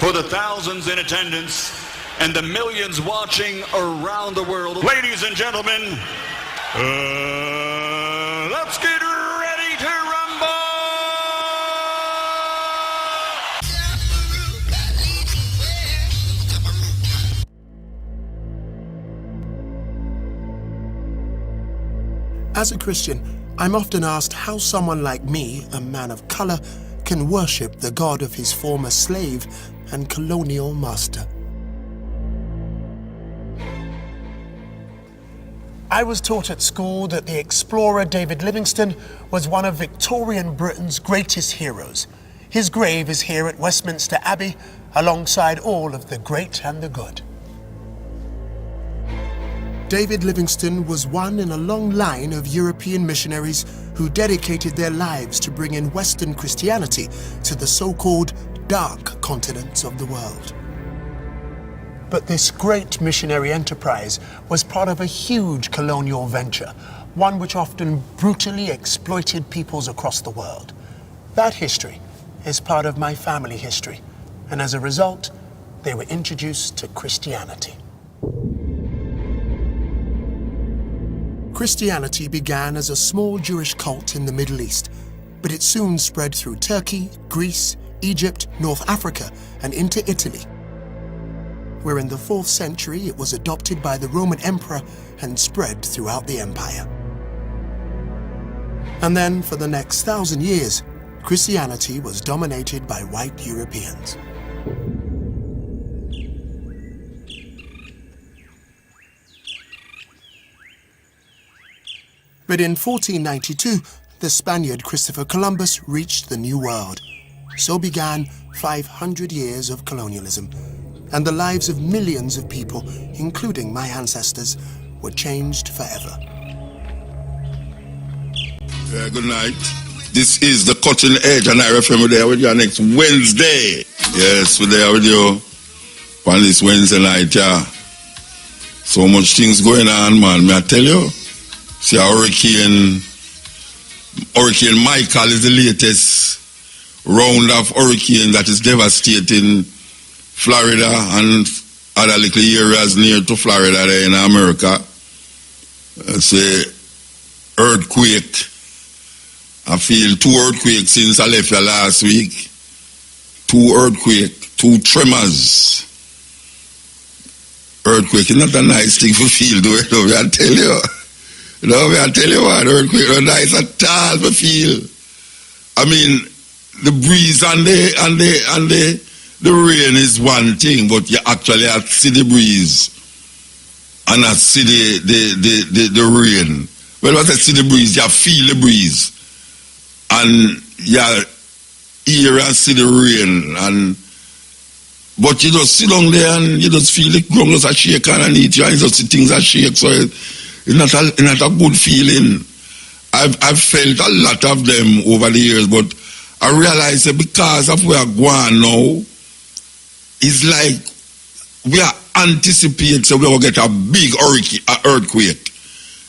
for the thousands in attendance and the millions watching around the world. Ladies and gentlemen, let's get ready to rumble! As a Christian, I'm often asked how someone like me, a man of color, can worship the God of his former slave and colonial master. I was taught at school that the explorer David Livingstone was one of Victorian Britain's greatest heroes. His grave is here at Westminster Abbey, alongside all of the great and the good. David Livingstone was one in a long line of European missionaries who dedicated their lives to bring in Western Christianity to the so-called dark continents of the world. But this great missionary enterprise was part of a huge colonial venture, one which often brutally exploited peoples across the world. That history is part of my family history, and as a result, they were introduced to Christianity. Christianity began as a small Jewish cult in the Middle East, but it soon spread through Turkey, Greece, Egypt, North Africa, and into Italy, where in the 4th century it was adopted by the Roman Emperor and spread throughout the empire. And then, for the next 1,000 years, Christianity was dominated by white Europeans. But in 1492, the Spaniard Christopher Columbus reached the New World. So began 500 years of colonialism, and the lives of millions of people, including my ancestors, were changed forever. Good night. This is the Cutting Edge, and I refer there with you next Wednesday. Yes, we're there with you on this Wednesday night, yeah. So much things going on, man. May I tell you? See, Hurricane Michael is the latest round of hurricane that is devastating Florida and other little areas near to Florida there in America. Say earthquake. I feel 2 earthquakes since I left here last week. 2 earthquakes, 2 tremors. Earthquake is not a nice thing to feel, though, I tell you. I tell you what, earthquake is not nice at all to feel. I mean, the breeze and the rain is one thing, but you actually have to see the breeze and not see the rain. Well, when I see the breeze, you feel the breeze. And you hear and see the rain. But you just sit down there and you just feel the ground just a shake underneath you, and you just see things that shake. So it's not a good feeling. I've felt a lot of them over the years, but I realize that because of where I'm going now, it's like we are anticipating so we will get a big earthquake.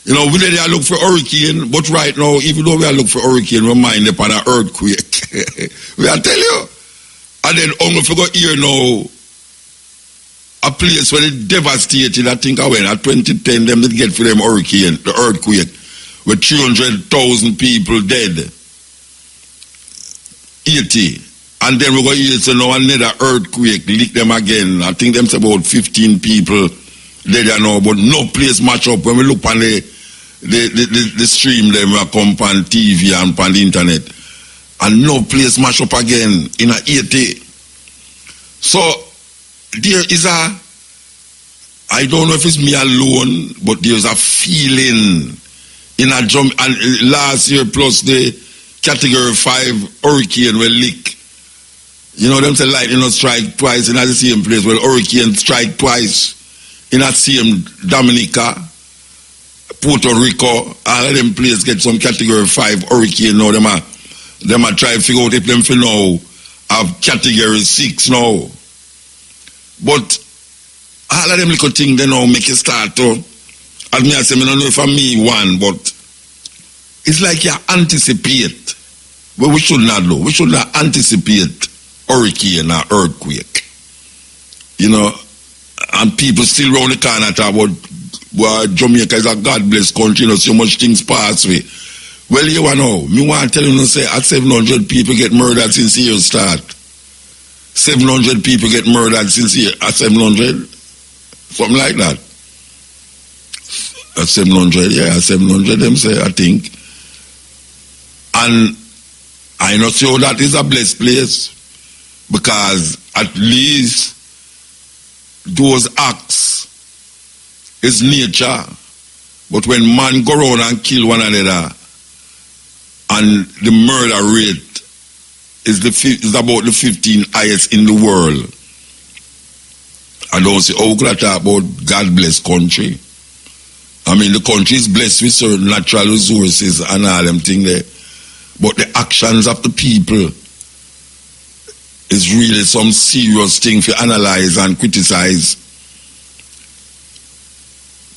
You know, we did look for hurricane, but right now, even though we are looking for hurricane, we mind upon an earthquake. We are tell you. And then only for go here now, a place where it devastated, I think I went at 2010, them did get for them hurricane, the earthquake, with 300,000 people dead. 80. And then we go here, so now another earthquake, lick them again. I think them's about 15 people dead now, but no place match up. When we look on the stream, them will come on TV and on the internet. And no place match up again in a 80. So, there is I don't know if it's me alone, but there's a feeling in a jump, and last year plus the Category 5 hurricane will lick. You know, them say lightning not strike twice in the same place. Well, hurricane strike twice in that same Dominica, Puerto Rico, all of them places get some Category 5 hurricane now. Them are try to figure out if them for now have Category 6 now. But all of them little things they now make you start to, as me I say, I don't know if I'm me one, but it's like you anticipate. But we should not do. We should not anticipate hurricane or earthquake. You know, and people still round the corner talk about well, Jamaica is a God-blessed country, you know, so much things pass away. Well, you know, me want to tell you, say, at 700 people get murdered since the year start. 700 people get murdered since the year, at 700? Something like that. At 700, yeah, at 700, them say, I think. And I not sure that is a blessed place, because at least those acts is nature. But when man go around and kill one another, and the murder rate is about the 15 highest in the world, I don't say, oh, could I talk about God bless country? I mean, the country is blessed with certain natural resources and all them things there. But the actions of the people is really some serious thing for analyze and criticize.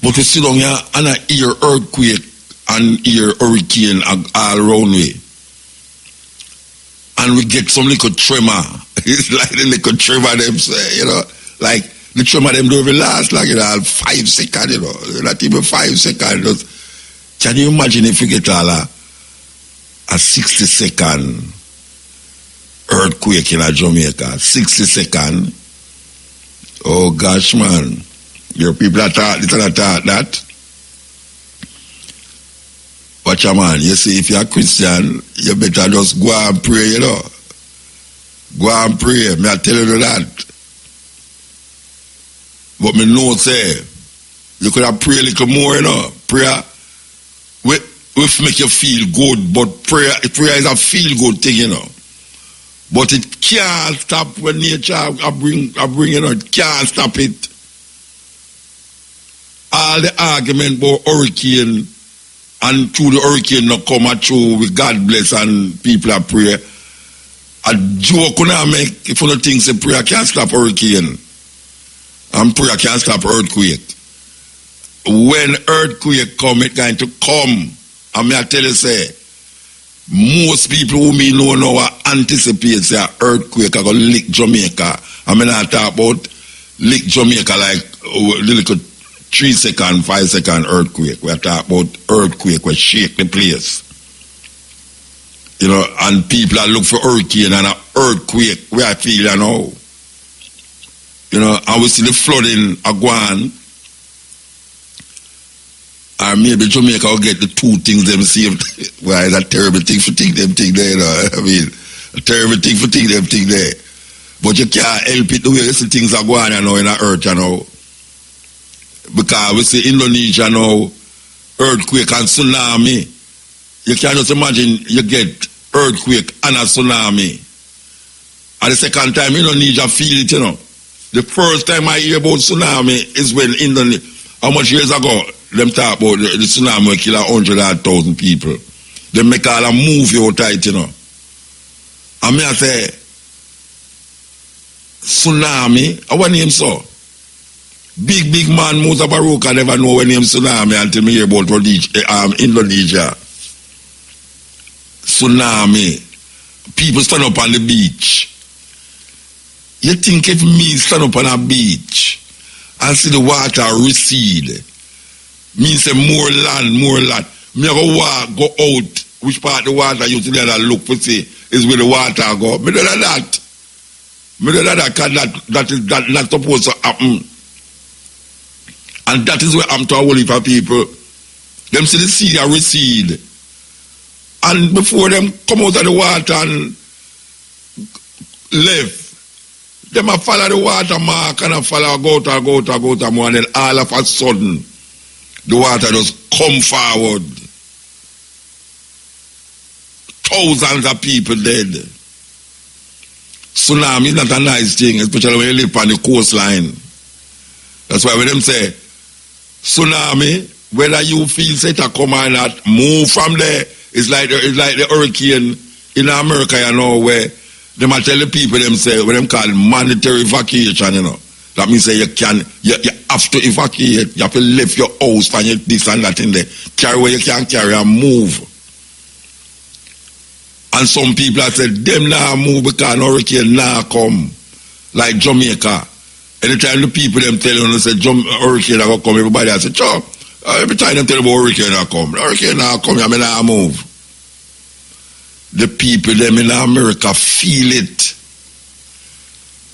But we sit down here and I hear earthquake and hear hurricane all around me. And we get some little tremor. It's like the little tremor them say, you know, like the tremor them don't even last like, you know, 5 seconds, you know, not even 5 seconds. Can you imagine if you get all a 60-second earthquake in Jamaica? 60-second? Oh gosh, man. Your people are taught this and are taught that. Watch a man, you see, if you're a Christian, you better just go and pray, you know. Go and pray, me I tell you that. But me know say, you could have prayed a little more, you know. Prayer will make you feel good, but prayer is a feel good thing, you know. But it can't stop when nature I bring, you know, it can't stop it. All the argument about hurricane and through the hurricane not come at you with God bless and people are pray. A joke when I make if you don't think say prayer can't stop hurricane and prayer can't stop earthquake. When earthquake come, it going to come. And me I tell you say, most people who me know now anticipate say earthquake are going to lick Jamaica. I mean I talk about lick Jamaica like the little 3 second, 5 second earthquake. We are talking about earthquake will shake the place. You know, and people are looking for hurricane and an earthquake where I feel you know. You know, and we see the flooding Aguan. Or maybe Jamaica will get the two things them saved. Well, it's a terrible thing for think them thing there, you know. I mean, a terrible thing for think them thing there. But you can't help it the way you see things are going you know, in the earth, you know. Because we see Indonesia now, earthquake and tsunami. You can just imagine you get earthquake and a tsunami. And the second time Indonesia feel it, you know. The first time I hear about tsunami is when Indonesia, how much years ago, them talk about the tsunami will kill 100,000 people. They make all a movie out tight, you know. And me I say, tsunami, our name so? Big man Mutabaruka never know when name tsunami until me hear about Indonesia. Tsunami. People stand up on the beach. You think if me stand up on a beach and see the water recede, me say more land. Me go out, which part of the water you see that look for see is where the water go. Me do that. That is not supposed to happen. And that is where I'm to a whole heap of people. Them see the sea recede. And before them come out of the water and left, them a follow the water mark and a follow go more, and then all of a sudden the water just come forward. Thousands of people dead. Tsunami is not a nice thing, especially when you live on the coastline. That's why when them say tsunami, whether you feel say to come or not, move from there. It's like the hurricane in America, you know, where they might tell the people them say when them call mandatory evacuation, you know. That means say you have to evacuate, you have to leave your house and you this and that in there. Carry where you can carry and move. And some people have said them now move because hurricane now come. Like Jamaica. Anytime the people them tell you, say, hurricane are going to come, everybody I say, Chop. Every time they tell about hurricane are come. Hurricane are come, I mean, I move. The people them in America feel it.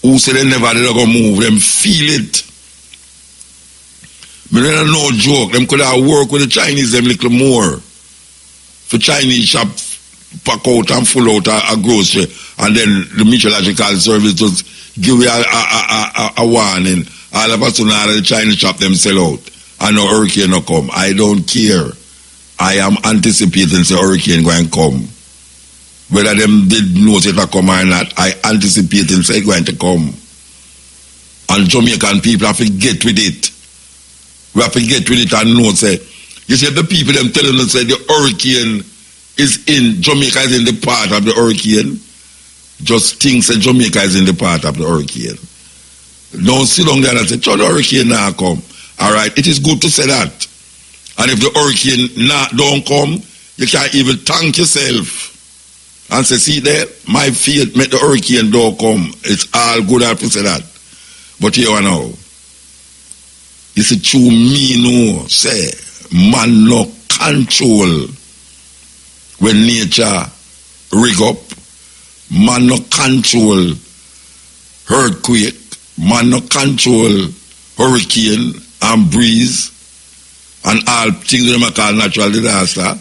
Who say they never did go move, them feel it. But they no joke, them could have worked with the Chinese them little more. For Chinese shop pack out and full out a grocery, and then the meteorological service just give you a warning. All of a sudden, all the Chinese shop them sell out, and no hurricane no come. I don't care. I am anticipating the hurricane going to come. Whether them did know it will come or not, I anticipating say it's going to come. And Jamaican people have to get with it. We have to get with it and know, say, you see the people them telling us say the hurricane is in, Jamaica is in the part of the hurricane. Just think that Jamaica is in the part of the hurricane. Don't sit down there and say, the hurricane now come. Alright, it is good to say that. And if the hurricane don't come, you can't even thank yourself. And say, see there, my faith make the hurricane don't come. It's all good to say that. But here now, you see, true me no, say, man no control when nature rig up. Man no control earthquake. Man no control hurricane and breeze and all things that we call natural disaster.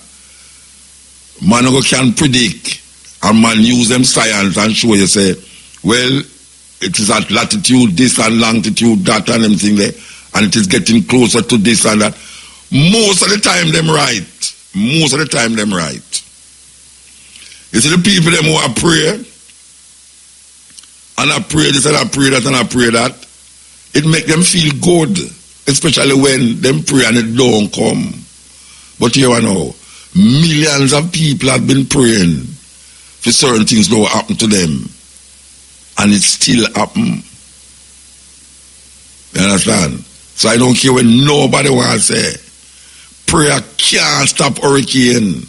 Man no can predict. And man use them science and show you say, well, it is at latitude this and longitude that and everything there, and it is getting closer to this and that. Most of the time them right. Most of the time them right. You see the people them who are pray, and I pray this and I pray that and I pray that, it make them feel good, especially when them pray and it don't come. But here I know, millions of people have been praying for certain things don't happen to them, and it still happen. You understand? So I don't care when nobody wants to say, prayer can't stop hurricane,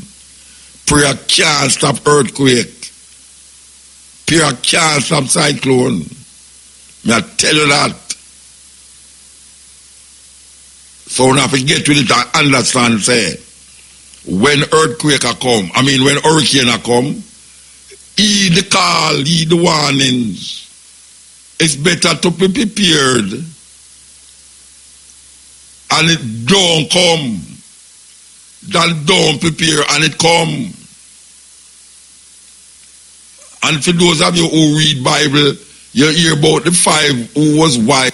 prayer can't stop earthquake, prayer can't stop cyclone. I tell you that. So when I forget with it, I understand, say, when earthquake come, when hurricane come, heed the call, heed the warnings. It's better to be prepared and it don't come than don't prepare and it come. And for those of you who read Bible, you hear about the 5 who was wise.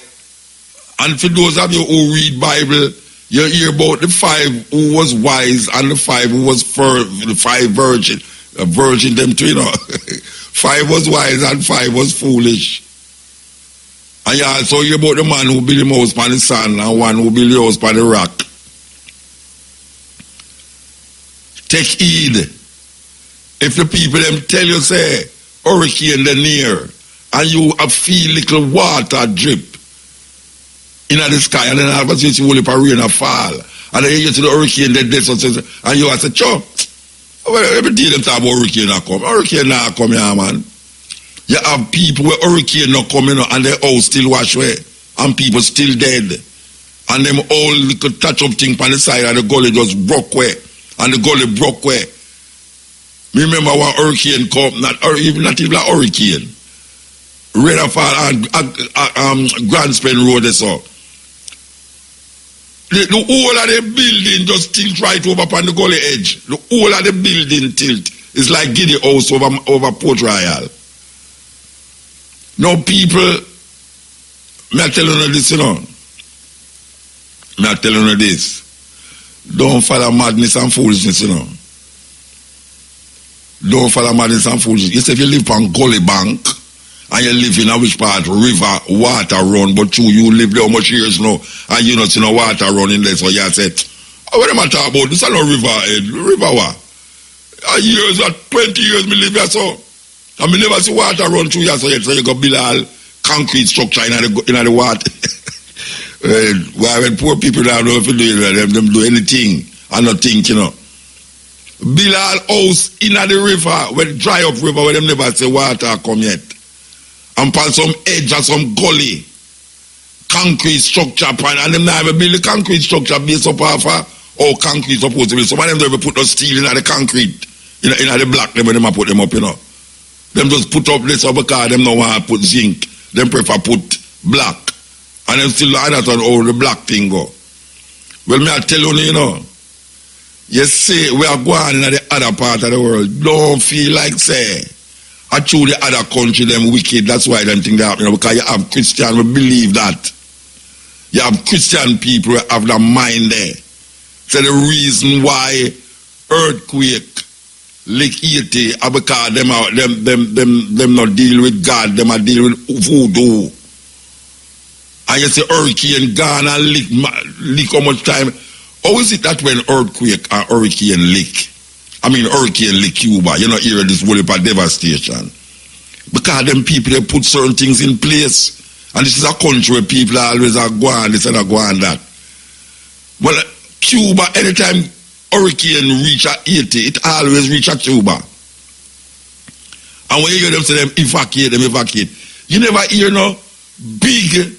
And for those of you who read Bible, you hear about the 5 who was wise and the 5 who was the 5 virgin. A virgin them too, 5 was wise and 5 was foolish. And you also hear about the man who built the house by the sand and one who built the house by the rock. Take heed. If the people them tell you say hurricane the near and you feel little water drip in the sky and then all of a sudden you see only for rain a fall and then you get to the hurricane and you say, Chop. Well, every day them talk about hurricane not come. Hurricane not come here, man. You have people where hurricane not coming and their house still wash away and people still dead. And them all little touch up thing on the side and the gully just broke away. And the gully broke away. Me remember when hurricane come, not even a hurricane. Rainfall and Grand Spen Road they saw. The whole of the building just tilt right over upon the gully edge. The whole of the building tilt. It's like Giddy House over Port Royal. Now people, me telling you this, Me telling you this. Don't follow madness and foolishness, Don't follow madness and foolishness. You say if you live on gully bank, and you live in a which part, river, water run, but you live there how much years now, and you not see no water running there, so you say, what am I talking about? This is no river, river what? Years, 20 years me live here, so, and me never see water run through here, so you go build all concrete structure in the water. Why when poor people don't know if you do them do anything, and not think, Build all house in the river, when dry up river, where them never say water come yet. And on some edge or some gully, concrete structure upon, and them now have build the concrete structure based up off how concrete supposed to be. Some of them don't even put no steel in the concrete, in the block them when them put them up, you know. Them just put up this up because them don't want to put zinc. Them prefer put black. And them still like that on how the black thing go. Well, me I tell you know, you see, we are going in the other part of the world. Don't feel like say, I choose the other country, them wicked. That's why them think they happen. Because you have Christian who believe that. You have Christian people who have the mind there. So the reason why earthquake, like Haiti, because them not deal with God, them are deal with voodoo. And you say hurricane gone and lick how much time? How is it that when earthquake and hurricane lick? I mean hurricane lick Cuba, you know, hear this whole heap of devastation. Because them people, they put certain things in place. And this is a country where people always are going this and are going that. Well, Cuba, anytime hurricane reach at Haiti, it always reach at Cuba. And when you hear them say them evacuate, you never hear no big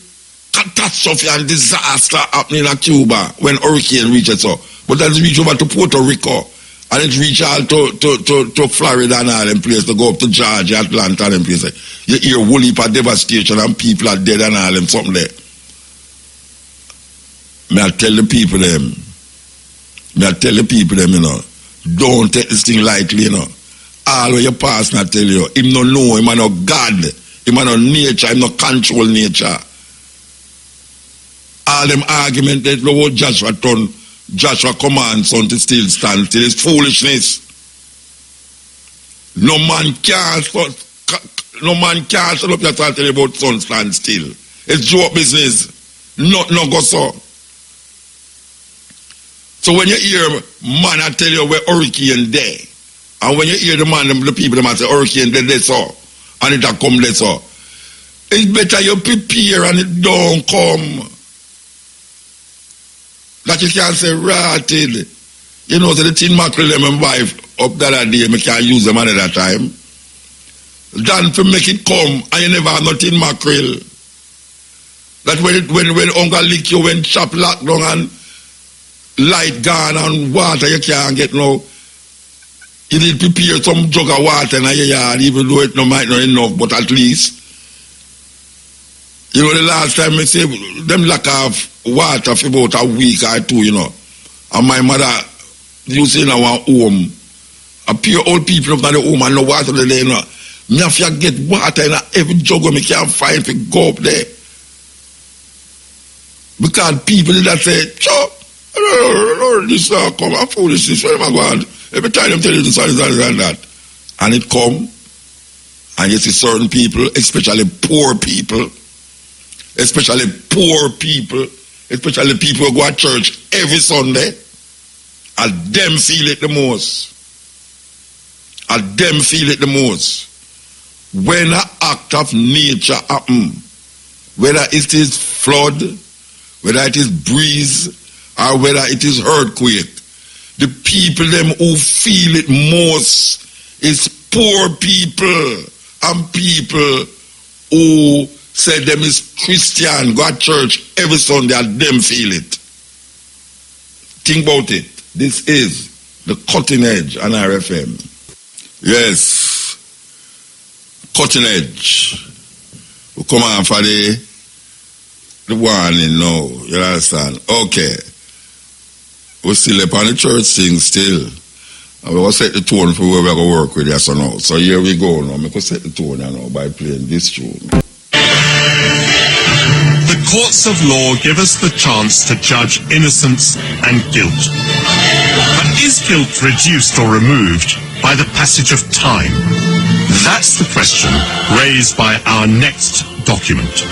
catastrophe and disaster happening in Cuba when hurricane reaches so. But that's reach over to Puerto Rico and it reach out to Florida and all them places, to go up to Georgia, Atlanta and them places. You hear whole heap of devastation and people are dead and all them something there. May I tell the people them, you know, don't take this thing lightly, you know. All of your past not tell you, him no know, him no God, him no nature, him no control nature. All them argument that the whole Joshua commands son to still stand still is foolishness. No man can stand up here and tell you about son stand still. It's joke business. No go so. So when you hear man I tell you where hurricane there, and when you hear the man, the people them say hurricane there so, and it come there so, it's better you prepare and it don't come. That you can't say rotted. You know, so the tin mackerel them and buy up that day, I can't use them another time. Done to make it come, and you never have no tin mackerel. That when uncle lick you, when shop locked down and light gone and water you can't get no. You need to prepare some jug of water in your yard, even though it might not enough, but at least. You know, the last time I say them lack of water for about a week or two, you know. And my mother used in our home. A pure old people up at the home and no water there, you know. Me have to get water in every jug where me can't find to go up there. Because people that say, sure, this come, I'm foolishness, where am I going? Every time them tell you this and that. And it come, and you see certain people, especially poor people, especially people who go to church every Sunday, and them feel it the most. When an act of nature happen, whether it is flood, whether it is breeze, or whether it is earthquake, the people them who feel it most is poor people and people who say them is Christian, go to church every Sunday and them feel it. Think about it. This is the Cutting Edge on RFM. Yes. Cutting Edge. We come on for the warning now. You understand? Okay. We still up on the church thing still. And we will set the tone for where we're going to work with this now. So here we go now. We can set the tone now by playing this tune. The courts of law give us the chance to judge innocence and guilt. But is guilt reduced or removed by the passage of time? That's the question raised by our next document.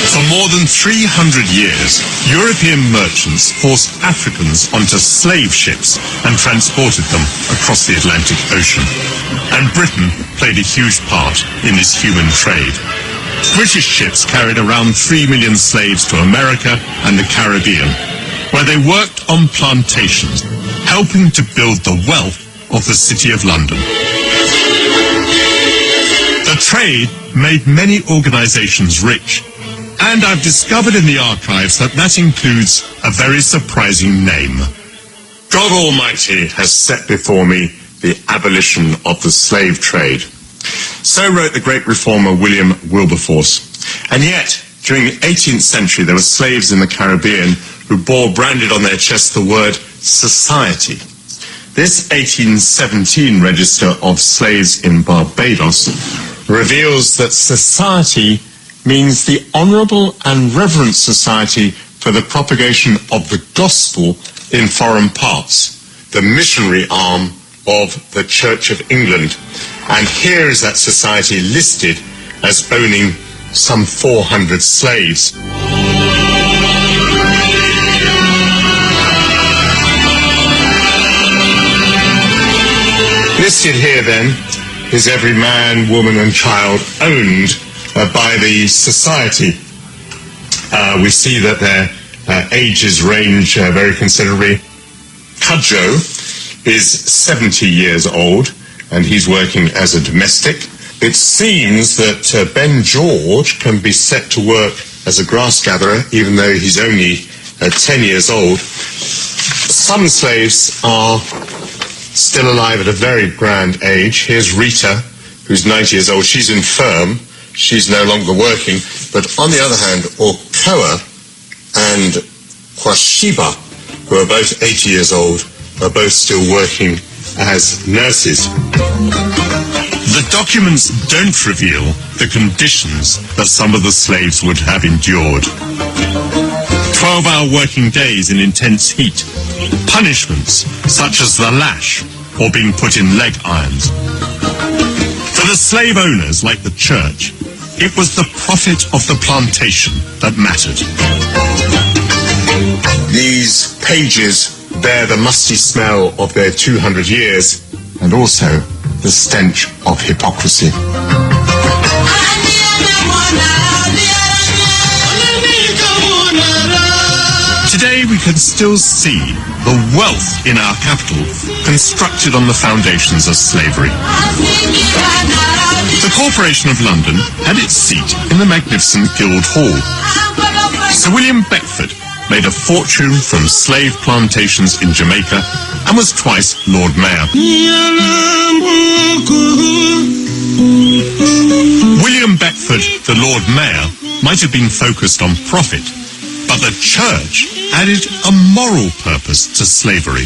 For more than 300 years, European merchants forced Africans onto slave ships and transported them across the Atlantic Ocean. And Britain played a huge part in this human trade. British ships carried around 3 million slaves to America and the Caribbean, where they worked on plantations, helping to build the wealth of the City of London. The trade made many organizations rich, and I've discovered in the archives that includes a very surprising name. God Almighty has set before me the abolition of the slave trade. So wrote the great reformer William Wilberforce. And yet, during the 18th century, there were slaves in the Caribbean who bore branded on their chests the word society. This 1817 register of slaves in Barbados reveals that society means the honourable and reverent society for the propagation of the gospel in foreign parts, the missionary arm of the Church of England. And here is that society listed as owning some 400 slaves. Listed here then is every man, woman and child owned by the society. We see that their ages range very considerably. Cudjoe is 70 years old and he's working as a domestic. It seems that Ben George can be set to work as a grass gatherer even though he's only 10 years old. Some slaves are still alive at a very grand age. Here's Rita, who's 90 years old. She's infirm. She's no longer working. But on the other hand, Okoa and Kwashiba, who are both 80 years old, are both still working as nurses. The documents don't reveal the conditions that some of the slaves would have endured. 12-hour working days in intense heat, punishments such as the lash or being put in leg irons. For the slave owners, like the church, it was the profit of the plantation that mattered. These pages bear the musty smell of their 200 years and also the stench of hypocrisy. Today we can still see the wealth in our capital constructed on the foundations of slavery. The Corporation of London had its seat in the magnificent Guildhall. Sir William Beckford made a fortune from slave plantations in Jamaica and was twice Lord Mayor. William Beckford, the Lord Mayor, might have been focused on profit, but the church added a moral purpose to slavery.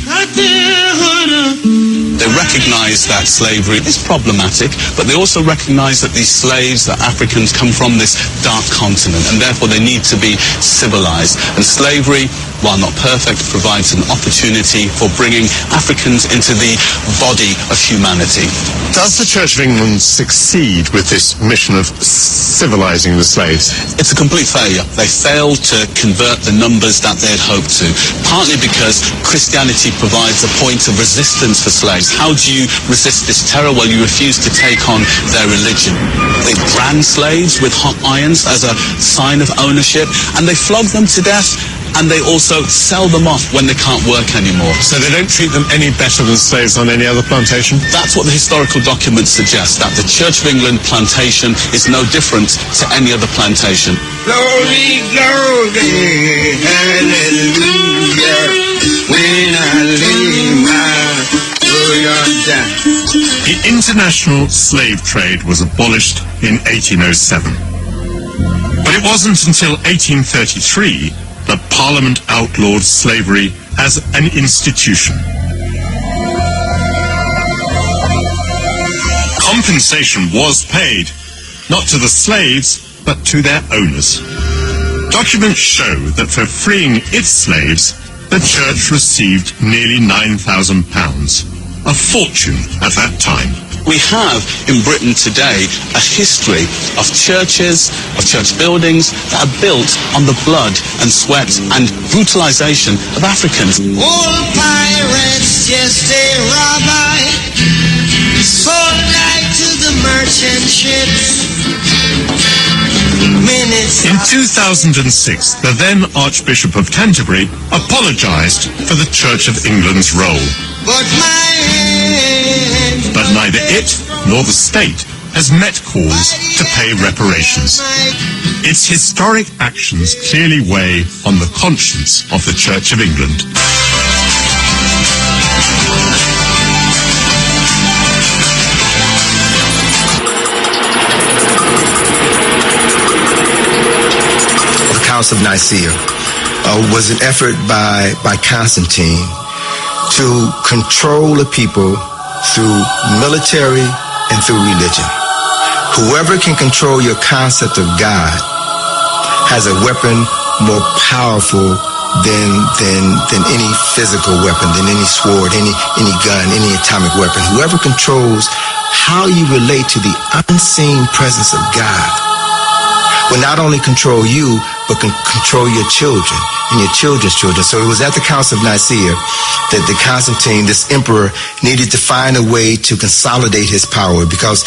They recognize that slavery is problematic, but they also recognize that these slaves, that Africans, come from this dark continent, and therefore they need to be civilized. And slavery, while not perfect, provides an opportunity for bringing Africans into the body of humanity. Does the Church of England succeed with this mission of civilizing the slaves? It's a complete failure. They failed to convert the numbers that they had hoped to, partly because Christianity provides a point of resistance for slaves. How do you resist this terror? Well, you refuse to take on their religion. They brand slaves with hot irons as a sign of ownership, and they flog them to death, and they also sell them off when they can't work anymore. So they don't treat them any better than slaves on any other plantation? That's what the historical documents suggest, that the Church of England plantation is no different to any other plantation. Glory, glory, hallelujah, when I lay my down. The international slave trade was abolished in 1807. But it wasn't until 1833 that Parliament outlawed slavery as an institution. Compensation was paid, not to the slaves, but to their owners. Documents show that for freeing its slaves, the church received nearly £9,000, a fortune at that time. We have in Britain today a history of churches, of church buildings that are built on the blood and sweat and brutalization of Africans. All pirates, yes, they rob I, sold I to the merchant ships. In 2006, the then Archbishop of Canterbury apologised for the Church of England's role. But neither it nor the state has met calls to pay reparations. Its historic actions clearly weigh on the conscience of the Church of England. The Council of Nicaea was an effort by Constantine to control the people through military and through religion. Whoever can control your concept of God has a weapon more powerful than any physical weapon, than any sword, any gun, any atomic weapon. Whoever controls how you relate to the unseen presence of God will not only control you, but can control your children and your children's children. So it was at the Council of Nicaea that the Constantine, this emperor, needed to find a way to consolidate his power, because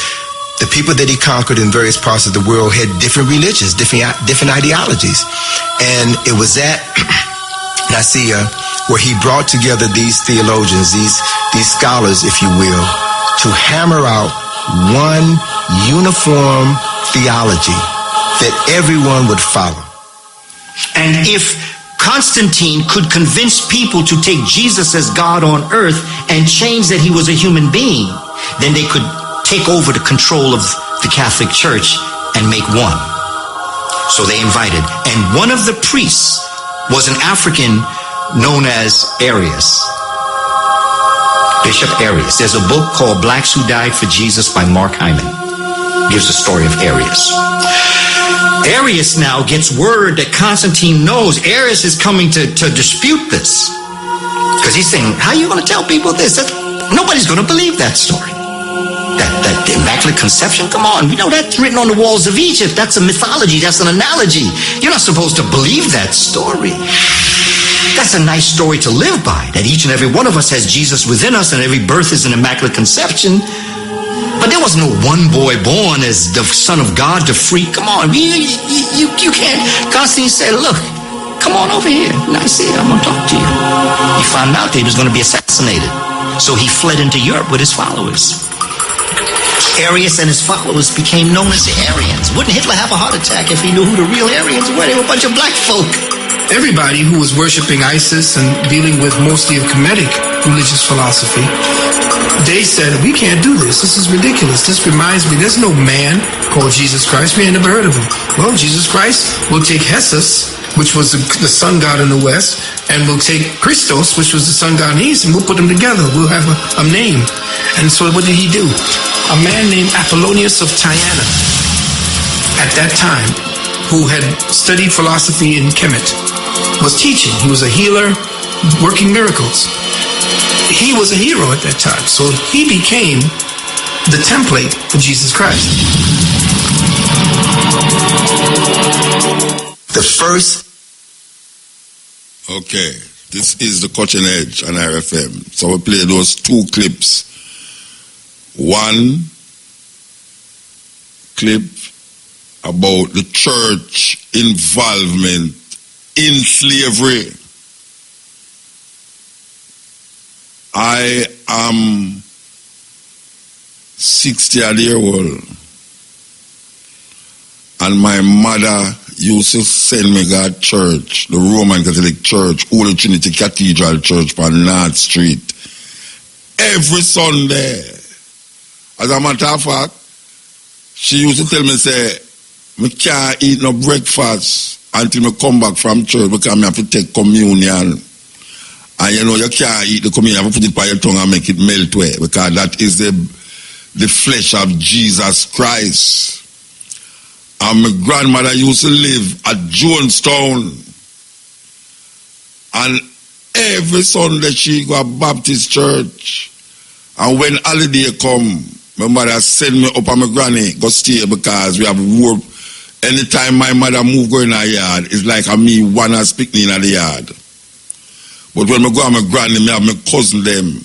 the people that he conquered in various parts of the world had different religions, different ideologies. And it was at Nicaea where he brought together these theologians, these scholars, if you will, to hammer out one uniform theology that everyone would follow. And if Constantine could convince people to take Jesus as God on earth and change that he was a human being, then they could take over the control of the Catholic Church and make one. So they invited. And one of the priests was an African known as Arius. Bishop Arius. There's a book called Blacks Who Died for Jesus by Mark Hyman. Gives the story of Arius. Arius now gets word that Constantine knows Arius is coming to dispute this. Because he's saying, how are you going to tell people this? Nobody's going to believe that story. That Immaculate Conception, come on, we know that's written on the walls of Egypt. That's a mythology, that's an analogy. You're not supposed to believe that story. That's a nice story to live by, that each and every one of us has Jesus within us and every birth is an Immaculate Conception. But there was no one boy born as the Son of God to free. Come on, you can't. Constantine said, look, come on over here. Nicaea, I'm going to talk to you. He found out that he was going to be assassinated. So he fled into Europe with his followers. Arius and his followers became known as the Arians. Wouldn't Hitler have a heart attack if he knew who the real Arians were? They were a bunch of black folk. Everybody who was worshiping ISIS and dealing with mostly a Kemetic religious philosophy, they said, we can't do this. This is ridiculous. This reminds me, there's no man called Jesus Christ. We ain't never heard of him. Well, Jesus Christ will take Jesus, which was the sun god in the West, and we'll take Christos, which was the sun god in the East, and we'll put them together. We'll have a name. And so what did he do? A man named Apollonius of Tyana, at that time, who had studied philosophy in Kemet, was teaching. He was a healer, working miracles. He was a hero at that time. So he became the template for Jesus Christ. The first. Okay, this is the Cutting Edge on RFM. So we play those two clips. One clip about the church involvement in slavery. I am 60-year-old, and my mother used to send me to church, the Roman Catholic Church, Holy Trinity Cathedral Church on North Street, every Sunday. As a matter of fact, she used to tell me, say, I can't eat no breakfast until I come back from church because I have to take communion. And you know, you can't eat the communion, you have to put it by your tongue and make it melt away, because that is the flesh of Jesus Christ. And my grandmother used to live at Jonestown. And every Sunday she go to Baptist church. And when holiday come, my mother send me up on my granny, go stay, because we have work. Anytime my mother move go in her yard, it's like a me one as picnic in the yard. But when I go to my granny, I have my cousin them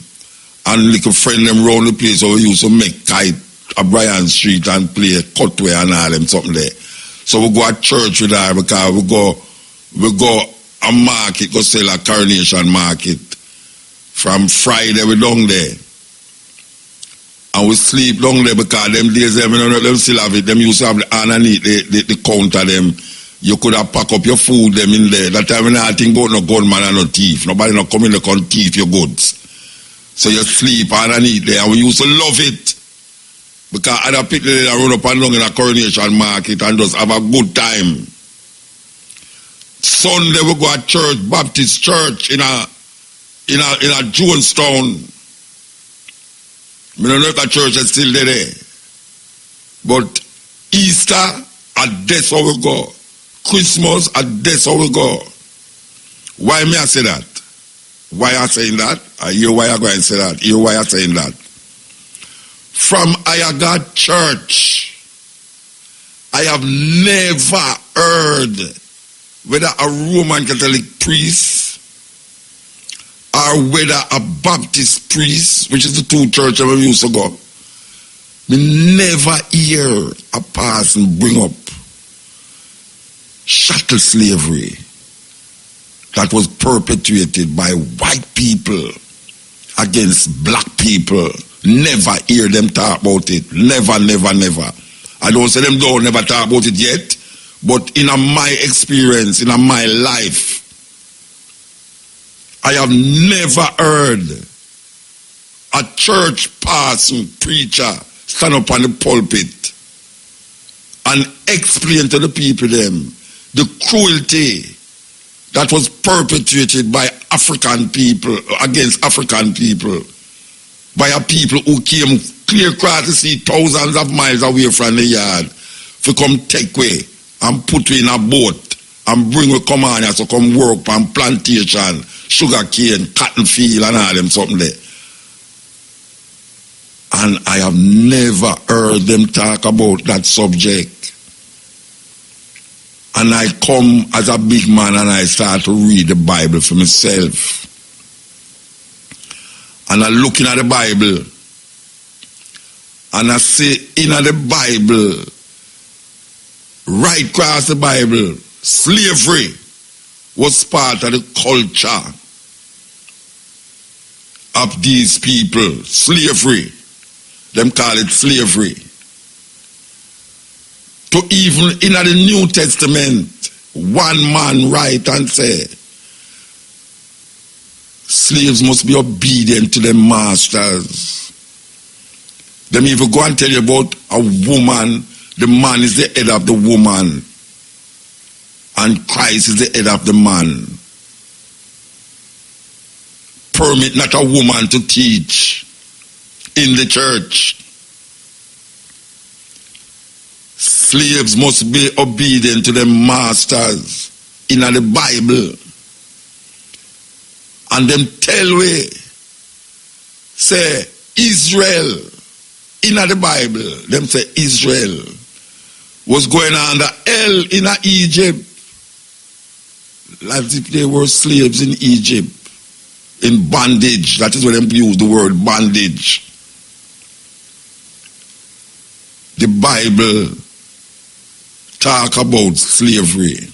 and little friend them round the place where we used to make kite at Bryan Street and play cutway and all them something there. So we go to church with her, because we go a market, go sell a Coronation market. From Friday we down there. And we sleep down there because them days them still have it. Them used to have the underneath the counter them. You could have pack up your food them in there. That time I think about no gunman and no thief. Nobody not come in to come thief your goods. So you sleep underneath there, and we used to love it. Because other people they run up and down in a Coronation Market and just have a good time. Sunday we go to church, Baptist church in a Jonestown. I don't know if the church is still there. But Easter, that's how we go. Christmas, that's how we go. Why may I say that? Why I saying that? I hear why I go and say that. Hear why I saying that. From Ayagat Church, I have never heard whether a Roman Catholic priest or whether a Baptist priest, which is the two churches we used to go, we never hear a person bring up chattel slavery that was perpetuated by white people against black people. Never hear them talk about it. Never, never, never. I don't say them don't never talk about it yet, but in my experience, in my life, I have never heard a church person, preacher, stand up on the pulpit and explain to the people them the cruelty that was perpetuated by African people, against African people, by a people who came clear across the sea thousands of miles away from the yard to come take way and put you in a boat and bring we come on here to come work on plantation, sugar cane, cotton field and all them something there. And I have never heard them talk about that subject. And I come as a big man and I start to read the Bible for myself. And I'm looking at the Bible and I see in the Bible, right across the Bible, slavery was part of the culture of these people. Slavery. Them call it slavery. To even in the New Testament, one man write and say, slaves must be obedient to their masters. Them even go and tell you about a woman, the man is the head of the woman, and Christ is the head of the man. Permit not a woman to teach in the church. Slaves must be obedient to their masters in the Bible. And them tell we, say Israel, in the Bible, them say Israel was going under hell in Egypt. As if they were slaves in Egypt, in bondage. That is where them use the word bondage. The Bible talk about slavery.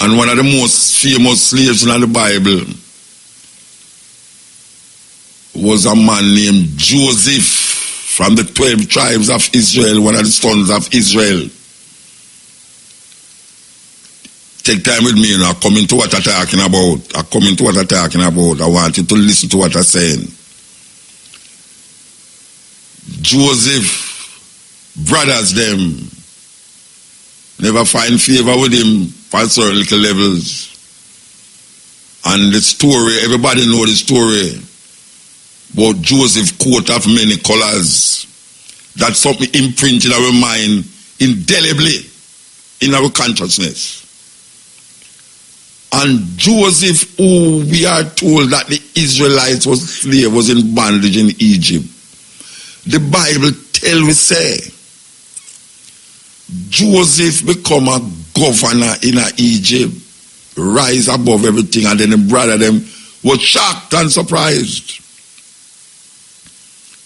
And one of the most famous slaves in the Bible was a man named Joseph from the 12 tribes of Israel, one of the sons of Israel. Take time with me, I come into what I'm talking about. I want you to listen to what I'm saying. Joseph, brothers them, never find favor with him on certain little levels. And the story, everybody know the story about Joseph coat of many colors. That's something imprinted in our mind indelibly in our consciousness. And Joseph, who we are told that the Israelites was in bondage in Egypt. The Bible tell we say Joseph become a governor in Egypt, rise above everything, and then the brother them was shocked and surprised.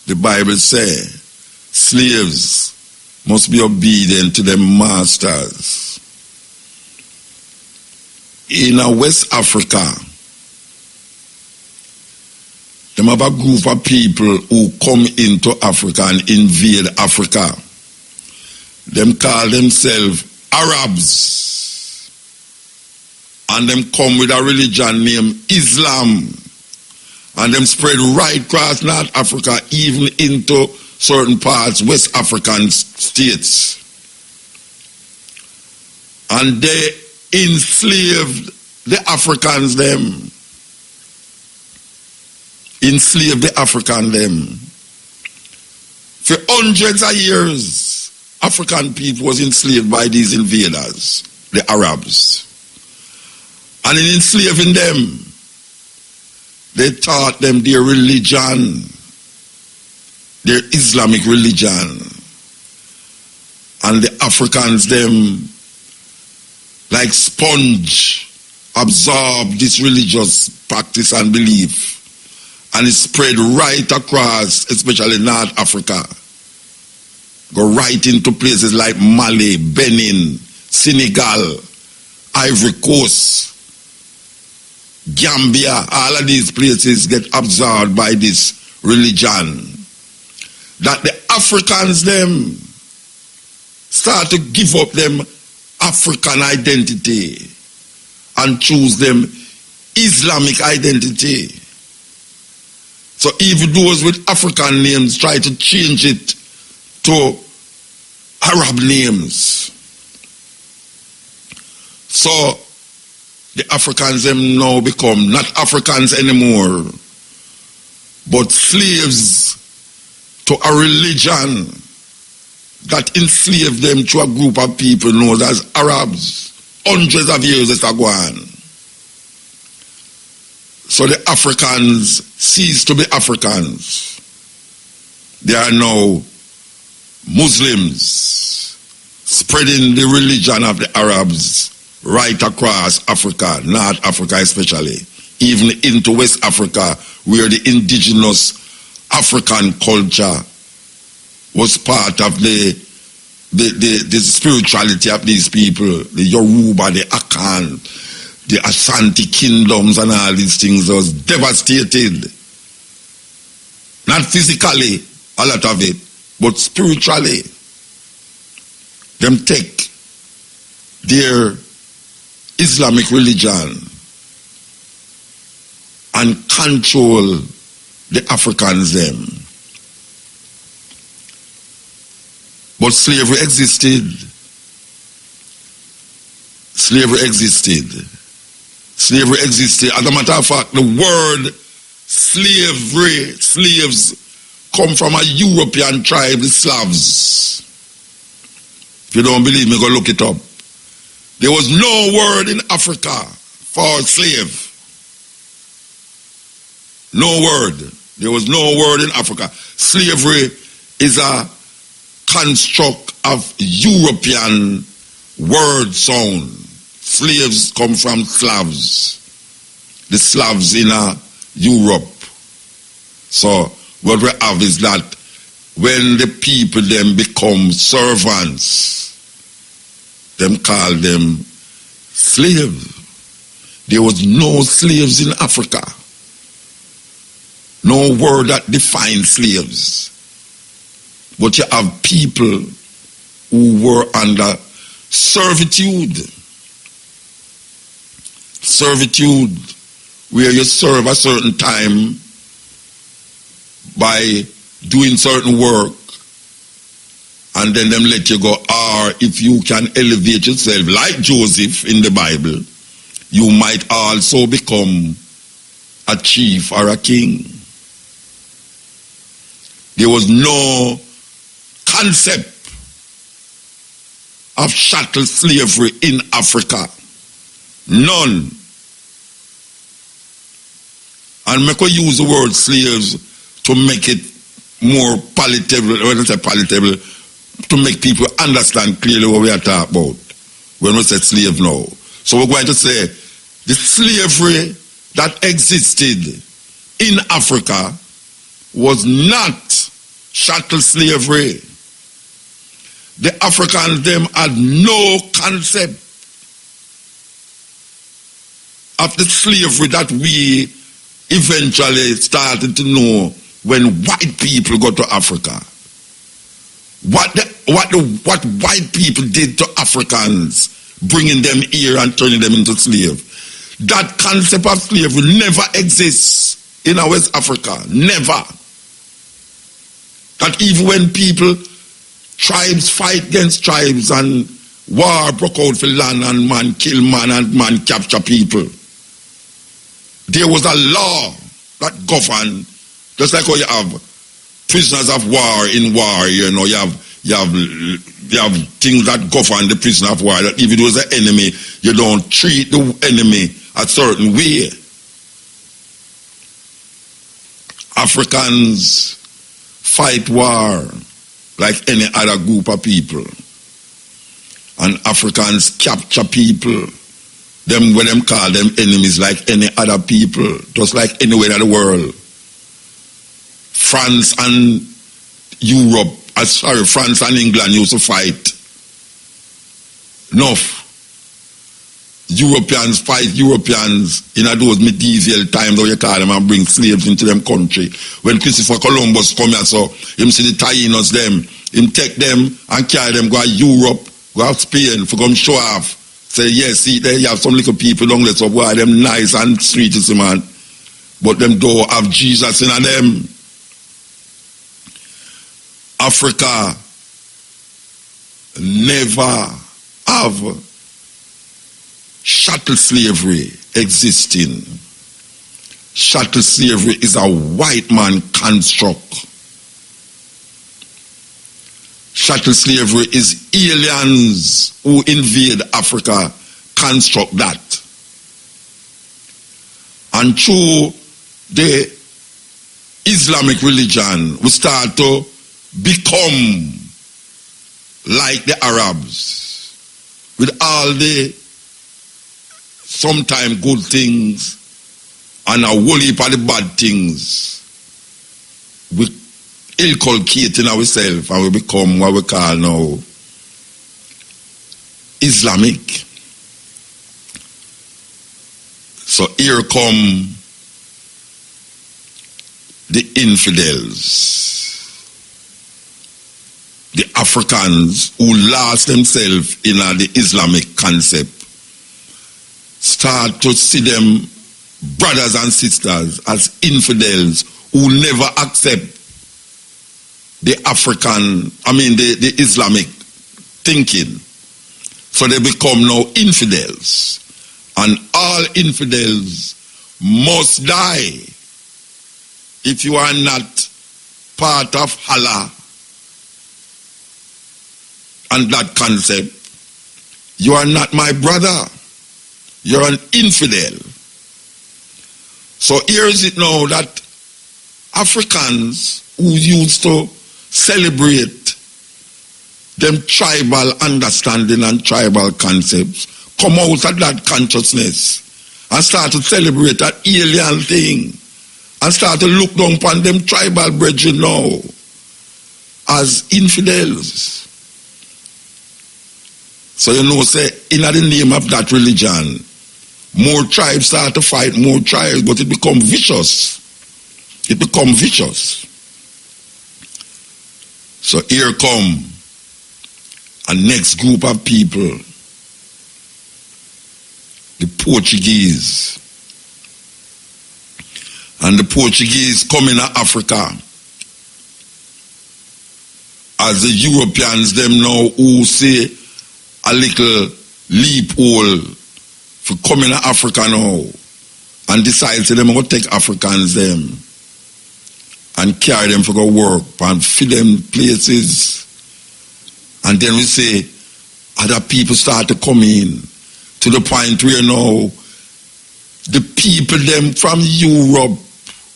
The Bible say slaves must be obedient to their masters. In West Africa, them have a group of people who come into Africa and invade Africa. Them call themselves Arabs. And them come with a religion named Islam. And them spread right across North Africa, even into certain parts, West African states. And they enslaved the Africans them. Enslaved the African them. For hundreds of years, African people was enslaved by these invaders, the Arabs. And in enslaving them, they taught them their religion, their Islamic religion. And the Africans them, like sponge, absorb this religious practice and belief. And it spread right across, especially North Africa. Go right into places like Mali, Benin, Senegal, Ivory Coast, Gambia. All of these places get absorbed by this religion. That the Africans them start to give up them African identity and choose them Islamic identity. So even those with African names try to change it to Arab names. So the Africans them now become not Africans anymore, but slaves to a religion that enslaved them to a group of people known as Arabs. Hundreds of years it's a go on. So the Africans cease to be Africans. They are now Muslims, spreading the religion of the Arabs right across Africa, North Africa especially, even into West Africa, where the indigenous African culture was part of the spirituality of these people, the Yoruba, the Akan, the Ashanti kingdoms and all these things was devastated. Not physically, a lot of it, but spiritually. Them take their Islamic religion and control the Africans them. But slavery existed. Slavery existed. Slavery existed. As a matter of fact, the word slavery, slaves, come from a European tribe, the Slavs. If you don't believe me, go look it up. There was no word in Africa for slave. No word. There was no word in Africa. Slavery is a construct of European word sound. Slaves come from Slavs. The Slavs in Europe. So what we have is that when the people then become servants, them call them slave. There was no slaves in Africa. No word that defines slaves. But you have people who were under servitude. Servitude, where you serve a certain time by doing certain work, and then them let you go. Or if you can elevate yourself, like Joseph in the Bible, you might also become a chief or a king. There was no concept of chattel slavery in Africa. None. And make us use the word slaves to make it more palatable, when I say palatable, to make people understand clearly what we are talking about when we say slave now. So we're going to say the slavery that existed in Africa was not chattel slavery. The Africans them had no concept of the slavery that we eventually started to know when white people go to Africa. What white people did to Africans, bringing them here and turning them into slaves. That concept of slavery never exists in our West Africa. Never. That even when people, tribes fight against tribes and war broke out for land and man kill man and man capture people, there was a law that governed, just like how you have prisoners of war in war, you know, you have things that govern the prisoner of war, that if it was an enemy, you don't treat the enemy a certain way. Africans fight war like any other group of people. And Africans capture people, them when them call them enemies like any other people, just like anywhere in the world. France and Europe, France and England used to fight. Enough. Europeans fight Europeans in those medieval times, how you call them, and bring slaves into them country. When Christopher Columbus come here, so him see the Taínos them, him take them and carry them go to Europe, go to Spain, for come show off. Say, yes, see, there you have some little people down there, so why them nice and sweet, you see, man. But them don't have Jesus in them. Africa never have chattel slavery existing. Chattel slavery is a white man construct. Chattel slavery is aliens who invade Africa construct that. And through the Islamic religion, we start to become like the Arabs, with all the sometimes good things and a whole heap of the bad things. We inculcating ourselves and we become what we call now Islamic. So here come the infidels, the Africans who lost themselves in the Islamic concept, start to see them brothers and sisters as infidels who never accept the the Islamic thinking. So they become now infidels. And all infidels must die if you are not part of Allah and that concept. You are not my brother. You're an infidel. So here is it now that Africans who used to celebrate them tribal understanding and tribal concepts come out of that consciousness and start to celebrate that alien thing and start to look down upon them tribal brethren now as infidels. So you know, say, in the name of that religion, more tribes start to fight more tribes, but it becomes vicious. It becomes vicious. So here come a next group of people, the Portuguese. And the Portuguese come in Africa as the Europeans them now who say a little loophole for coming to Africa now and decide to them going to take Africans them and carry them for go work and feed them places. And then we say other people start to come in to the point where now the people them from Europe,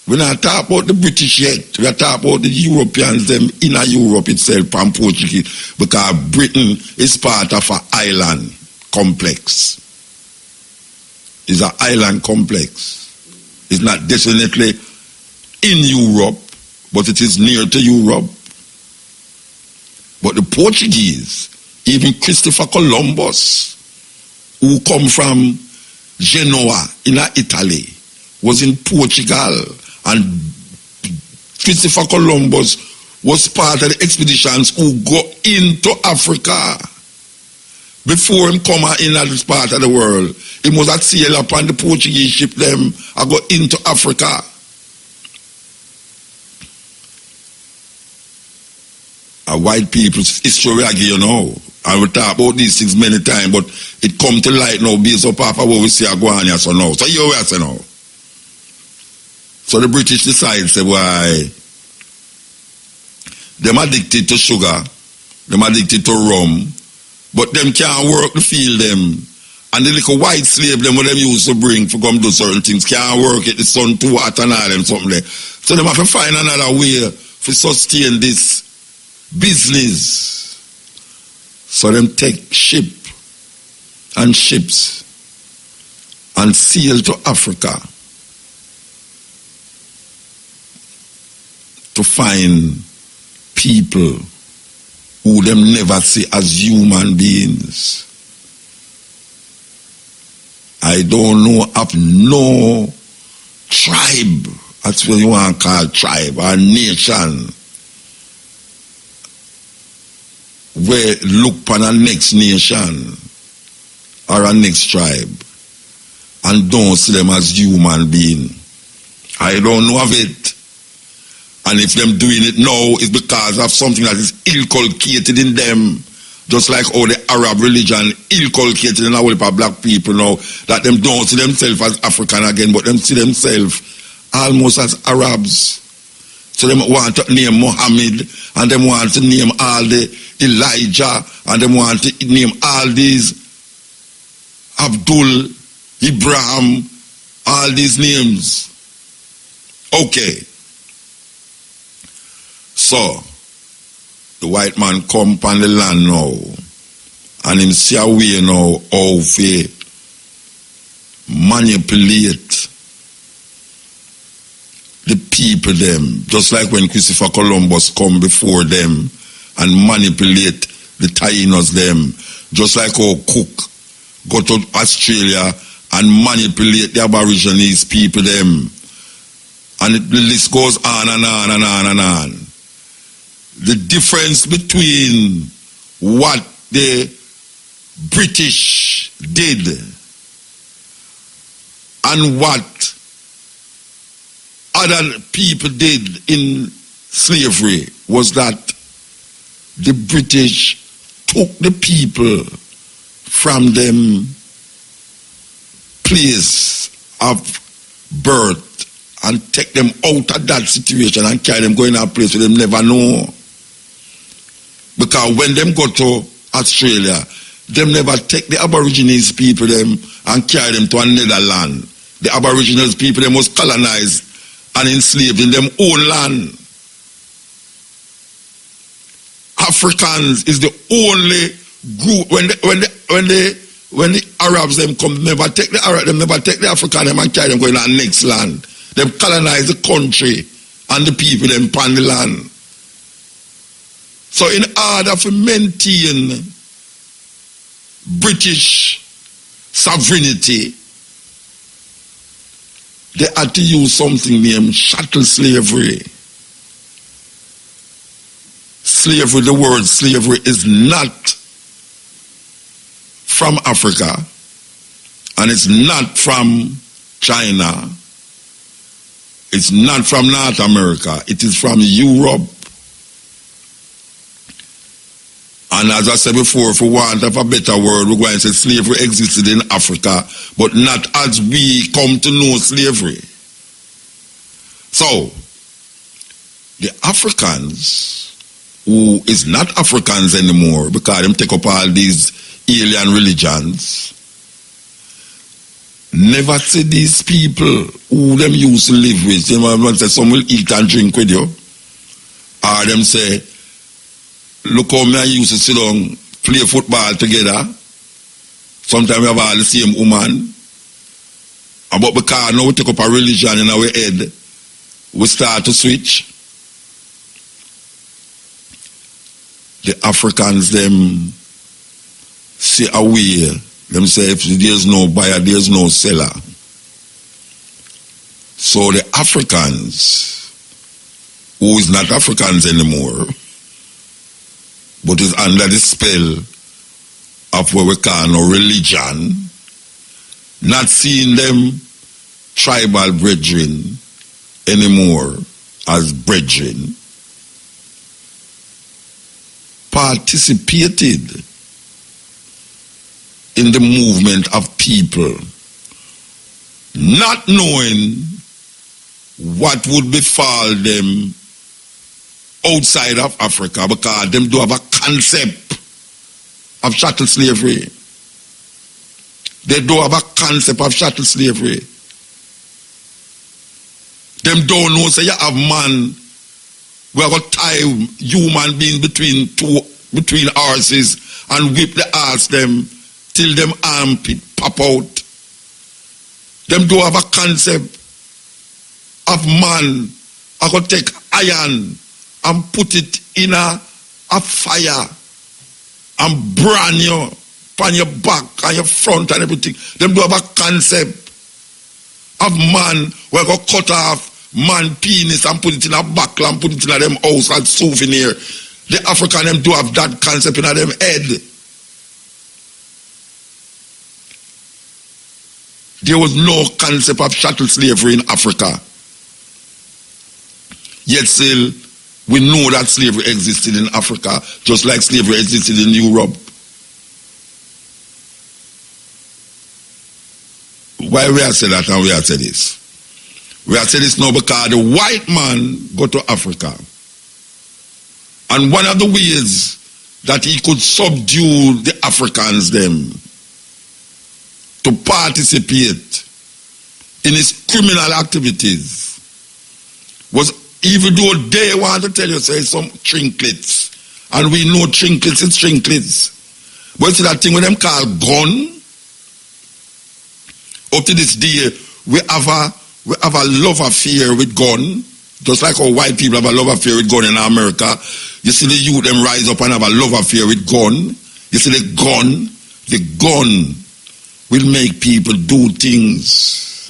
we're not talking about the British yet, we're talking about the Europeans them in Europe itself and Portuguese, because Britain is part of an island complex. It's an island complex. It's not definitely in Europe, but it is near to Europe. But the Portuguese, even Christopher Columbus, who come from Genoa in Italy, was in Portugal, and Christopher Columbus was part of the expeditions who go into Africa. Before him come in at this part of the world, he must have sailed upon the Portuguese ship them and go into Africa. A white people's history, you know. And we talk about these things many times, but it come to light now based up of what we see go on here so now. So you hear say now. So the British decide, say, why them addicted to sugar, them addicted to rum, but them can't work the field them. And the little white slave them what them used to bring for come do certain things can't work it, the sun too hot and all them something there. So them have to find another way to sustain this business. So them take ship and ships and sail to Africa to find people who them never see as human beings. I don't know of no tribe, that's what you want to call tribe, or nation, where look upon a next nation or a next tribe and don't see them as human being. I don't know of it. And if them doing it now, it's because of something that is inculcated in them. Just like how the Arab religion inculcated in a whole heap of black people now, that them don't see themselves as African again, but them see themselves almost as Arabs. So them want to name Muhammad, and them want to name all the Elijah, and them want to name all these Abdul, Ibrahim, all these names. Okay. So, the white man come upon the land now, and him see a way now how to manipulate the people them, just like when Christopher Columbus come before them and manipulate the Taínos them, just like how Cook go to Australia and manipulate the Aborigines people them. And the list goes on and on and on and on. The difference between what the British did and what other people did in slavery was that the British took the people from them place of birth and take them out of that situation and carry them going to a place where they never know. Because when them go to Australia, them never take the Aborigines people them and carry them to another land. The Aboriginal people them was colonized and enslaved in them own land. Africans is the only group when the Arabs them come, never take the Arab, them never take the African them and carry them going to the next land. Them colonize the country and the people them upon the land. So in order to maintain British sovereignty, they had to use something named chattel slavery. Slavery, the word slavery is not from Africa, and it's not from China. It's not from North America. It is from Europe. And as I said before, for want of a better word, we're going to say slavery existed in Africa, but not as we come to know slavery. So, the Africans, who is not Africans anymore, because them take up all these alien religions, never see these people who them used to live with. Them say some will eat and drink with you. Or them say, look how me used to sit down, play football together. Sometimes we have all the same woman. But because now we take up a religion in our head, we start to switch. The Africans, them see a way. Them say if there's no buyer, there's no seller. So the Africans, who is not Africans anymore, but is under the spell of what we call no religion, not seeing them tribal brethren anymore as brethren, participated in the movement of people, not knowing what would befall them outside of Africa, because them do have a concept of chattel slavery. They do have a concept of chattel slavery. Them don't know, say you have man, we are going to tie human beings between horses and whip the ass them till them armpit pop out. Them do have a concept of man. I going to take iron and put it in a fire and burn you on your back and your front and everything. Them do have a concept of man. We're going to cut off man penis and put it in a buckle and put it in a them house as souvenir. The African them do have that concept in them head. There was no concept of chattel slavery in Africa. Yet still, we know that slavery existed in Africa, just like slavery existed in Europe. Why we have said that and we have said this? We have said this now because the white man go to Africa. And one of the ways that he could subdue the Africans them to participate in his criminal activities was, even though they want to tell you, say, some trinkets, and we know trinkets is trinkets, but it's that thing with them called gun. Up to this day, we have a love affair with gun, just like how white people have a love affair with gun in America. You see the youth them rise up and have a love affair with gun. You see the gun will make people do things.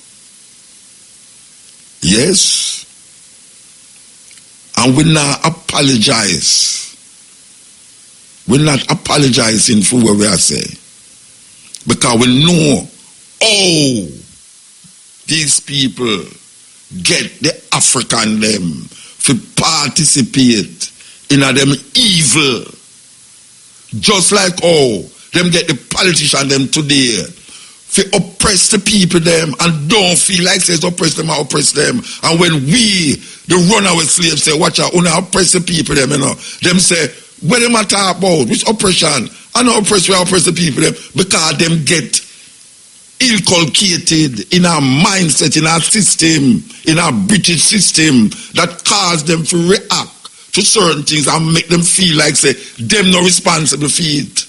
Yes. And we not apologize. We're not apologizing for what we are saying. Because we know, these people get the African them to participate in a them evil. Just like them get the politician them today to oppress the people them and don't feel like says oppress them or oppress them. And when we, the runaway slaves, say, watch out, only oppress the people them, you know. Them say, what them talk about? Which oppression? I know oppress the people them because them get inculcated in our mindset, in our system, in our British system that cause them to react to certain things and make them feel like say them not responsible for it.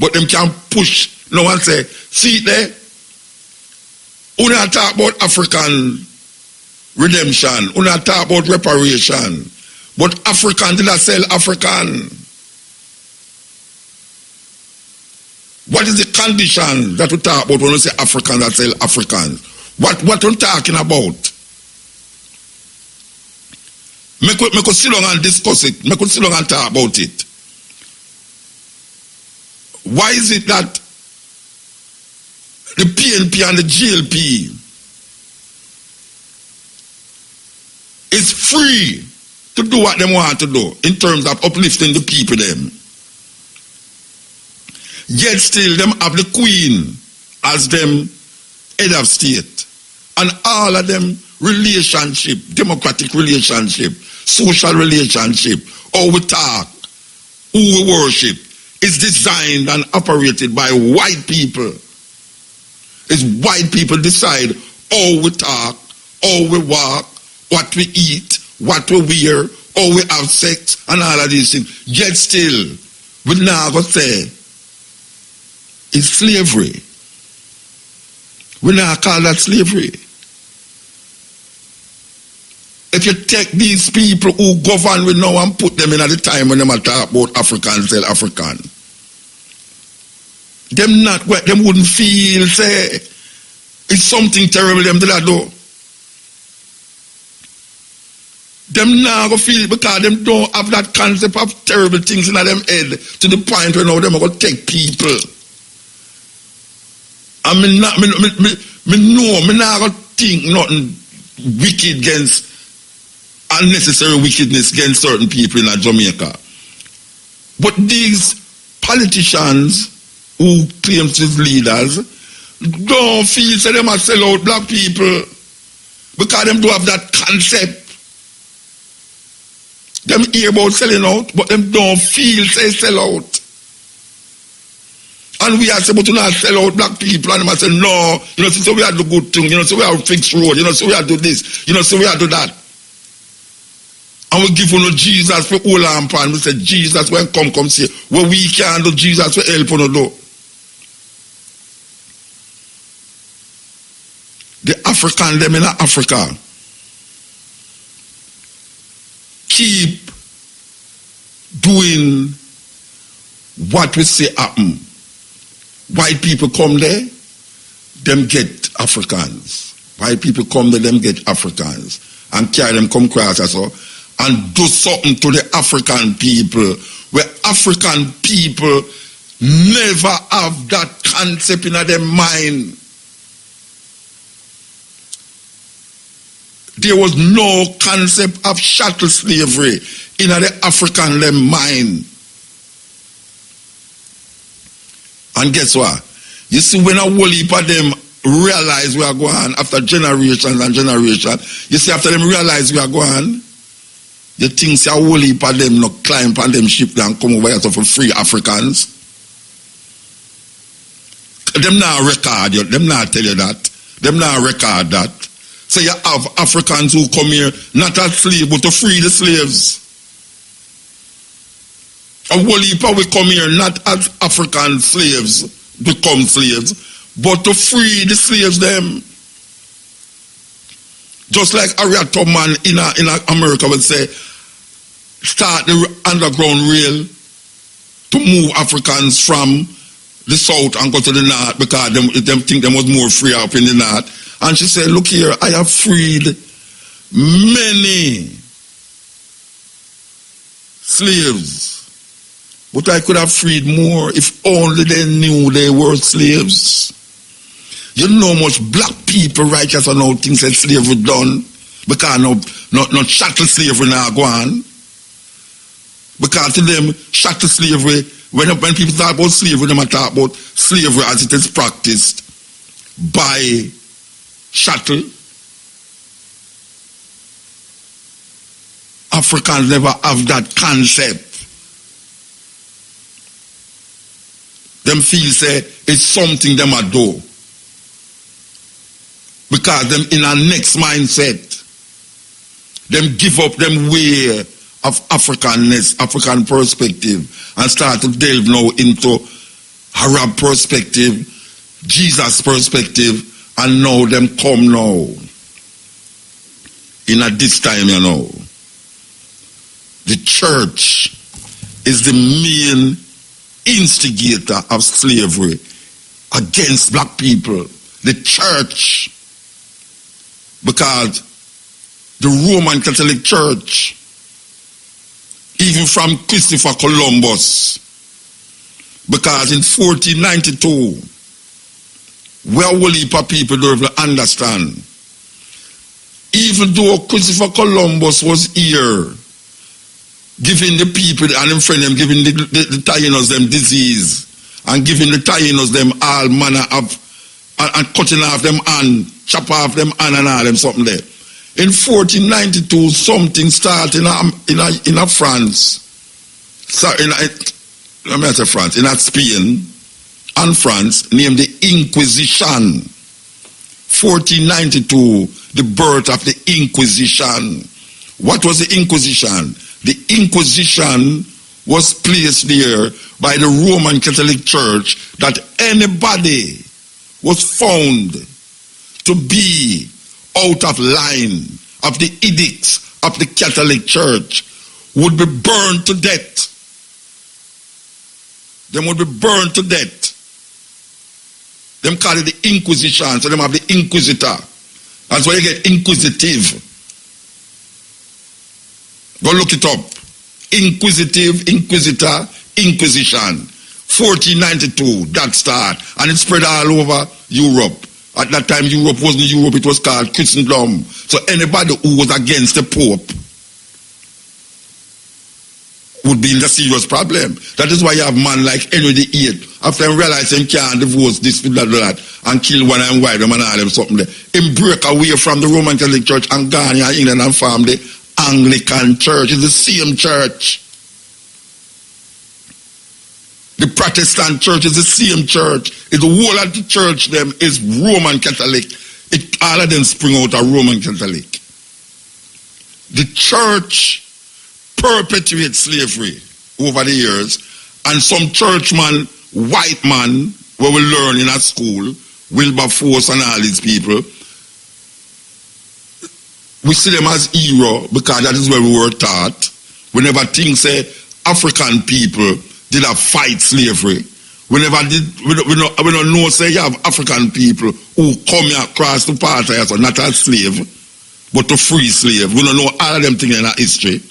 But them can push no one say, see there, we not talk about African redemption, we not talk about reparation, but African did not sell African. What is the condition that we talk about when we say African that sell African? What we're talking about? Make us sit down and discuss it. Make us sit down and talk about it. Why is it that the PNP and the GLP is free to do what they want to do in terms of uplifting the people them? Yet still them have the Queen as them head of state. And all of them relationship, democratic relationship, social relationship, how we talk, who we worship, is designed and operated by white people. It's white people decide how we talk, how we walk, what we eat, what we wear, how we have sex, and all of these things. Yet still, we now go say, it's slavery. We now call that slavery. If you take these people who govern we now and put them in at the time when they talk about African, sell African, them wouldn't feel say It's something terrible them do that though. Them now go feel it because them don't have that concept of terrible things in them head to the point where now them are going to take people. And me not going to think nothing wicked against unnecessary wickedness against certain people in Jamaica. But these politicians who claim to be leaders don't feel say them are sell out black people because them don't have that concept. Them hear about selling out, but them don't feel say sell out. And we are supposed to not sell out black people, and them say no, you know, so we have to do good thing, you know, so we have to fix road, you know, so we have to do this, you know, so we have to do that. And we give you Jesus for all our plan. We say Jesus when come see what we can do, Jesus will help you do. The African them in Africa keep doing what we say happen. White people come there, them get Africans. White people come there, them get Africans. And carry them come across as well. And do something to the African people, where African people never have that concept in their mind. There was no concept of chattel slavery in the African mind. And guess what? You see, when a whole heap of them realize we are going after generations and generations, you see, after them realize we are going, you think say a whole heap of them not climb on them ship and come over here for free Africans. Them not record you, them not tell you that. Them not record that. So you have Africans who come here not as slaves but to free the slaves. A whole heap of we come here not as African slaves, become slaves, but to free the slaves them. Just like Harriet Tubman in America would say, start the underground rail to move Africans from the south and go to the north because them think them was more free up in the north. And she said, look here, I have freed many slaves, but I could have freed more if only they knew they were slaves. You know much black people righteous or no things that slavery done because no chattel slavery now go on. Because to them, chattel slavery, when people talk about slavery, they talk about slavery as it is practiced by chattel. Africans never have that concept. Them feel say it's something them a do. Because them in our next mindset, them give up them way of Africanness, African perspective, and start to delve now into Arab perspective, Jesus perspective, and now them come now. In at this time, you know, the church is the main instigator of slavery against black people. The church. Because the Roman Catholic Church, even from Christopher Columbus, because in 1492, where a whole heap of people don't understand, even though Christopher Columbus was here, giving the people and them friend them, giving the Taínos them disease, and giving the Taínos them all manner of, and cutting off them hand, chop off them hand and all them something there. In 1492, something started in France. So in Spain and France, named the Inquisition. 1492, the birth of the Inquisition. What was the Inquisition? The Inquisition was placed there by the Roman Catholic Church that anybody was found to be out of line of the edicts of the Catholic Church would be burned to death. They would be burned to death. Them call it the Inquisition, so them have the Inquisitor. That's why you get inquisitive. Go look it up. Inquisitive, Inquisitor, Inquisition. 1492, that start. And it spread all over Europe. At that time, Europe wasn't Europe, it was called Christendom. So anybody who was against the Pope would be in a serious problem. That is why you have man like Henry VIII. After him realize he can't divorce this, that, and kill one and white them and all them something there. Him break away from the Roman Catholic Church and gone in England and formed the Anglican Church. It's the same church. The Protestant Church is the same church. It's the whole of the church them is Roman Catholic. All of them spring out of Roman Catholic. The church perpetuates slavery over the years, and some churchman, white man, where we learn in a school, Wilberforce and all these people, we see them as hero because that is where we were taught. We never think say African people did not fight slavery. We never did. We don't know say you have African people who come across the part here, so not as slave, but to free slave. We don't know all of them things in our history.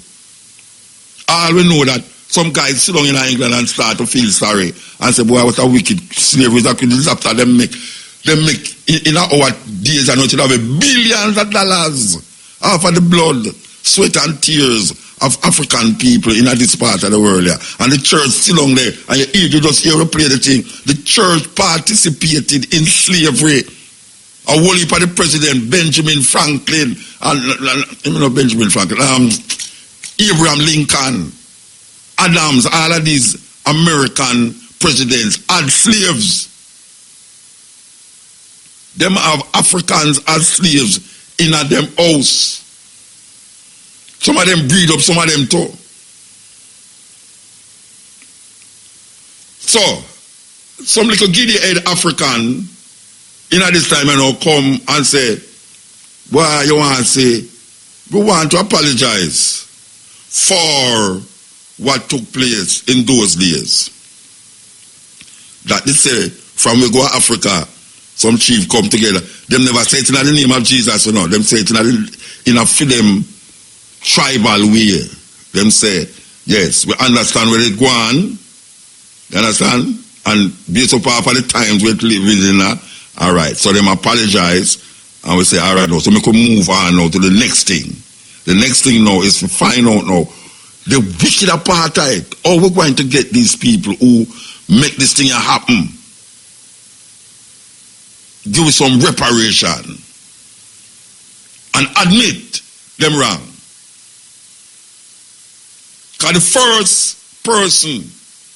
All we know that some guys sit down in England and start to feel sorry and say, boy, what a wicked slavery that could after them make in our days and not have billions of dollars off of the blood, sweat and tears of African people in this part of the world. Yeah. And the church still on there, and you just hear play the thing. The church participated in slavery. A whole heap of the president, Benjamin Franklin, Benjamin Franklin, Abraham Lincoln, Adams, all of these American presidents had slaves. Them have Africans as slaves in a them house. Some of them breed up, some of them too. So, some little giddy-head African in this time and now come and say, well, you want to say, we want to apologize for what took place in those days. That they say, from we go to Africa, some chief come together. Them never say it in the name of Jesus, you know. Them say it in a film tribal way. Them say, yes, we understand where it go on. You understand? And based upon the times we're living in, all right. So them apologize, and we say, all right, now, so we can move on now to the next thing. The next thing now is to find out now the wicked apartheid. How we're going to get these people who make this thing happen. Give us some reparation and admit them wrong. Because the first person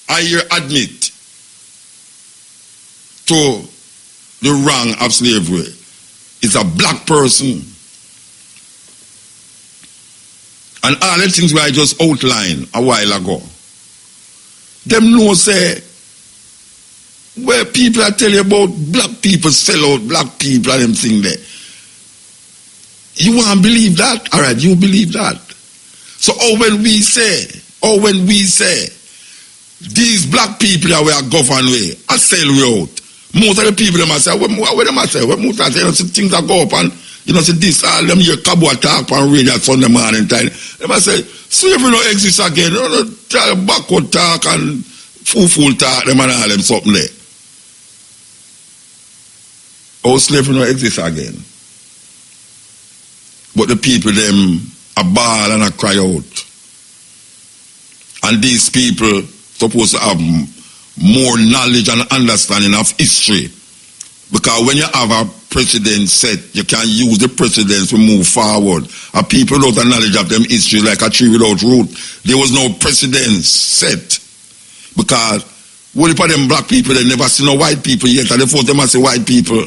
I hear admit to the wrong of slavery is a black person. And all the things I just outlined a while ago, them know say, where people are telling you about black people sell out black people and them thing there. You want to believe that? All right, you believe that. So when we say, these black people that we are governed with, I sell we out. Most of the people them say, what them say? What most of them say, things that go up and you know, see this, all them hear cabo talk on radio at Sunday morning time. Them say, slavery no exist again. You know, tell backward talk and fool talk, them and all them something there. Oh, slavery no exist again. But the people them a bawl and a cry out. And these people supposed to have more knowledge and understanding of history. Because when you have a precedent set, you can use the precedents to move forward. And people without a knowledge of them history like a tree without root. There was no precedence set. Because what if them black people, they never see no white people yet, and they thought they must see white people.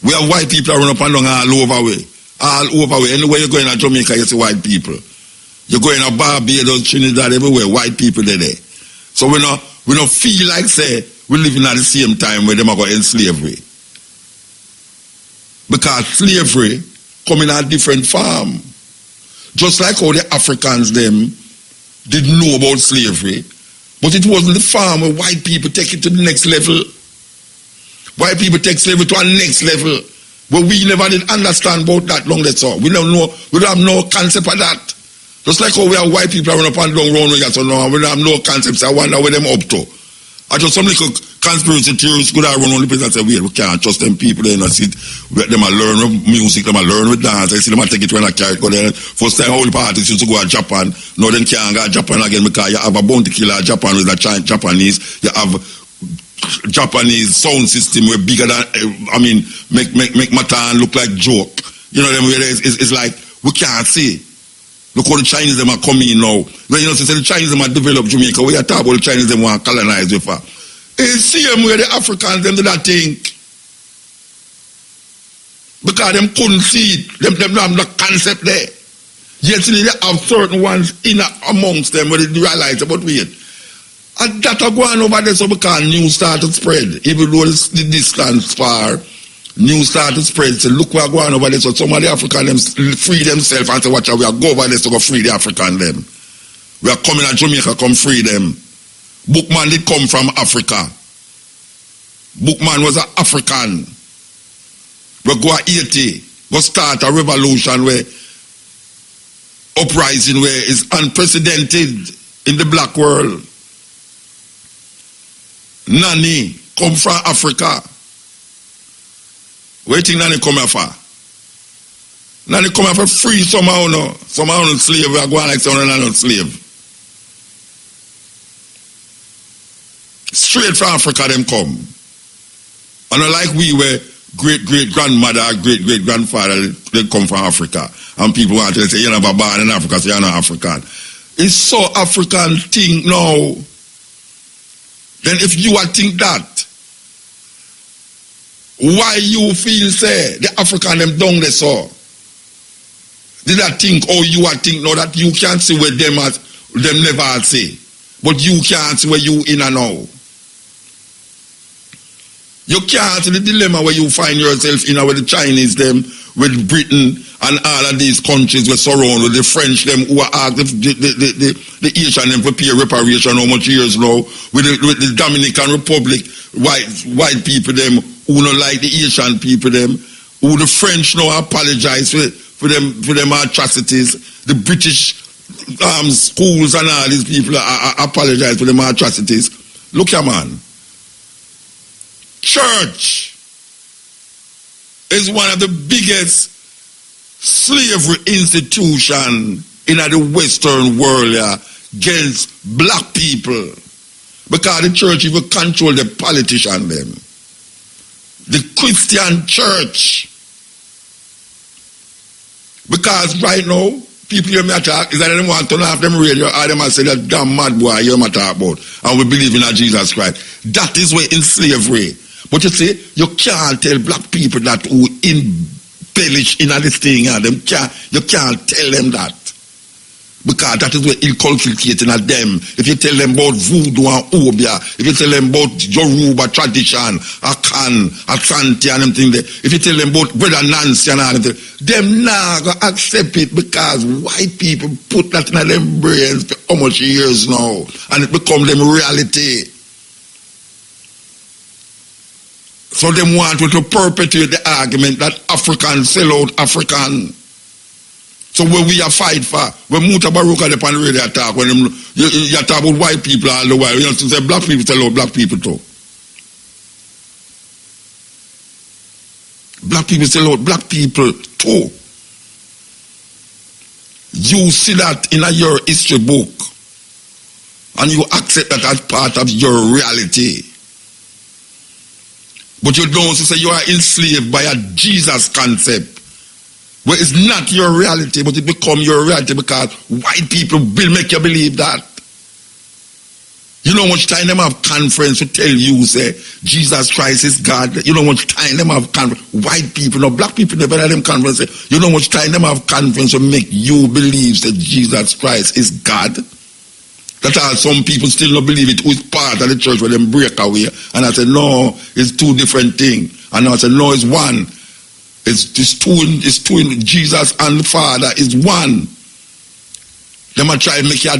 We have white people that run up and down all over way. All over way. Anywhere you go in Jamaica, you see white people. You go in Barbados, Trinidad, everywhere, white people there. So we don't feel like say we're living at the same time where them are going in slavery. Because slavery come in a different form. Just like how the Africans them didn't know about slavery, but it wasn't the form where white people take it to the next level. White people take slavery to a next level. But we never did understand about that long that's all. We don't have no concept of that. Just like how we have white people run up and down round so now, we don't have no concepts. I wonder where them up to. I just some little conspiracy theorists could have run on the place and say, we can't trust them people, they not sit. Them a learn with music, them a learn with dance. I see them a take it when I carry it go there. First time all the parties used to go to Japan. Now they can't go to Japan again because you have a bounty killer Japan with a Japanese. You have Japanese sound system where bigger than make Matan look like joke. You know them it's like we can't see. Look how the Chinese them are coming now. When you know the Chinese them are developed Jamaica, we are talking about the Chinese them want to colonize with her. It's same where the Africans them do that thing. Because them couldn't see it. Them have the concept there. Yet they have certain ones in amongst them where they realize about weird. And that are going over there so because news started spread. Even though the distance far, news started spread. So look where going over there. So some of the Africans free themselves and say, watch out, we are go over there to go free the African them. We are coming to Jamaica, come free them. Bookman did come from Africa. Bookman was an African. We go to Haiti, go start a revolution where uprising where is unprecedented in the black world. Nani come from Africa. Where do you think Nani come here for? Nani come here for free somehow, no? Somehow no slave, we are going like someone not slave. Straight from Africa them come. And like we were great-great-grandmother, great-great-grandfather, they come from Africa. And people want to say, you're never born in Africa, so you're not African. It's so African thing now. Then if you think that, why you feel say the African them down there so? Did I think or you think now that you can't see where them never say, but you can't see where you in and now. You can't see the dilemma where you find yourself in with the Chinese them, with Britain and all of these countries were surrounded with the French them who are asked the Asian them for pay reparation how much years now, with the Dominican Republic, white people them who don't like the Asian people them, who the French now apologize for them atrocities, the British schools and all these people apologize for them atrocities. Look here, man. Church is one of the biggest slavery institution in the Western world against black people. Because the church even control the politician them. The Christian church. Because right now, people hear me talk, is that they want to turn off them radio or them say that damn mad boy you hear me talk about. And we believe in Jesus Christ. That is where in slavery. But you see, you can't tell black people that who embellish in this thing, you can't tell them that. Because that is where inculcating at them. If you tell them about voodoo and obia, if you tell them about Yoruba tradition, Akan, Asante and them thing there, if you tell them about Brother Nancy and all them thing, them not gonna accept it because white people put that in them brains for how much years now, and it become them reality. So them want to perpetuate the argument that Africans sell out African. So when we are fight for, when Mutabaruka the pan radio attack, when you talk about white people all the while, you know, to say black people sell out black people too. Black people sell out black people too. You see that in your history book, and you accept that as part of your reality. But you don't say you are enslaved by a Jesus concept. Where it's not your reality, but it become your reality because white people will make you believe that. You know how much time them have conference to tell you, say, Jesus Christ is God. You know how much time them have conference. White people, no, black people never have them conference. Say, you know how much time them have conference to make you believe that Jesus Christ is God. That are some people still not believe it, who is part of the church where them break away. And I said, no, it's two different things. And I said, no, it's one. It's two, Jesus and the Father is one. They might try to make a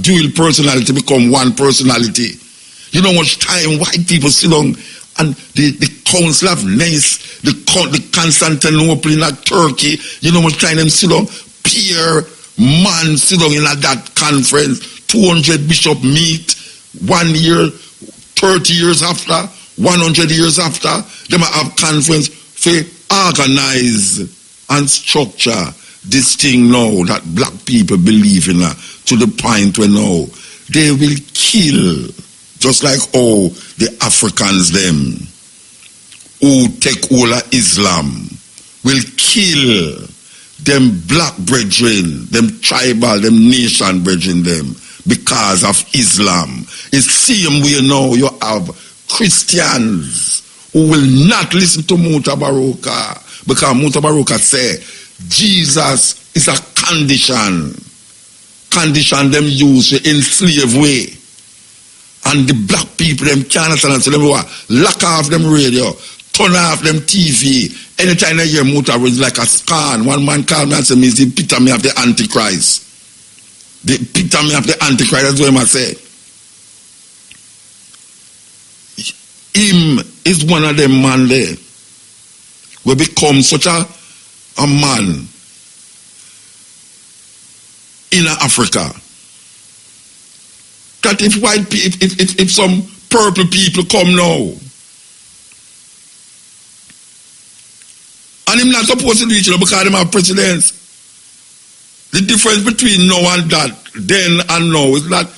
dual personality become one personality. You know how much time white people sit down And the Council of Nice, the Constantinople in Turkey, you know how much time them sit down? Pierre man sit down in that conference, 200 bishop meet, 1 year, 30 years after, 100 years after, them have conference for organize and structure this thing now that black people believe in to the point where now they will kill, just like all the Africans them who take all of Islam will kill them black brethren, them tribal, them nation brethren them because of Islam. It's same way now you have Christians who will not listen to Mutabaruka because Mutabaruka say Jesus is a condition them use to enslave way. And the black people them can't stand, so them lock off them radio, turn off them TV. Anytime they hear Mutabaruka, it's like a scan. One man called me and said, "It's the epitome of the Antichrist." The epitome of the Antichrist, that's what I say. Him is one of them man there. We become such a man in Africa that if white people, if some purple people come now, and him not supposed to reach because them have presidents. The difference between now and that, then and now, is that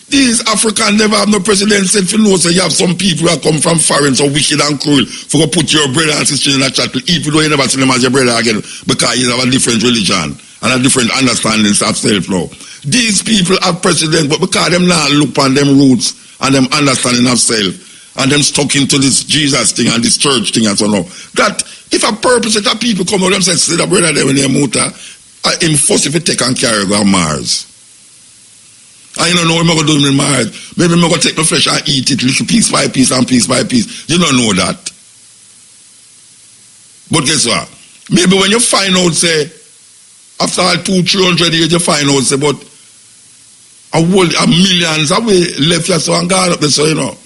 these Africans never have no president. If you know, so you have some people who come from foreign, so wicked and cruel, for to put your brother and sister in a chattel, even though you never see them as your brother again, because you have a different religion and a different understanding of self now. These people have presidents, but because them now look on them roots and them understanding of self, and them stuck into this Jesus thing and this church thing and so on, that if a purpose that people come out, them say, "See the brother there when they motor, him first if you take and carry go on Mars." I don't know what I'm going to do in Mars. Maybe I'm going to take the flesh and eat it little piece by piece and piece by piece. You don't know that. But guess what? Maybe when you find out, say, after 200-300 years, you find out, say, but a millions away left here, so and gone up there, so you know.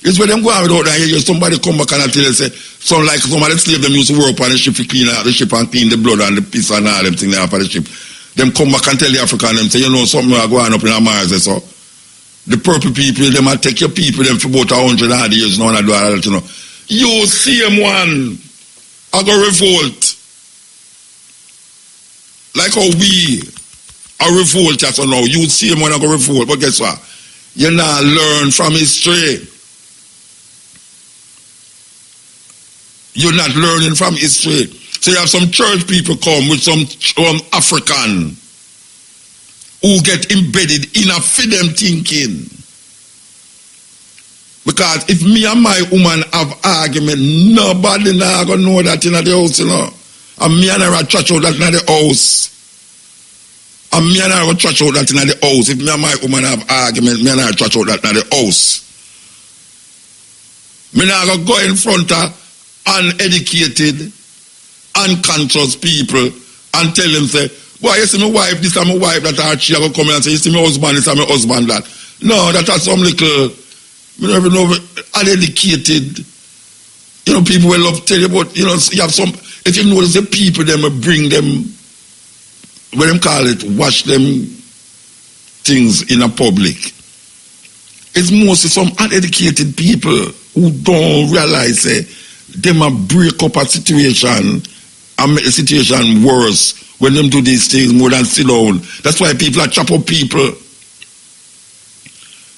It's when them go out without that, you hear somebody come back and tell you, say, so like somebody slave them used to work on the ship to clean out the ship and clean the blood and the piss and all them things there for the ship. Them come back and tell the African, them say, you know, something are going up in Mars, so. The purple people, them will take your people, them for about 100 odd years now and do all that, you know. You see them one, I go revolt. Like how we are revolt, so now. You see them when I go revolt, but guess what? You now learn from history. You're not learning from history. So you have some church people come with some African who get embedded in a freedom thinking. Because if me and my woman have argument, nobody now gonna know that in the house, you know. And me and her church out that in the house. And me and her church out that in the house. If me and my woman have argument, me and her church out that in the house. Me now gonna go in front of uneducated, unconscious people and tell them, say, "Boy, you see my wife, this is my wife that she will come and say, you see my husband, this is my husband that." No, that has some little, you never know, uneducated, you know, people will love to tell you about, you know, you have some, if you notice the people, them bring them, what them call it, wash them things in a public. It's mostly some uneducated people who don't realize, them a break up a situation and make the situation worse when them do these things more than sit down. That's why people are chop up people.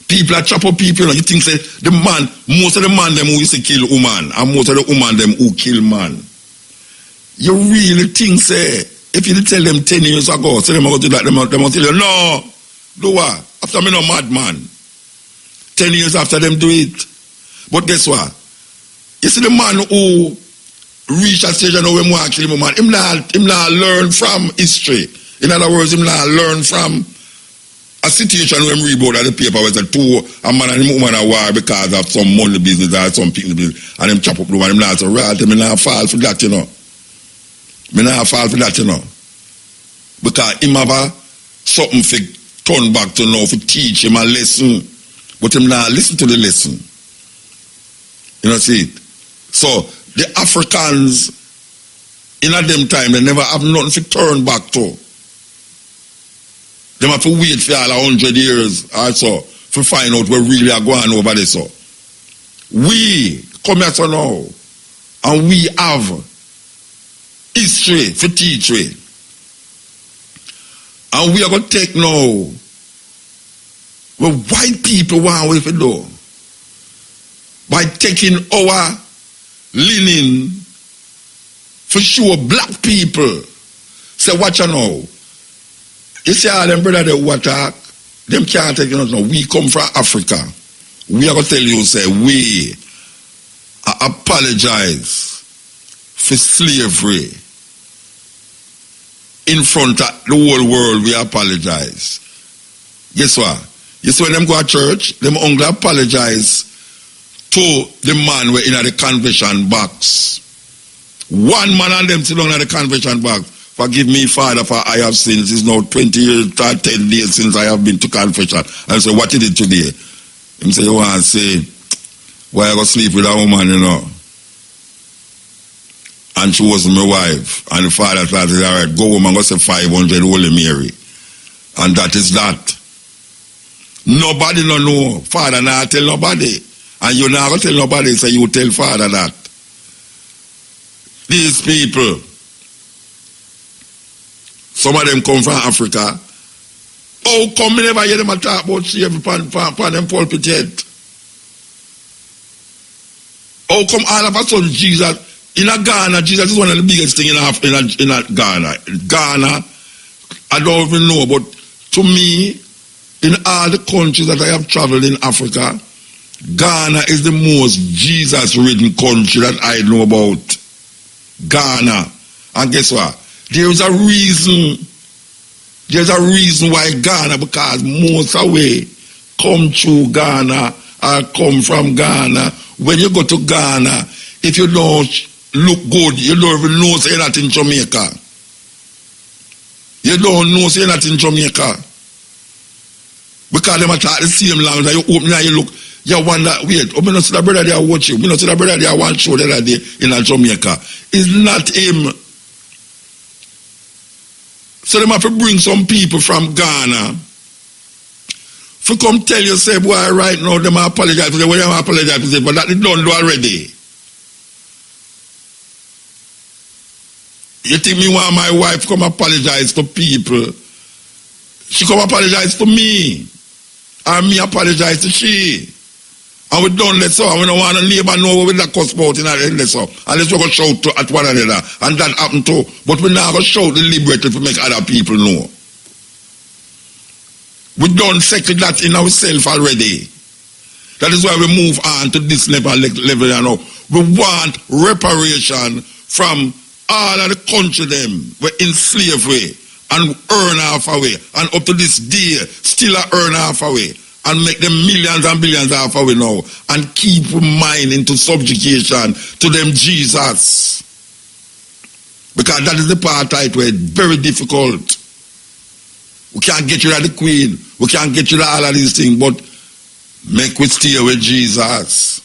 People are chop up people. You think, say, the man, most of the man them who used to kill woman and most of the woman them who kill man. You really think, say, if you tell them 10 years ago, say them going to do that, them will tell you, no, do what? After me no madman. 10 years after them do it. But guess what? You see the man who reach a stage and now we want to kill him, man, him not learn from history. In other words, him not learn from a situation where him read about the paper where a man and a woman are war because of some money business or some people business and him chop up the one, him not so right, him not fall for that, you know. Me not fall for that, you know. Because him have a something for turn back to know, for teach him a lesson. But him not listen to the lesson. You know, see it? So, the Africans, in a them time, they never have nothing to turn back to. They have to wait for all 100 years or so to find out what really are going over there. So, we come here so now, and we have history for teach we. And we are going to take now what white people want we to do by taking our linen for sure black people. Say, watch you now. You see all them brother that attack, them can't take us now. We come from Africa. We are going to tell you, say, we apologize for slavery. In front of the whole world, we apologize. Guess what? You see when them go to church, them only apologize to the man who in the convention box. One man and them sit down in the convention box. Forgive me, Father, for I have sinned. It's now 20 years, 10 days since I have been to confession. I say, what is it today? Him say, you want to say, why I go sleep with a woman, you know? And she was my wife. And the father said, all right, go home and go say 500 Holy Mary. And that is that. Nobody no know. Father not tell nobody. And you not go tell nobody, so you tell Father that. These people, some of them come from Africa. How come me never hear them talk about slavery on them pulpit yet? How come all of a sudden Jesus, in Ghana, Jesus is one of the biggest things in Ghana. Ghana, I don't even know, but to me, in all the countries that I have traveled in Africa, Ghana is the most Jesus-ridden country that I know about. Ghana. And guess what? There's a reason. There's a reason why Ghana, because most away come through Ghana or come from Ghana. When you go to Ghana, if you don't look good, you don't even know say that in Jamaica. You don't know say that in Jamaica. Because them talk the same language. You open and you look, you wonder, wait, oh, me not see the brother there watch you. Me not see the brother there one show the other day in Jamaica. It's not him. So them have to bring some people from Ghana to come tell you, say, boy, right now, them apologize. Well, them apologize, but that they don't do already. You think me want my wife come apologize to people? She come apologize to me. And me apologize to she. And we don't let so. And we don't want to neighbor know what we that cuss about in our end so. Unless we go shout to, at one another. And that happen too. But we now go shout the liberty to make other people know. We don't settle that in ourselves already. That is why we move on to this level you know. We want reparation from all of the country them were in slavery and earn half away. And up to this day, still earn half away. And make them millions and billions half away now. And keep mind into subjugation to them Jesus. Because that is the part right where it's very difficult. We can't get rid of the Queen. We can't get rid of all of these things. But make we stay with Jesus.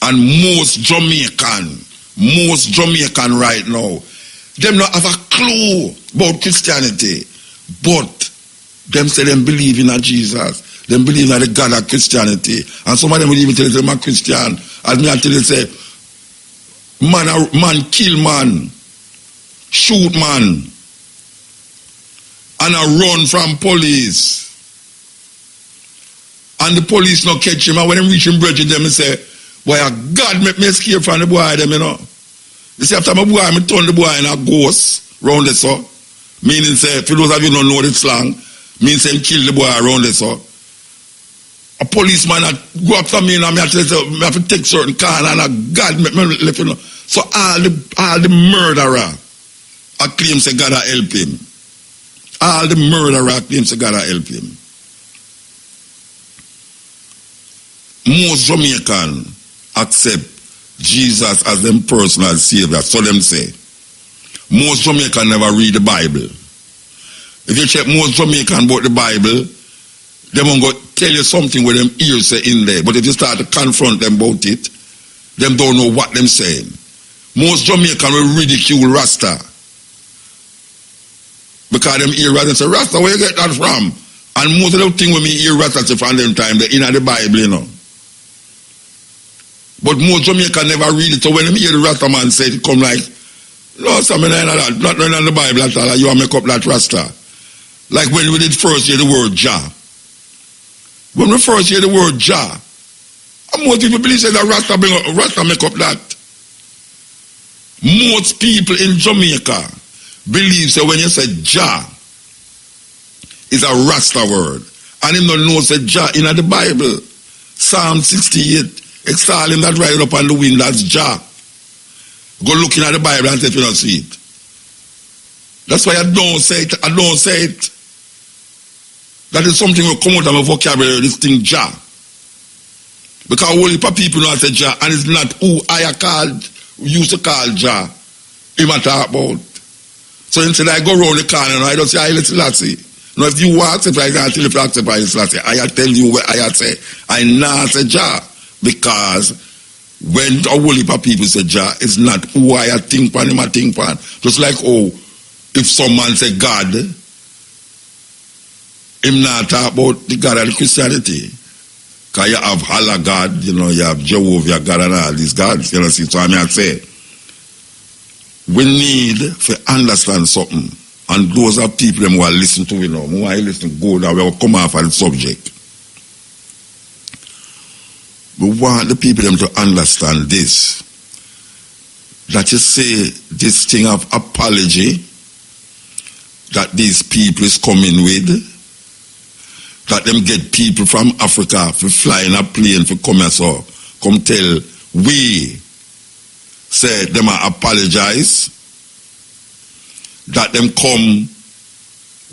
And most Jamaican right now, them not have a clue about Christianity. But them say them believe in a Jesus. Them believe in the God of Christianity. And some of them will even tell you I'm a Christian. And me until they say, man kill man, shoot man, and I run from police. And the police not catch him. And when they reach him, bridge them and say, boy, God make me escape from the boy them, you know. You see, after my boy, I turn the boy in a ghost round the so. Meaning say, for those of you who don't know the slang, means say kill the boy around the so. A policeman go up to me and I have to take certain car and God make me let you know. So all the murderer I claim say God help him. All the murderer claim say God help him. Most Jamaican accept Jesus as them personal savior. So them say. Most Jamaican never read the Bible. If you check most Jamaican about the Bible, they won't go tell you something with them ears say in there. But if you start to confront them about it, them don't know what them saying. Most Jamaicans will ridicule Rasta. Because them hear Rasta and say, Rasta, where you get that from? And most of the things when me hear Rasta say from them time, they're in the Bible, you know. But most Jamaicans never read it. So when them hear the Rasta man say it, come like, no, something like that, not in the Bible at all, you want to make up that Rasta. Like when we did first hear the word Jah. When we first hear the word Jah, most people believe that Rasta make up that. Most people in Jamaica believe that when you say Jah, it's a Rasta word. And him don't know say Jah in the Bible. Psalm 68, extol him that ride up on the wind, that's Jah. Go looking at the Bible and say if you don't see it. That's why I don't say it. I don't say it. That is something will come out of my vocabulary, this thing Jah. Because only people know how to say Jah, and it's not who I used to call Jah, him I talk about. So instead I go around the corner and I don't say Haile Selassie. Now if you want to accept, I can't tell you if you accept Haile Selassie. I tell you what I say. I not say Jah. Because when a whole heap of people say Jah, it's not who I think pan, him I think pan. Just like if someone say God, him not talk about the God of the Christianity. Because you have Allah God, you know, you have Jehovah God and all these gods, you know, see. So I mean, I say, we need to understand something. And those are people who are listening to, you know, who are listening to God, and we will come off of the subject. We want the people them to understand this. That you say this thing of apology that these people is coming with, that them get people from Africa for fly in a plane for come here, so come tell we say them a apologize, that them come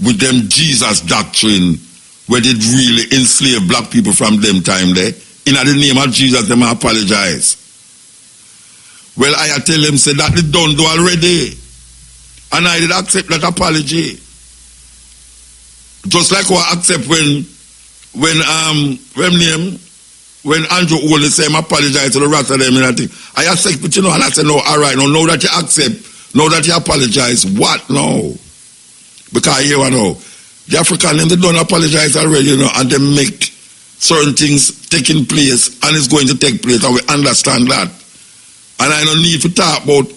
with them Jesus doctrine where they really enslave black people from them time there. In the name of Jesus, them a apologize. Well, I tell them say that they don't do already. And I did accept that apology. Just like I accept when Andrew Oley say I apologize to the rest of them and I think I accept it, you know, and I say no, all right, now that you accept, now that you apologize, what now? Because you know, the African them they don't apologize already, you know, and they make certain things taking place and it's going to take place, and we understand that. And I don't need to talk about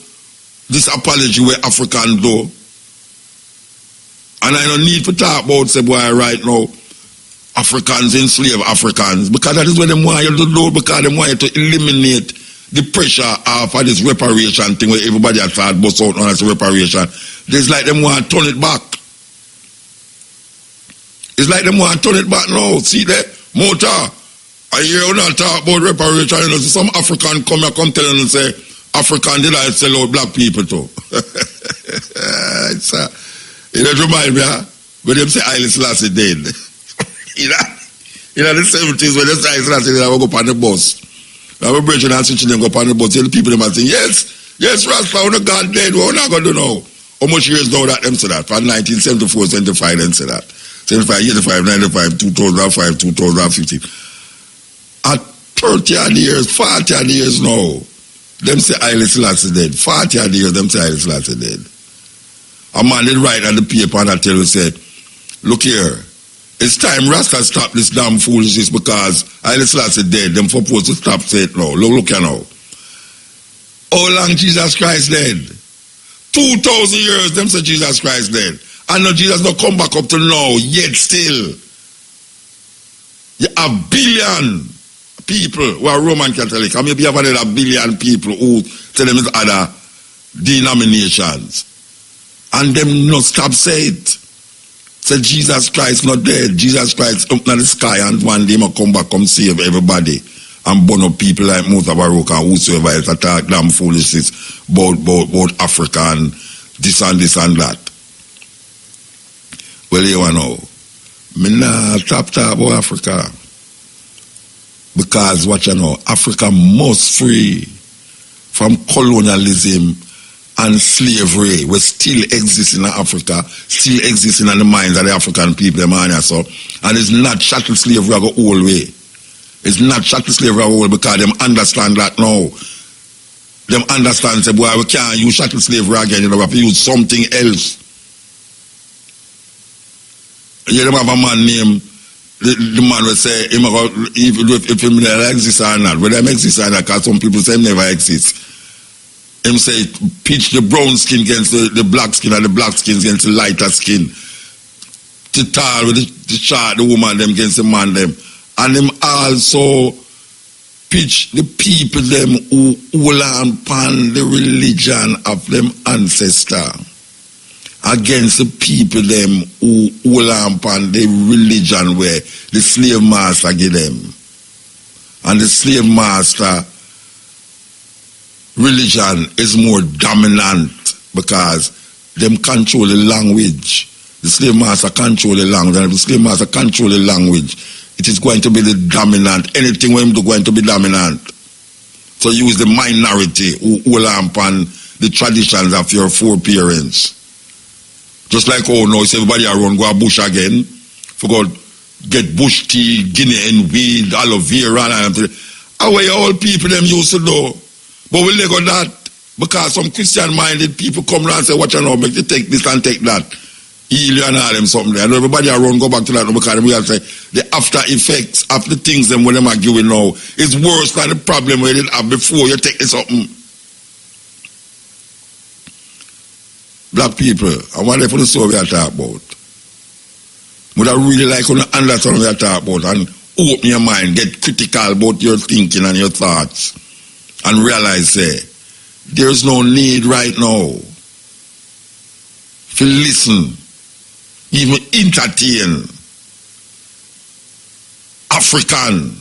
this apology where African do. And I don't need to talk about, say, boy, right now, Africans enslave Africans. Because that is what they want you to do, because they want you to eliminate the pressure of this reparation thing where everybody has thought bust out on as reparation. It's like them want to turn it back. It's like them want to turn it back now. See that? Motor, I hear you not talk about reparation. You know, some African come tell you and say, African did I sell out black people too. You know, remind me, when them say Haile Selassie dead. You know, the 70s when they say Haile Selassie dead, I will go on the bus. I will bring you and switching them go on the bus. Tell the people them and say, yes, Rasta, when the God dead, what are we not going to do now? How much years now that them say that? From 1974, 75, them say that. 75, 85, 95, 2005, 2015. At 30 odd years, 40 odd years now, them say Haile Selassie dead. 40 odd years, them say Haile Selassie dead. A man did write on the paper and I tell you, said, look here, it's time Rasta stop this damn foolishness because Haile Selassie dead. Them supposed to stop say it now. Look here now. How long Jesus Christ dead? 2,000 years, them say Jesus Christ dead. And now Jesus not come back up to now, yet still. You have billion people who are Roman Catholic. And maybe you have a billion people who tell them it's other denominations. And them not stop say it. Say Jesus Christ not dead. Jesus Christ up in the sky and one day will come back, come save everybody. And burn up people like Mutabaruka and whosoever else attack damn foolishness about Africa and this and that. Well, you know, me not stop talking about Africa. Because what you know, Africa must free from colonialism and slavery, which still exists in Africa, still exists in the minds of the African people, man. So, and it's not chattel slavery go all way. It's not chattel slavery all because them understand that now. them understand, say, boy, we can't use chattel slavery again, you know, we have to use something else. You them have a man named, the man will say, if him never exist or not, whether him exist or not, because some people say him never exist. Him say, pitch the brown skin against the black skin and the black skin against the lighter skin. To tall with the short, the woman them against the man them. And him also pitch the people them who hold on upon the religion of them ancestor against the people them who hold on upon the religion where the slave master give them. And the slave master religion is more dominant because them control the language. The slave master control the language, and if the slave master control the language, it is going to be the dominant. Anything when is going to be dominant. So use the minority who hold on upon the traditions of your foreparents. Just like now, it's everybody around go a bush again. For God, get bush tea, Guinean weed, aloe vera, and away all people them used to do. But we let go that because some Christian-minded people come around and say, watch out now, make you take this and take that. Heal you and all them something there. And everybody around go back to that because we have to say the after effects of the things them when them are giving now is worse than the problem we did have before you take this something. Black people, I wonder if you know what we are talking about. Would I really like to understand what we are talking about and open your mind, get critical about your thinking and your thoughts and realize there's no need right now to listen, even entertain African.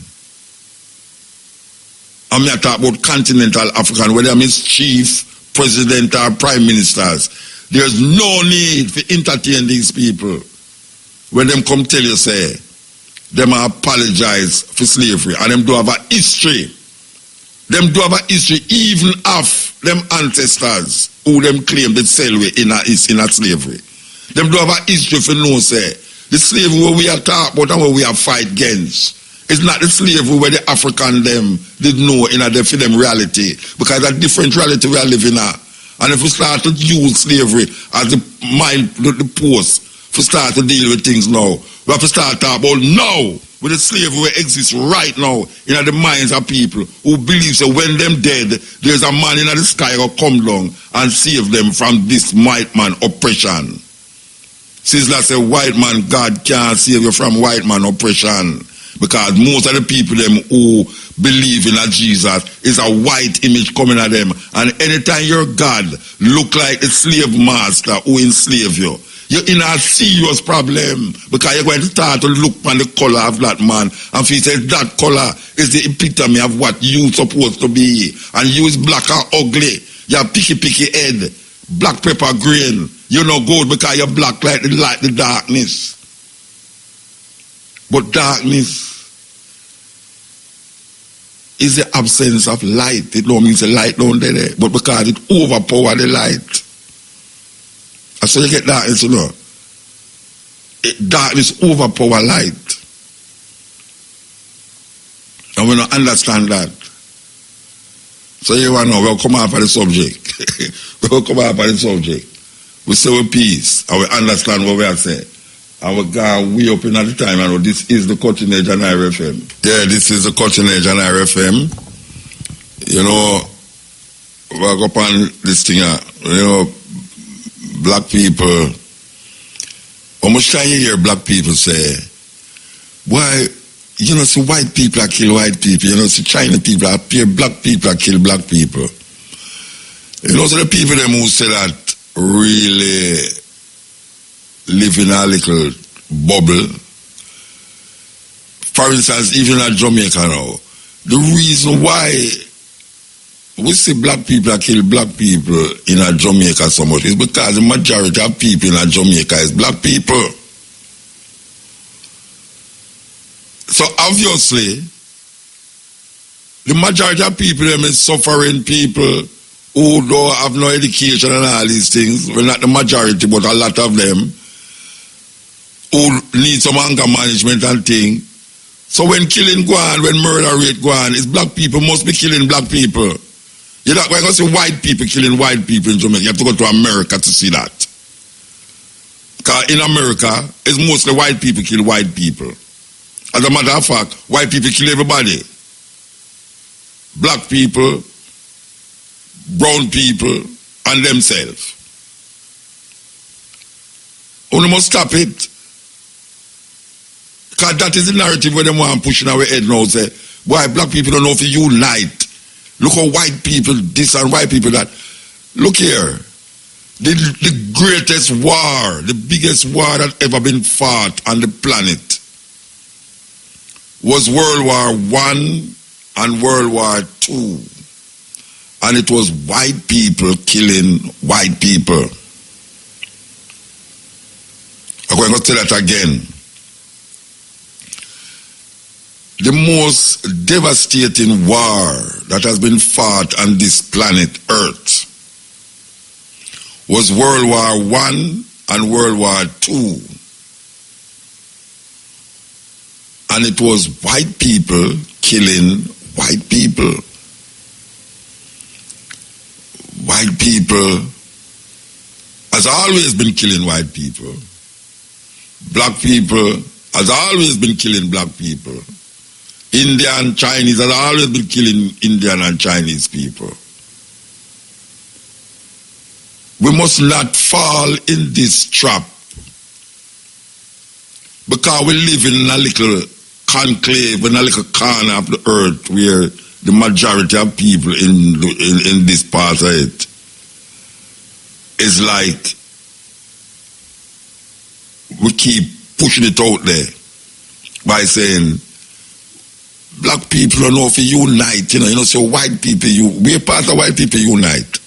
I'm not talking about continental African, whether I'm his chief, president or prime ministers. There's no need to entertain these people. When them come tell you, say, them apologize for slavery and them do have a history. Them do have a history even of them ancestors who them claim that sell in a slavery. Them do have a history for no say. The slavery where we are talking about and where we are fight against. It's not the slavery where the African them did know in a for them reality. Because a different reality we are living at. And if we start to use slavery as the post, if we start to deal with things now, we have to start talking about now. With the slavery that exists right now in the minds of people who believe that when them dead, there's a man in the sky who come down and save them from this white man oppression. Sizzla say white man, God can't save you from white man oppression. Because most of the people them who believe in a Jesus is a white image coming at them. And anytime your God look like the slave master who enslave you, you're in a serious problem because you're going to start to look on the color of that man and if he says that color is the epitome of what you're supposed to be and you is black and ugly, you have picky head, black pepper green, you're no good because you're black like the darkness. But darkness is the absence of light. It don't mean the light down there, but because it overpower the light. And so you get darkness, you know. Darkness overpower light. And we don't understand that. So you know, we'll come off of the subject. We'll come off of the subject. We say with peace, and we understand what we are saying. And we go way up in at the time, and this is the Cutting Edge and IRFM. Yeah, this is the Cutting Edge and IRFM. You know, we go up on this thing, you know, black people, how much time you hear black people say, why, you know, see white people are kill white people, you know, see China people are appear black people are kill black people. You know, so the people them who say that really live in a little bubble. For instance, even at Jamaica now, the reason why we see black people kill black people in Jamaica so much is because the majority of people in Jamaica is black people. So obviously, the majority of people them is suffering people who don't have no education and all these things. Well, not the majority, but a lot of them who need some anger management and thing. So when killing go on, when murder rate go on, it's black people must be killing black people. You're not going to see white people killing white people in Jamaica. You have to go to America to see that. Because in America, it's mostly white people kill white people. As a matter of fact, white people kill everybody. Black people, brown people, and themselves. Only must stop it. Because that is the narrative where they want pushing our head now. Say, why black people don't know if you unite. Look how white people this and white people that. Look here. The greatest war, the biggest war that ever been fought on the planet was World War I and World War II. And it was white people killing white people. I'm going to say that again. The most devastating war that has been fought on this planet Earth was World War I and World War II. And it was white people killing white people. White people has always been killing white people. Black people has always been killing black people. India and Chinese has always been killing Indian and Chinese people. We must not fall in this trap because we live in a little conclave, in a little corner of the earth where the majority of people in this part of it is like we keep pushing it out there by saying black people don't know if you unite, you know, so white people, we're part of white people unite.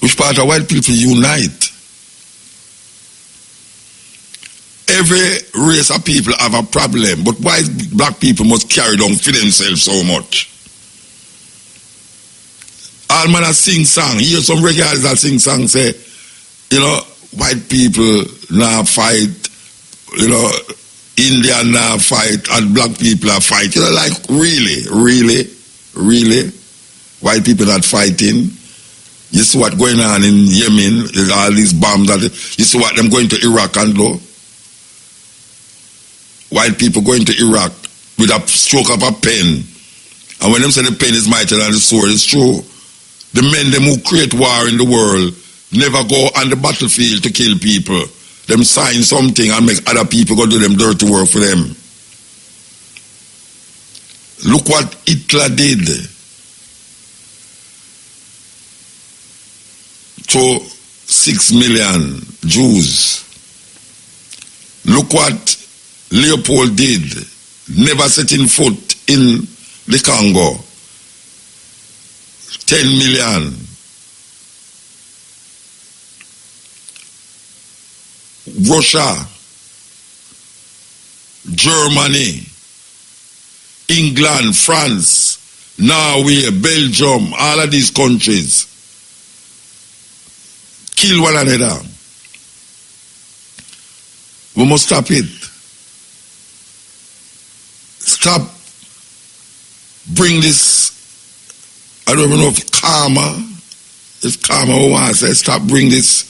Which part of white people unite? Every race of people have a problem, but why black people must carry down for themselves so much? All man a sing song. Hear some reggae that sing song say, you know, white people now fight, you know, Indian now fight, and black people are fight. You know, like really, white people not fighting. You see what going on in Yemen, all these bombs that you see what them going to Iraq and do. White people going to Iraq with a stroke of a pen. And when them say the pen is mightier than the sword, it's true. The men them who create war in the world never go on the battlefield to kill people. Them sign something and make other people go do them dirty work for them. Look what Hitler did to 6 million Jews. Look what Leopold did, never setting foot in the Congo. 10 million. Russia, Germany, England, France, Norway, Belgium, all of these countries kill one another. We must stop it. Stop. Bring this, I don't even know if karma we want to say, stop bring this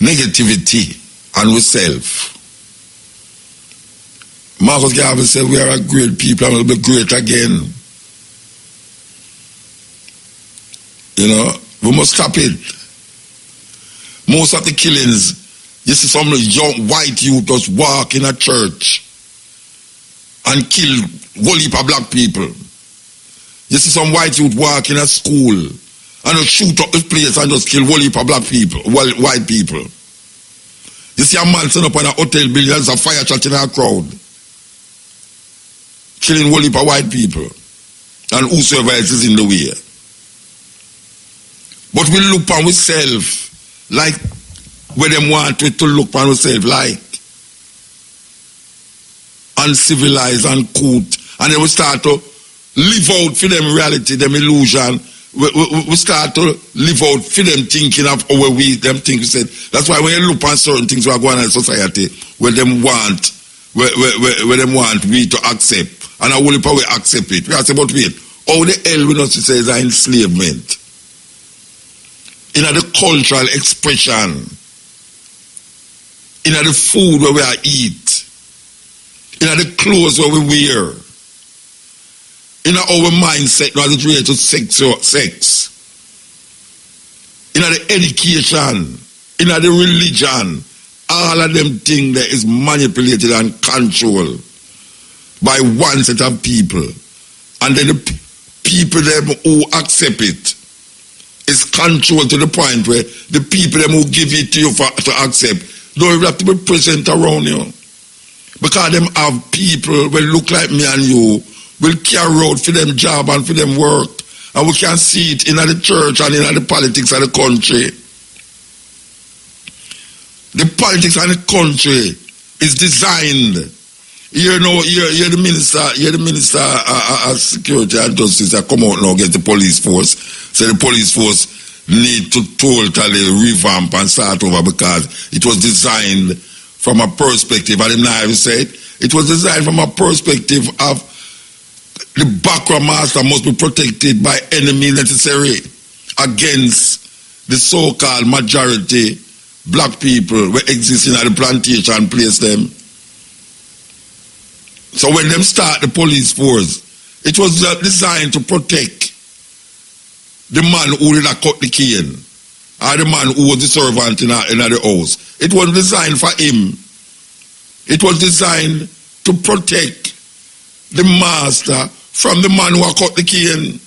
negativity on ourselves. Marcus Garvey said we are a great people and we'll be great again. You know, we must stop it. Most of the killings, you see some young white youth just walk in a church and kill whole heap of black people. You see some white youth walk in a school and just shoot up the place and just kill whole heap of black people, white people. You see a man sitting up on a hotel building, there's a fire shot in a crowd, killing whole heap of white people and whosoever else is in the way. But we look on ourselves like where them want to look on ourselves like uncivilized and coot, and then we start to live out for them reality, them illusion. We start to live out for them thinking of how we them think. We said that's why when you look on certain things we are going on in society where them want we to accept, and I will probably accept it. We say, but wait, How the hell we not to say is an enslavement? In the cultural expression, in the food where we are eat, in the clothes where we wear, in our mindset as it relates to sex, in the education, in the religion, all of them things that is manipulated and controlled by one set of people. And then the people them who accept it is controlled to the point where the people them who give it to you to accept don't even have to be present around you. Because them have people will look like me and you, will carry out for them job and for them work. And we can see it in the church and in the politics of the country. The politics of the country is designed. You're the minister of security and justice that come out now against the police force. So the police force need to totally revamp and start over because it was designed from a perspective, and I said, it was designed from a perspective of the background master must be protected by any means necessary against the so-called majority black people who exist in the plantation place them. So when them start the police force, it was designed to protect the man who did cut the cane, or the man who was the servant in the house. It was designed for him. It was designed to protect the master from the man who cut the cane,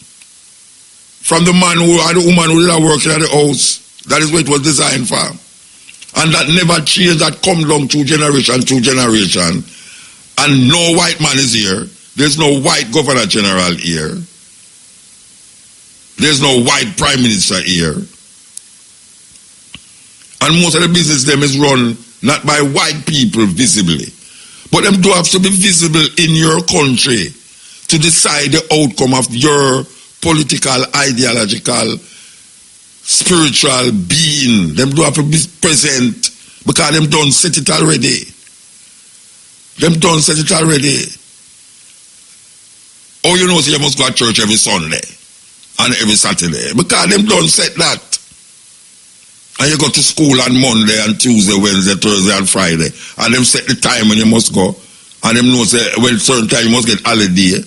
from the man who or the woman who did work in the house. That is what it was designed for. And that never changed, that come down through generation to generation. And no white man is here. There's no white governor general here. There's no white prime minister here. And most of the business them is run not by white people visibly, but them do have to be visible in your country to decide the outcome of your political, ideological, spiritual being. Them do have to be present because them don't set it already. Them done set it already. Oh, you know, so you must go to church every Sunday and every Saturday. Because them done set that. And you go to school on Monday and Tuesday, Wednesday, Thursday and Friday. And them set the time when you must go. And them know say when certain time you must get holiday.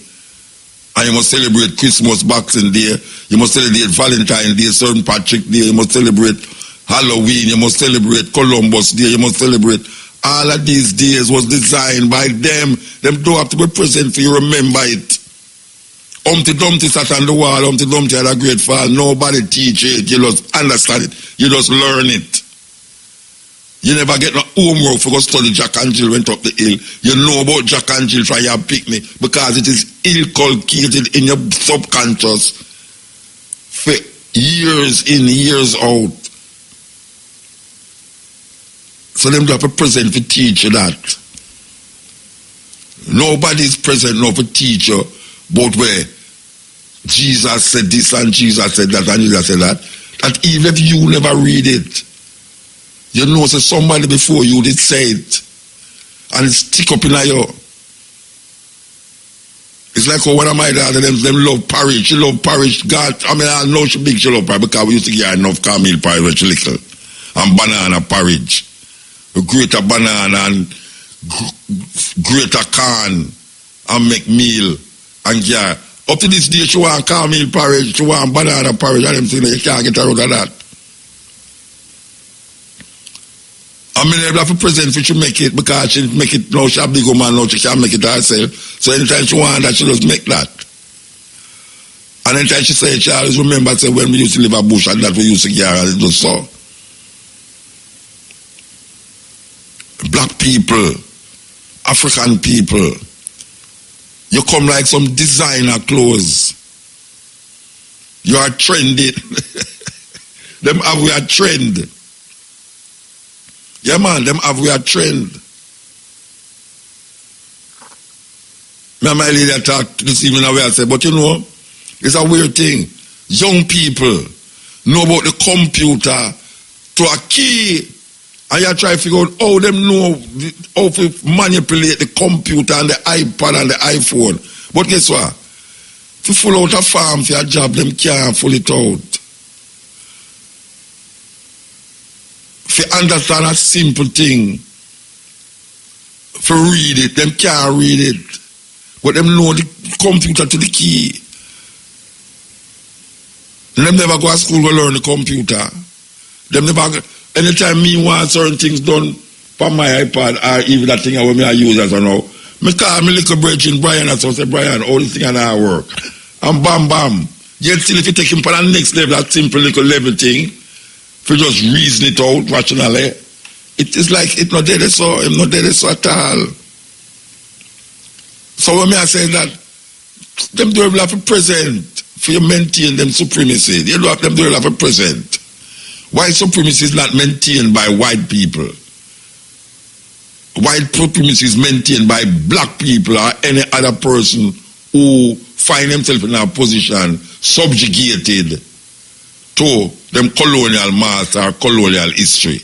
And you must celebrate Christmas, Boxing Day. You must celebrate Valentine's Day, St. Patrick's Day. You must celebrate Halloween. You must celebrate Columbus Day. You must celebrate. All of these days was designed by them. Them don't have to be present for you remember it. Humpty Dumpty sat on the wall, Humpty Dumpty had a great fall. Nobody teach it. You just understand it. You just learn it. You never get no homework for go study Jack and Jill went up the hill. You know about Jack and Jill try your picnic because it is inculcated in your subconscious for years in, years out. So them do have to present for teach you that. Nobody is present now for teach you about where Jesus said this and Jesus said that and Jesus said that. That even if you never read it, you know so somebody before you did say it. And it stick up in you. It's like one of my daughters, them love porridge. She love porridge. God, I mean, I know she big, she love porridge because we used to get enough cornmeal porridge when she little. And banana porridge. Greater banana and greater corn and make meal and yeah. Up to this day she want cornmeal porridge, she want banana porridge and them things you can't get her out of that. I mean able to present for she make it because she make it now she a big woman now she can't make it herself. So anytime she want that she just make that. And anytime she say she always remember say when we used to live a bush and that we used to get her and it just so. Black people, African people, you come like some designer clothes. You are trendy. Them have we a trend. Yeah man, them have we a trend. My lady talk this evening away I said, but you know, it's a weird thing. Young people know about the computer to a key. And you try to figure out how them know how to manipulate the computer and the iPad and the iPhone. But guess what? To full out a farm for a job, them can't full it out. For understand a simple thing, for read it, them can't read it. But them know the computer to the key. Them never go to school to learn the computer. Them never, anytime me want certain things done for my iPad or even that thing I use as I know, me call me little brethren Brian and so say, Brian, all this thing and I work. And bam bam. Yet still if you take him for the next level, that simple little level thing, if you just reason it out rationally, it is like it's not dead so, I'm not dead so at all. So when I say that, them do have a present for you maintain them supremacy. You know them do have a present. Why supremacy is not maintained by white people? White supremacy is maintained by black people or any other person who find themselves in a position subjugated to them colonial master or colonial history.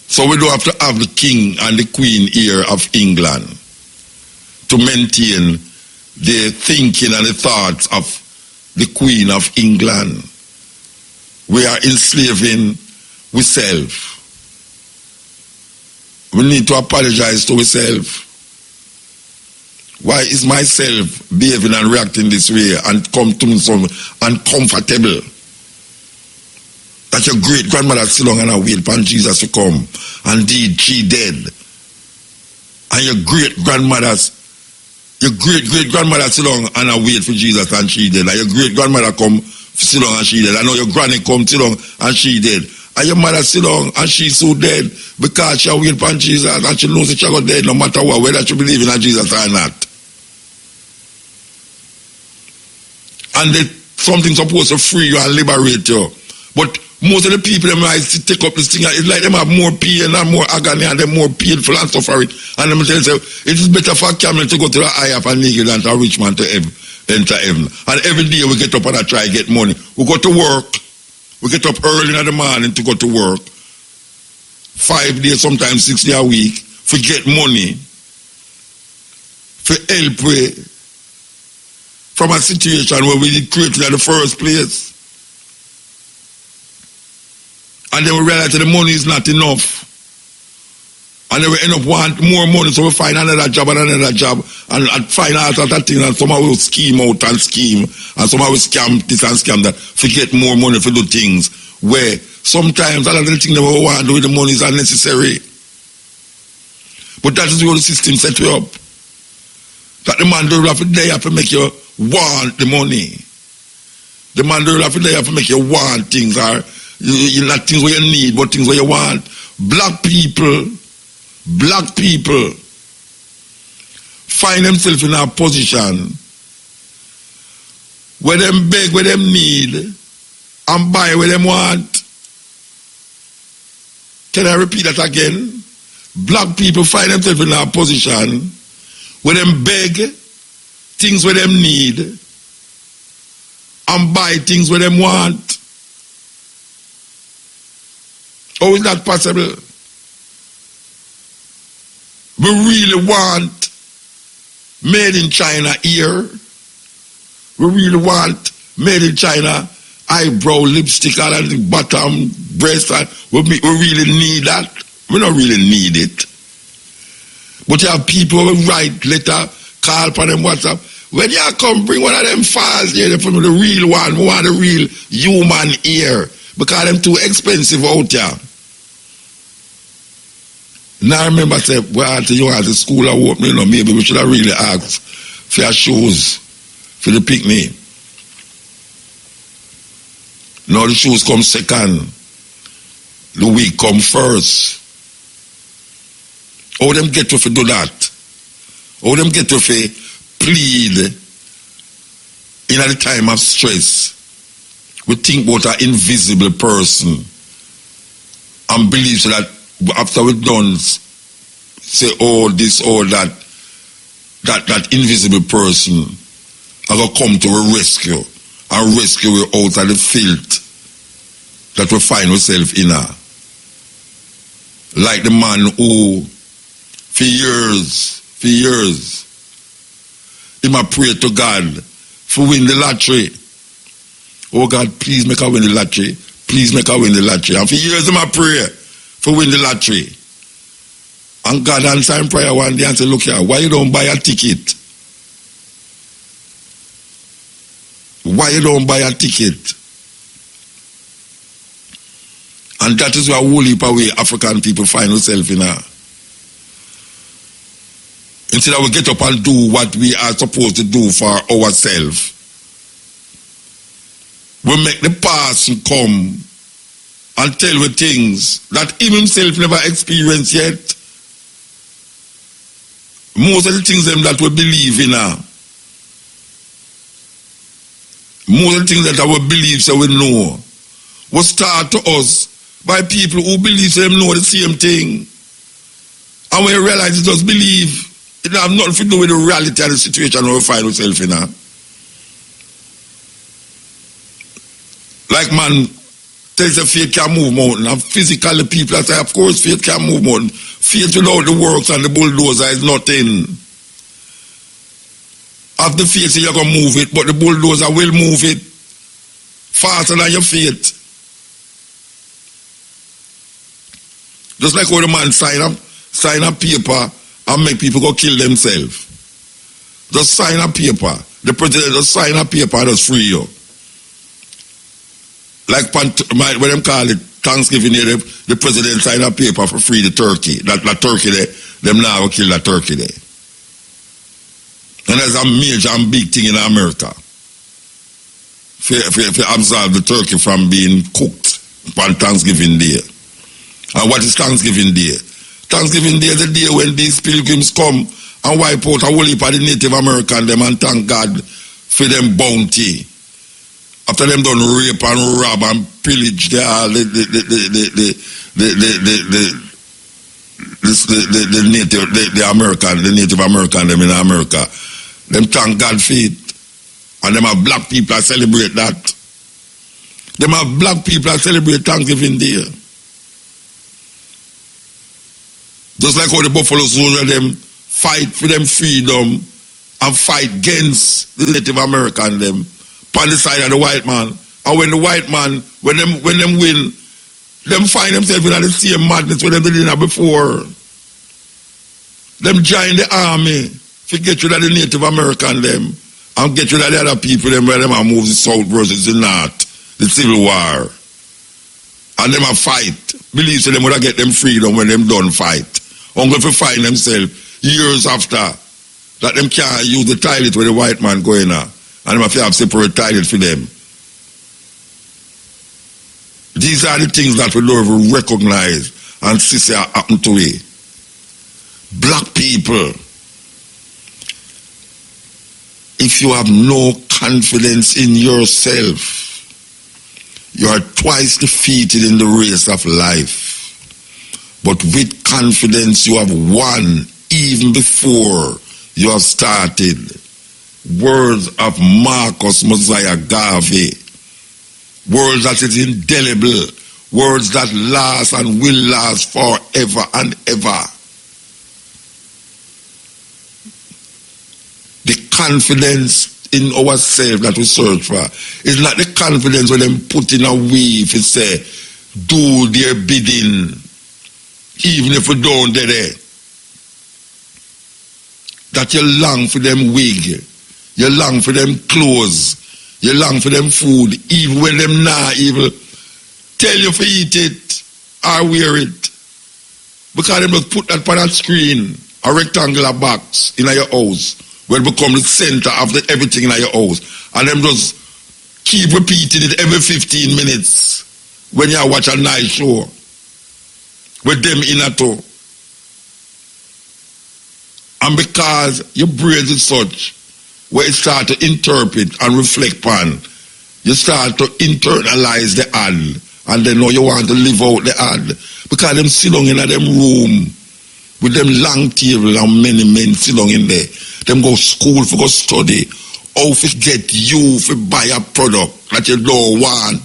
So we don't have to have the king and the queen here of England to maintain the thinking and the thoughts of the Queen of England. We are enslaving ourselves. We need to apologize to ourselves. Why is myself behaving and reacting this way and come to me so uncomfortable? That your great grandmother still long and I wait for Jesus to come. Indeed, she dead. And your great grandmother still long and I wait for Jesus and she dead. And your great grandmother come still long and she dead. I know your granny come still long and she dead. And your mother still long and she so dead because she wait for Jesus and she knows that she got dead no matter what, whether she believe in Jesus or not. And something supposed to free you and liberate you. But most of the people them like to take up this thing, it's like them have more pain and more agony and them more painful and suffer it. And them tell you, it is better for a camel to go to the eye of a nigger than to a rich man to enter heaven. And every day we get up and I try to get money. We go to work. We get up early in the morning to go to work. 5 days, sometimes 6 days a week. For get money. For help from a situation where we did create it in the first place. And then we realize that the money is not enough. And then we end up wanting more money, so we find another job and find all sorts of things, and somehow we scheme out and scheme, and somehow we scam this and scam that, to get more money for do things, where sometimes all of the things that we want to do with the money is unnecessary. But that is where the system set you up. That the man don't have to day have to make you want the money. The man don't have to day have to make you want things, or you not things where you need, but things where you want. Black people find themselves in a position where them beg, where them need, and buy where them want. Can I repeat that again? Black people find themselves in a position where them beg things where them need and buy things where them want. How is that possible? We really want made in China here. We really want made in China eyebrow, lipstick, all of the bottom, breast. We really need that. We don't really need it. But you have people who write letter, call for them WhatsApp. When you come bring one of them files here, for the real one, we want the real human here. Because them too expensive out there. Now I remember say, well, you at the school are opening, maybe we should have really asked for your shoes for the picnic. Now the shoes come second. The week come first. How them get to do that? How them get to plead in a time of stress? We think about an invisible person and believe so that after we're done, say all this, all that invisible person are going to come to a rescue and rescue we out of the filth that we find ourselves in. Like the man who, for years, him a pray to God for win the lottery. Oh God, please make I win the lottery. Please make I win the lottery. And for years him a pray for win the lottery. And God answered him prayer one day and said, look here, why you don't buy a ticket? Why you don't buy a ticket? And that is where a whole heap of way African people find themselves in now. Instead of we get up and do what we are supposed to do for ourselves, we make the person come and tell we things that he himself never experienced yet. Most of the things them that we believe in now, most of the things that our beliefs that we know, was taught to us by people who believe them know the same thing. And when you realize you just believe, it have nothing to do with the reality of the situation we find ourselves in now. Like man tells you faith can move mountain, and physically people say, of course faith can move mountain. Faith without the works and the bulldozer is nothing. Of the faith you're going to move it, but the bulldozer will move it faster than your faith. Just like how the man sign a paper and make people go kill themselves. Just sign a paper. The president just sign a paper and just free you. Like when them call it Thanksgiving Day, the president sign a paper for free the turkey. That turkey there, them now will kill that turkey there. And that's a major and big thing in America. For absolve the turkey from being cooked on Thanksgiving Day. And what is Thanksgiving Day? Thanksgiving Day is the day when these pilgrims come and wipe out a whole heap of the Native American them and thank God for them bounty. After them done rape and rob and pillage the Native American them in America. Them thank God for it. And them have black people that celebrate that. Them have black people that celebrate Thanksgiving Day. Just like how the Buffalo Soldiers them fight for them freedom and fight against the Native American them on the side of the white man. And when the white man, when them win, them find themselves in the same madness when them did it before. Them join the army to get rid of the Native American them and get rid of the other people them where them are move the south versus the north, the Civil War. And them a fight. Believe so them would get them freedom when them done fight. Only to find themselves years after that them can't use the toilet where the white man going on. And them have to have separate toilet for them. These are the things that we don't even recognize and see happen to we. Black people, if you have no confidence in yourself, you are twice defeated in the race of life. But with confidence you have won even before you have started. Words of Marcus Mosiah Garvey. Words that is indelible. Words that last and will last forever and ever. The confidence in ourselves that we search for is not the confidence when them put in a weave and say, do their bidding. Even if we don't do it. That you long for them wig. You long for them clothes. You long for them food. Even when them not even tell you to eat it or wear it. Because them just put that on a screen, a rectangular box in your house, will become the center of everything in your house. And them just keep repeating it every 15 minutes when you watch a nice show. With them in a toe. And because your brain is such, where it start to interpret and reflect on, you start to internalize the ad, and then now you want to live out the ad. Because them sit down in a them room, with them long table and many men sit down in there. Them go school for go study, how to get you to buy a product that you don't want,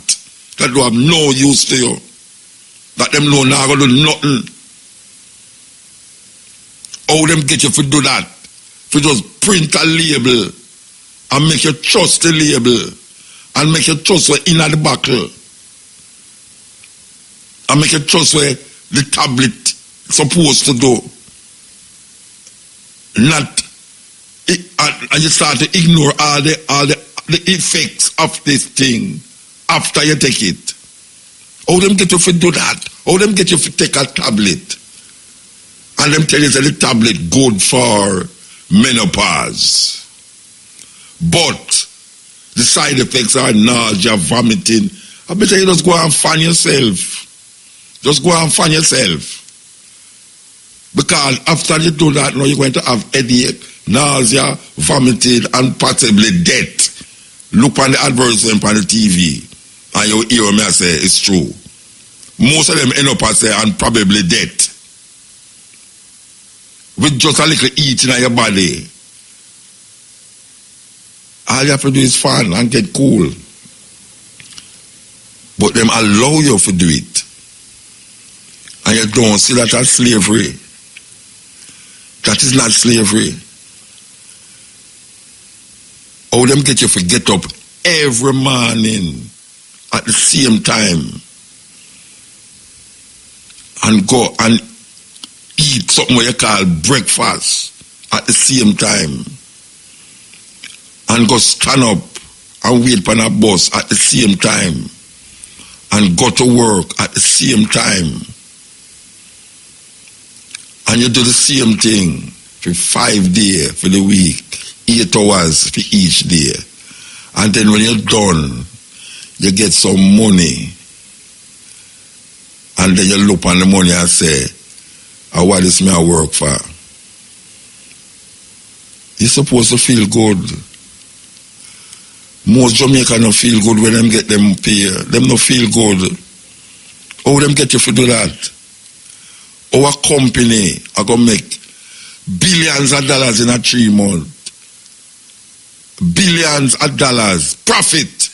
that don't have no use to you. That them know now going to do nothing. How them get you to do that? to just print a label and make you trust the label and make you trust where in the buckle and make you trust where the tablet supposed to do. Not and you start to ignore all the effects of this thing after you take it. How them get you to do that? How them get you to take a tablet and them tell you that the tablet good for menopause, but the side effects are nausea, vomiting. I better you just go and find yourself. Just go and find yourself. Because after you do that, now you're going to have headache, nausea, vomiting, and possibly death. Look on the advertisement on the TV, and you hear me say it's true. Most of them end up as say, and probably death. With just a little eating in your body. All you have to do is fun and get cool. But them allow you to do it. And you don't see that as slavery. That is not slavery. How them get you to get up every morning at the same time and go and eat something what you call breakfast at the same time and go stand up and wait for a bus at the same time and go to work at the same time and you do the same thing for 5 days for the week, 8 hours for each day, and then when you're done you get some money and then you look on the money and say, what is me I work for? You're supposed to feel good. Most Jamaicans don't feel good when them get them pay. Them don't feel good. How them get you to do that? Our company are going to make billions of dollars in a 3 months. Billions of dollars. Profit.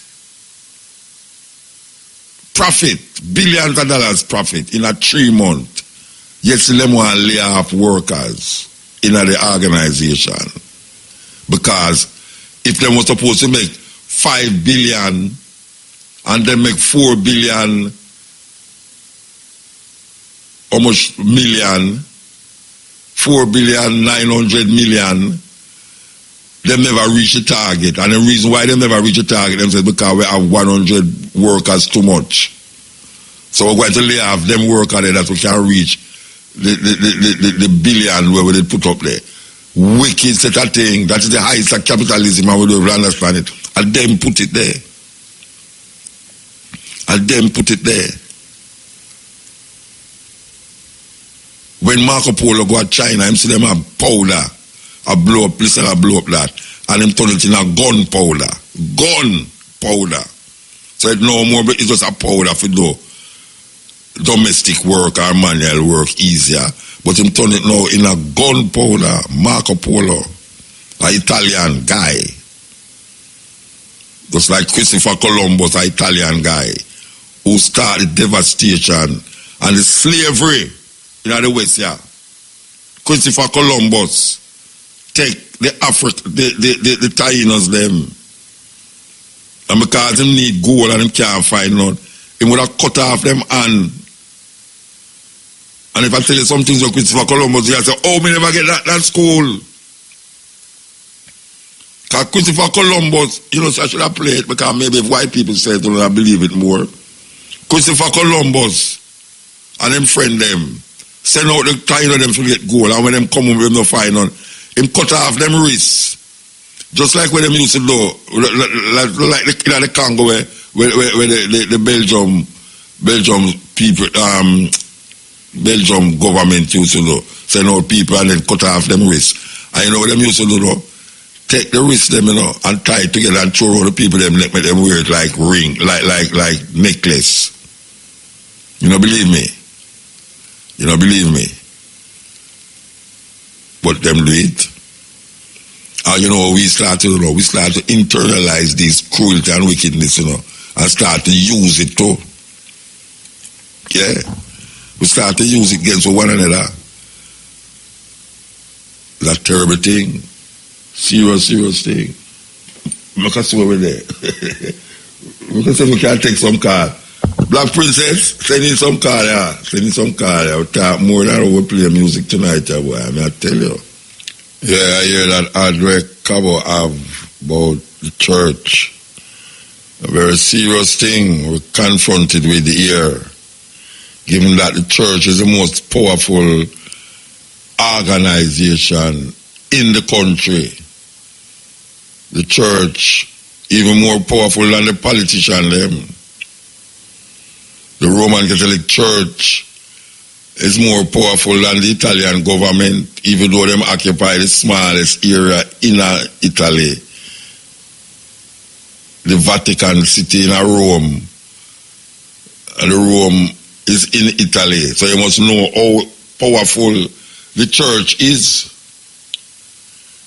Billions of dollars profit in a 3 months. Yes, them want to lay off workers in the organization. Because if they were supposed to make 5 billion and then make 4 billion, almost million, 4 billion 900 million, they never reach the target. And the reason why they never reach the target is because we have 100 workers too much. So we're going to lay off them workers there that we can reach the billion where they put up there. Wicked set of thing. That is the highest of capitalism, and we don't understand it. And them put it there. When Marco Polo go to China, him see them have powder. I blow up this and I blow up that. And him turn it in a gunpowder. Gunpowder. So it's no more, but it's just a powder for do domestic work or manual work easier. But him turn it now in a gunpowder. Marco Polo, an Italian guy. Just like Christopher Columbus, an Italian guy, who started devastation and the slavery in the West, yeah. Christopher Columbus take the Taínos them. And because him need gold and him can't find none, he would have cut off them hand. And if I tell you some things of Christopher Columbus, you say, oh, me never get that school. Because Christopher Columbus, you know, so I should have played it because maybe if white people say it, they don't believe it more. Christopher Columbus and them friend them send out the kind of them to get gold, and when them come home, them no find none. Him cut off them wrists. Just like when them used to do, like the Congo where the Belgium people, Belgium government used to do, send out people and then cut off them wrists. And you know what them used to do though? Take the wrists them, you know, and tie it together and throw out the people them, make them wear it like ring, like necklace. You don't believe me? You don't believe me? But them do it. And you know, we start to internalize this cruelty and wickedness, you know, and start to use it too. Yeah. We start to use it against one another. That terrible thing. Serious thing. I can see over there. We can say we can take some card. Black Princess, send in some card, yeah. Send in some card, yeah. We'll talk more than we play music tonight, yeah, boy. I mean, I tell you. Yeah, I hear that Andre Cabo have about the church. A very serious thing we're confronted with here. Given that the church is the most powerful organization in the country. The church, even more powerful than the politician them. The Roman Catholic Church is more powerful than the Italian government, even though them occupy the smallest area in Italy. The Vatican City in Rome. And Rome is in Italy. So you must know how powerful the church is.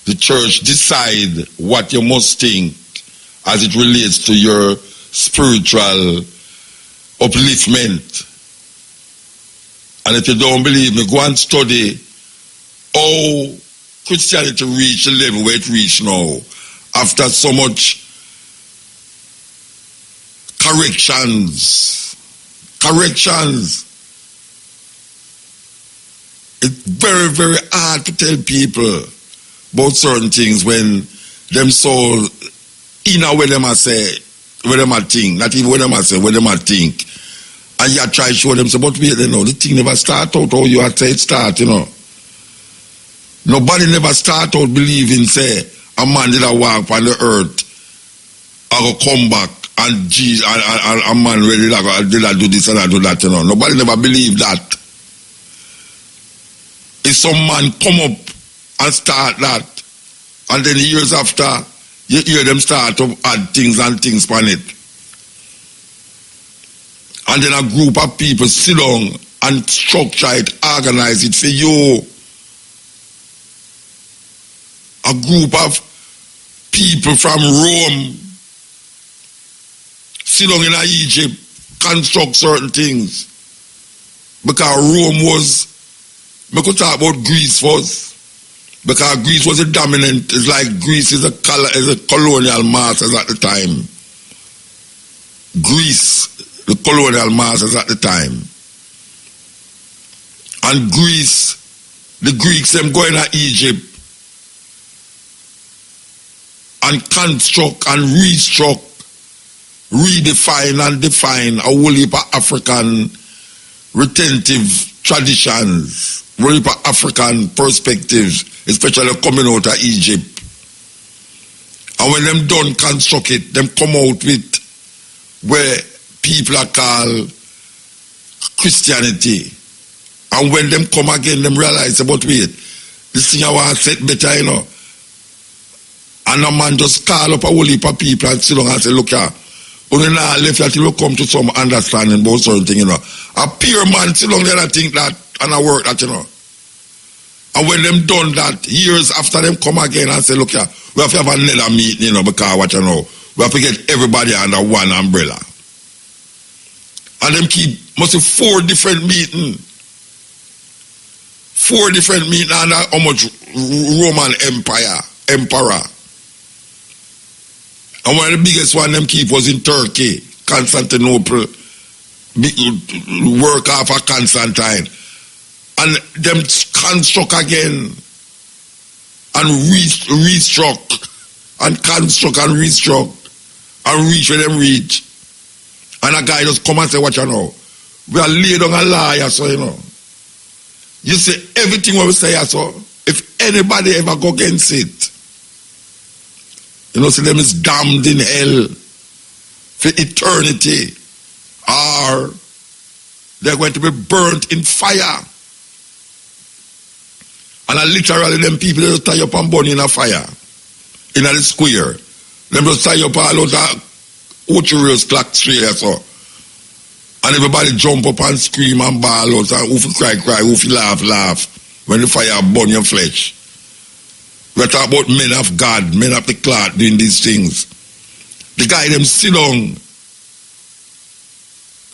The church decide what you must think as it relates to your spiritual upliftment. And if you don't believe me, go and study how Christianity reached the level where it reached now. After so much corrections. It's very, very hard to tell people about certain things when them so in a way them a say, where them a think, not even where them a say, where them a think. And you try to show them, say, but wait, you know, the thing never start out how you had say it start, you know. Nobody never start out believing, say, a man did a walk on the earth, I go come back, and Jesus, and a man really did I do this and I do that, you know. Nobody never believed that. If some man come up and start that, and then years after, you hear them start to add things and things on it. And then a group of people sit down and structure it, organize it for you. A group of people from Rome sit down in Egypt, construct certain things. Because Rome was, we could talk about Greece first. Because Greece was a dominant, it's like Greece is a colonial masters at the time. Greece, the colonial masters at the time. And Greece, the Greeks, them going to Egypt and construct and restruct, redefine and define a whole heap of African retentive traditions, a whole heap of African perspectives, especially coming out of Egypt. And when them done construct it, them come out with where people are called Christianity. And when them come again, them realize about wait, this thing I want to set better, you know. And a man just call up a whole heap of people and sit down and say, look here, only now left until we come to some understanding about certain thing, you know. A pure man sit down there and think that and I work that, you know. And when them done that, years after them come again and say, look here, we have to have another meeting, you know, because what you know, we have to get everybody under one umbrella. And them keep, must be 4 different meetings. 4 different meetings under how much Roman emperor. And one of the biggest one them keep was in Turkey, Constantinople, work off of Constantine. And them construct again and restruct and construct and restruct and reach where them reach. And a guy just come and say, what you know? We are laid on a liar, so you know. You say everything what we say, so if anybody ever go against it, you know, see them is damned in hell for eternity, or they're going to be burnt in fire. And literally them people just tie up and burn in a fire, in a square. Them just tie up all out of Uterius clock straight, so. And everybody jump up and scream and bawl out, and who cry, who laugh, when the fire burn your flesh. We're talking about men of God, men of the cloth doing these things. The guy them sit down,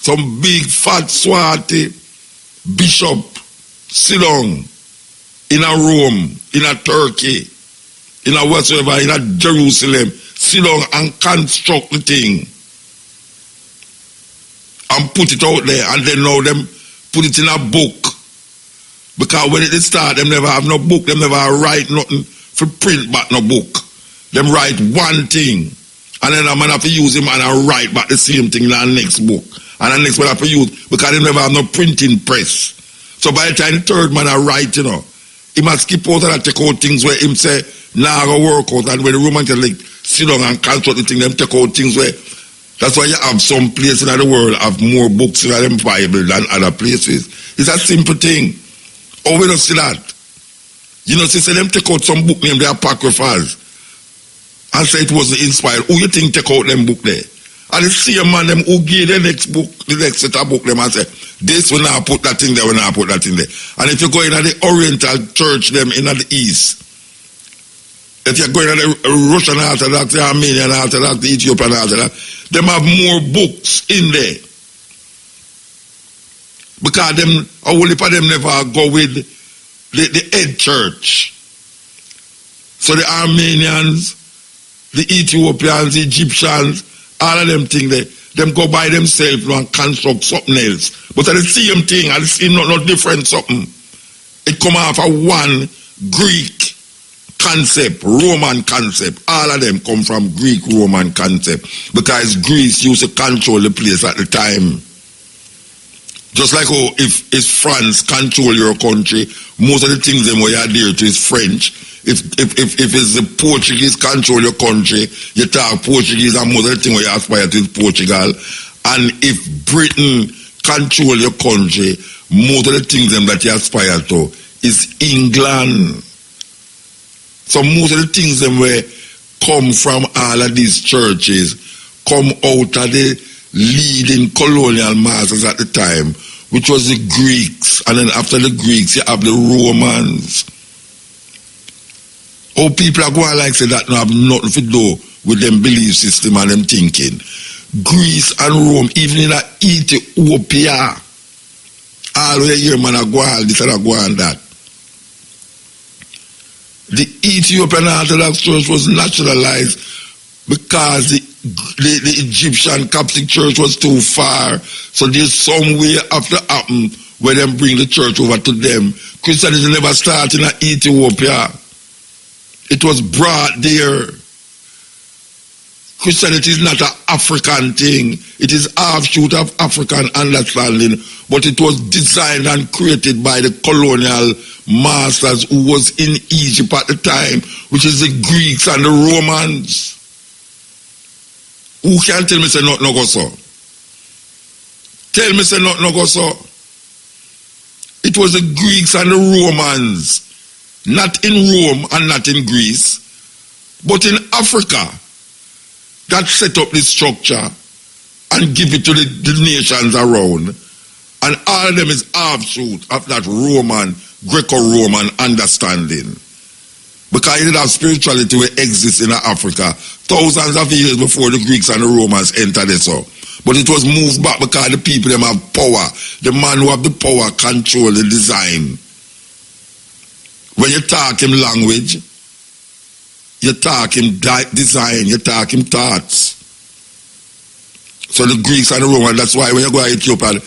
some big fat swarthy bishop sit down in a Rome, in a Turkey, in a whatsoever, in a Jerusalem, sit down and construct the thing and put it out there, and then now them put it in a book. Because when it start, them never have no book, them never write nothing for print back no book. Them write one thing, and then a man have to use him and I write back the same thing in the next book. And the next man have to use, because they never have no printing press. So by the time the third man I write, you know, he must skip out and take out things where him say, nah, I go work out. And when the Roman can like sit down and construct the thing, them take out things where, that's why you have some places in the world have more books in the Bible than other places. It's a simple thing. How we don't see that? You know, say them take out some book named the Apocryphals and say it wasn't inspired. Who you think take out them book there? And the same man them who gave the next book, the next set of book them and say, this will now put that in there, will now put that in there. And if you go in the Oriental church them in the East, if you're going to the Russian Orthodox, the Armenian Orthodox, the Ethiopian Orthodox, them have more books in there. Because them, a whole heap of them never go with the head church. So the Armenians, the Ethiopians, the Egyptians, all of them things, them go by themselves and construct something else. But it's the same thing, and it's not different something. It come off of one Greek concept, Roman concept. All of them come from Greek Roman concept. Because Greece used to control the place at the time. Just like how if France control your country, most of the things them where you adhere to is French. If it's the Portuguese control your country, you talk Portuguese, and most of the things where you aspire to is Portugal. And if Britain control your country, most of the things them that you aspire to is England. So most of the things them where come from all of these churches come out of the leading colonial masters at the time, which was the Greeks, and then after the Greeks you have the Romans. Oh, people are going like say that no have nothing to do with them belief system and them thinking. Greece and Rome, even in Ethiopia, all the year man are going this and are going that. The Ethiopian Orthodox Church was nationalized because the Egyptian Coptic Church was too far. So there's some way after happen where them bring the church over to them. Christianity never started in Ethiopia. It was brought there. Christianity is not an African thing. It is offshoot of African understanding, but it was designed and created by the colonial masters who was in Egypt at the time, which is the Greeks and the Romans. Who can tell me say not no go so? Tell me say not no go so. It was the Greeks and the Romans, not in Rome and not in Greece, but in Africa, that set up this structure and give it to the nations around. And all of them is offshoot of that Roman, Greco-Roman understanding. Because it did have spirituality where exists in Africa thousands of years before the Greeks and the Romans entered it. So. But it was moved back because the people them have power. The man who have the power control the design. When you talk him language, you talk him design, you talk him thoughts. So the Greeks and the Romans, that's why when you go to Ethiopia,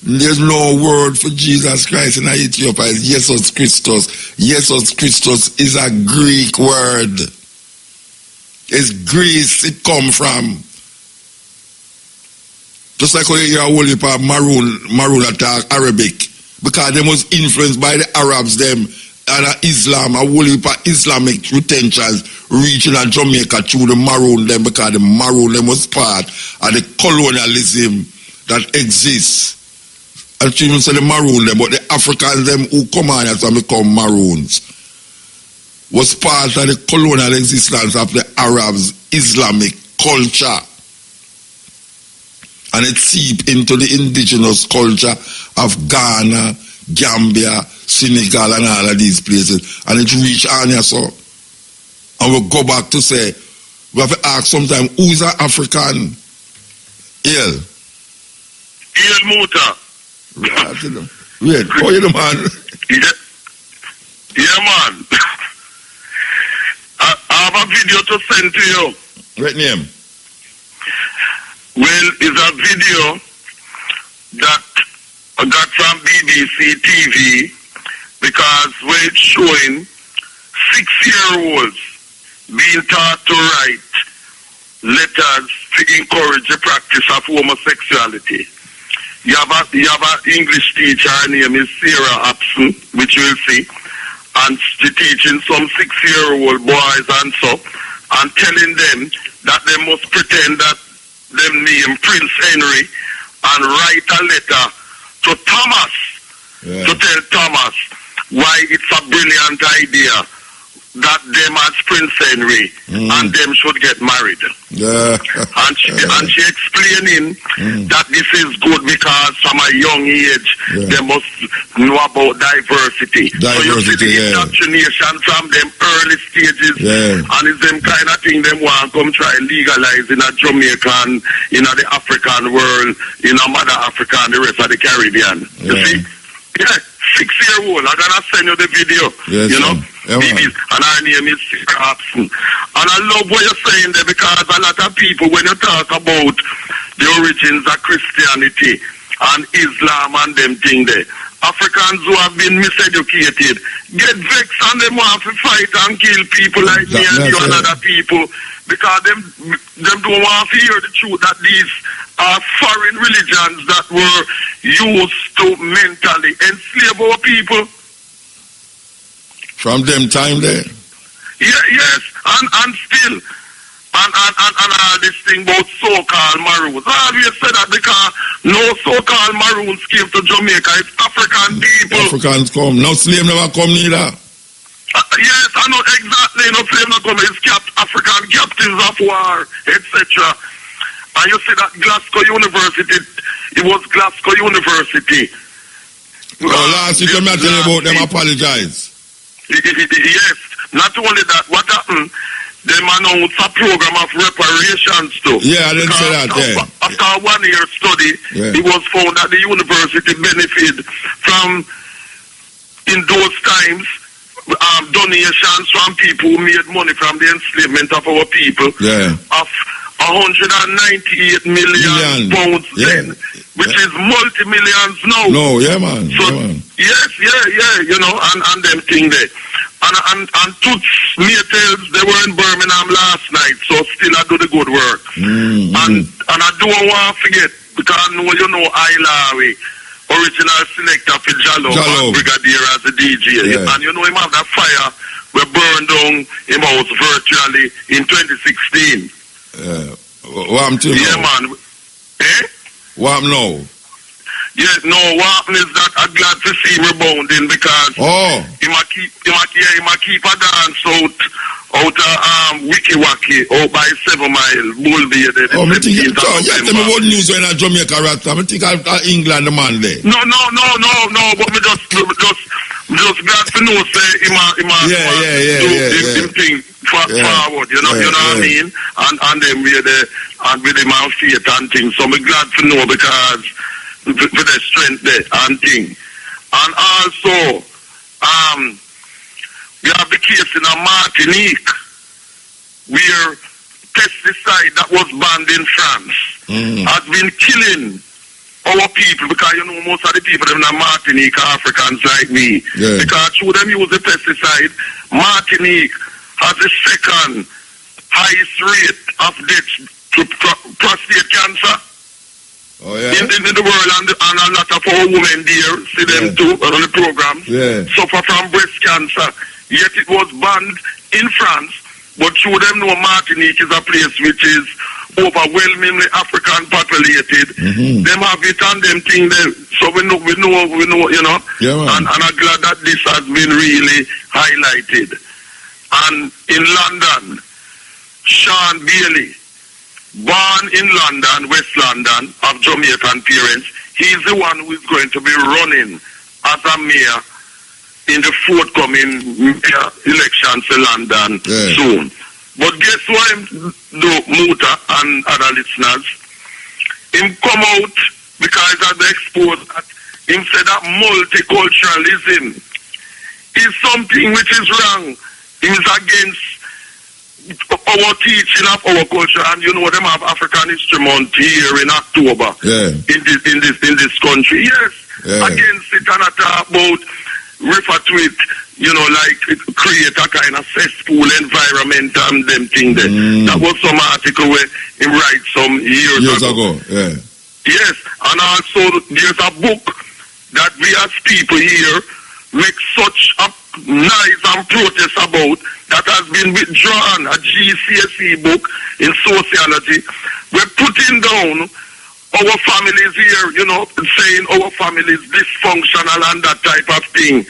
there's no word for Jesus Christ in Ethiopia. It's Jesus Christos. Jesus Christos is a Greek word. It's Greece it come from. Just like when you hear a whole heap of maroon attack Arabic, because they was influenced by the Arabs, them and Islam, a whole heap of Islamic retentions reaching at Jamaica through the maroon them, because the maroon them was part of the colonialism that exists. And even say the maroon them, but the Africans them who come on and become maroons was part of the colonial existence of the Arabs' Islamic culture. And it seeped into the indigenous culture of Ghana, Gambia, Senegal, and all of these places. And it reached Anya so. And we'll go back to say, we have to ask sometime, who is an African? El Muta. Wait, how you the man? Yeah man. I have a video to send to you. What name? Well, it's a video that I got from BBC TV because where it's showing 6-year-olds being taught to write letters to encourage the practice of homosexuality. You have an English teacher, her name is Sarah Upson, which you will see, and she's teaching some 6-year-old boys and so, and telling them that they must pretend that them name Prince Henry and write a letter to Thomas, to tell Thomas why it's a brilliant idea that them as Prince Henry and them should get married. And she explaining that this is good because from a young age they must know about diversity. So you see the indoctrination from them early stages, and it's them kind of thing them want come try legalize in a Jamaica and in a the African world, in a Mother Africa and the rest of the Caribbean. You see? Yeah, 6-year-old. I'm gonna send you the video. You know? And her name is Sarah Upson. And I love what you're saying there because a lot of people, when you talk about the origins of Christianity and Islam and them things there, Africans who have been miseducated get vexed and they want to fight and kill people like me and you and other people because them don't want to hear the truth that these are foreign religions that were used to mentally enslave our people. From them time there? Yeah, yes, and still. And all this thing about so-called Maroons. I always said that because no so-called Maroons came to Jamaica. It's African people. Africans come. No slave never come neither. Yes, I know exactly. No slave never come. It's African captives of war, etc. And you see that Glasgow University, it was Glasgow University. Last week, I'm not telling you about them apologize. Yes, not only that, what happened, they announced a program of reparations too. Yeah, I didn't say that, After a 1-year study, it was found that the university benefited from, in those times, donations from people who made money from the enslavement of our people of 198 million pounds then, which is multi-millions now. No, yeah, man. So, yes, you know, and them thing there. And Toots Maytels, they were in Birmingham last night, so still I do the good work. And I don't want to forget, because I know you know Ilawi, original selector for Jallo, Brigadier as a DJ. And you know him have that fire we burned down him house virtually in 2016. What happened to him? Yeah, man. What happened now? Yes, no, what happened is that I'm glad to see him rebounding because he might keep a dance out of Wiki Waki out by 7 Mile, Bullby. Me think tell me what news in Jamaica right now. I think I've England the man there. No, but me just glad to know say him do thing forward, you know what I mean? And then with him and faith and things. So me glad to know because with the strength there and thing. And also, we have the case in Martinique where pesticide that was banned in France has been killing our people because you know most of the people in Martinique are Africans like me. Because through them use the pesticide, Martinique has the second highest rate of death to prostate cancer. In the world, and a lot of our women there, see them too on the programs, suffer from breast cancer. Yet it was banned in France, but through them know Martinique is a place which is overwhelmingly African populated. Them have it and them thing there. So we know, you know. And I'm glad that this has been really highlighted. And in London, Sean Bailey, born in London, West London, of Jamaican parents, he's the one who is going to be running as a mayor in the forthcoming elections in London soon. But guess what him do, Muta and other listeners? Him come out because of the expose that him said that multiculturalism is something which is wrong. He is against our teaching of our culture, and you know them have African History Month here in October. Yeah. In this country. Yes. Yeah. Against it and I talk about refer to it, you know, like it create a kind of cesspool environment and them thing there. That was some article where he write some years ago. Yeah. Yes, and also there's a book that we as people here make such a noise and protest about that has been withdrawn, a GCSE book in sociology. We're putting down our families here, you know, saying our families dysfunctional and that type of thing.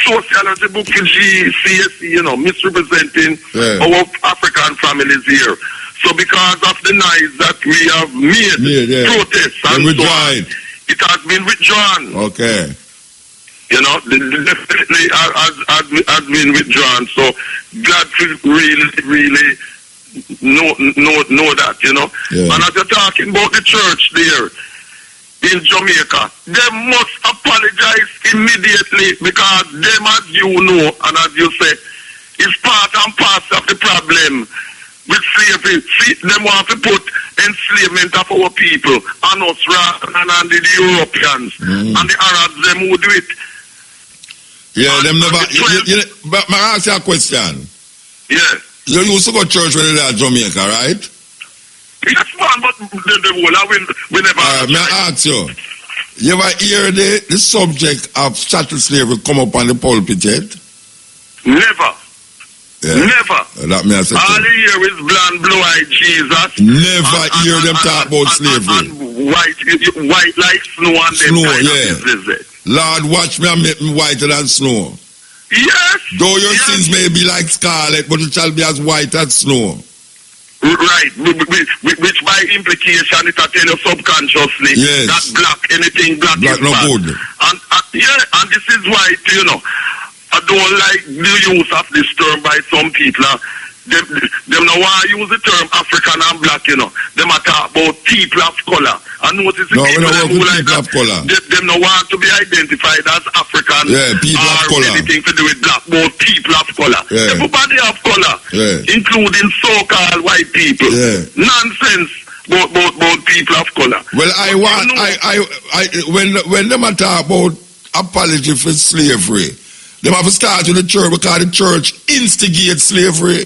Sociology book in GCSE, you know, misrepresenting our African families here. So because of the noise that we have made, protests and so on, it has been withdrawn. Okay. You know, definitely has been withdrawn. So glad to really know that, you know. Yeah. And as you're talking about the church there in Jamaica, they must apologize immediately because them, as you know, and as you say, is part and parcel of the problem with slavery. See, them want to put enslavement of our people on us rather than on the Europeans and the Arabs, them who do it. Yeah, them never. But may I ask you a question? Yeah. You used to go to church when you were in Jamaica, right? Yes, man, but the whole we never. May I ask you? You ever hear the subject of chattel slavery come up on the pulpit yet? Never. Yeah. Never. That may I say. All you hear is blonde, blue-eyed Jesus. Never hear them talk about slavery. And white like snow and them snow, kind yeah. of business. Lord, watch me and make me whiter than snow. Yes. Though your sins may be like scarlet, but it shall be as white as snow. Right, which by implication it will tell you subconsciously that anything black is no bad. good. And this is why, you know, I don't like the use of this term by some people. Them now want to use the term African and black, you know. Them are talk about people of color. I notice the people who like that, them now want to be identified as African or anything to do with black, but people of color. Everybody of color, including so-called white people. Nonsense about people of color. Well, when them are talk about apology for slavery, them have to start with the church because the church instigates slavery.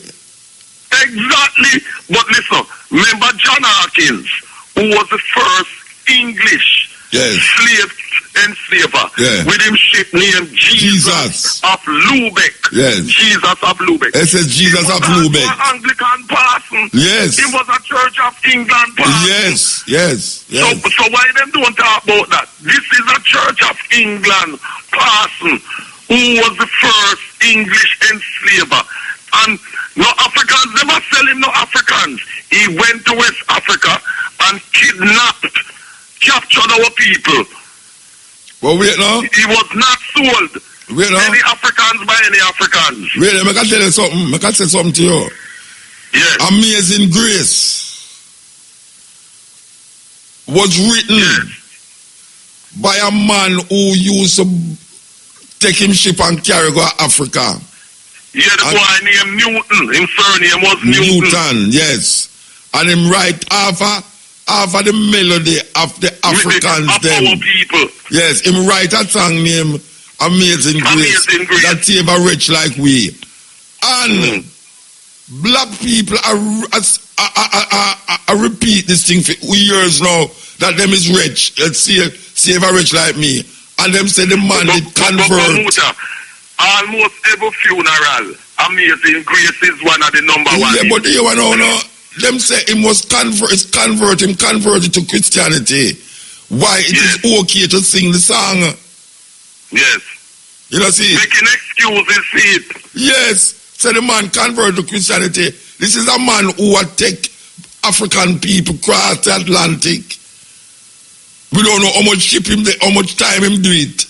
Exactly. But listen, remember John Hawkins, who was the first English slave enslaver with him ship named Jesus of Lubeck. Jesus of Lubeck. It says Jesus of Lubeck. He was an Anglican person. Yes. He was a Church of England person. Yes. So why them don't talk about that? This is a Church of England person who was the first English enslaver. And no Africans, never sell him no Africans. He went to West Africa and captured our people. Well, wait now. He was not sold. Wait now. Any Africans by any Africans. Wait, I can tell you something. I can say something to you. Yes. Amazing Grace was written by a man who used to take him ship and carry go to Africa. Yeah, the boy named Newton. His surname was Newton. Yes. And him write half of the melody of the Africans of them. Our people. Yes, him write a song named Amazing Grace. That save a rich like we. And black people are repeat this thing for years now, that them is rich. Let's save a rich like me. And them say the man did convert. Almost every funeral, Amazing Grace is one of the number one. Yeah, but you know, them say him was converted to Christianity. Why it is okay to sing the song? Yes. You know, see? Making excuses, see it. Yes. So the man converted to Christianity. This is a man who would take African people across the Atlantic. We don't know how much how much time him do it.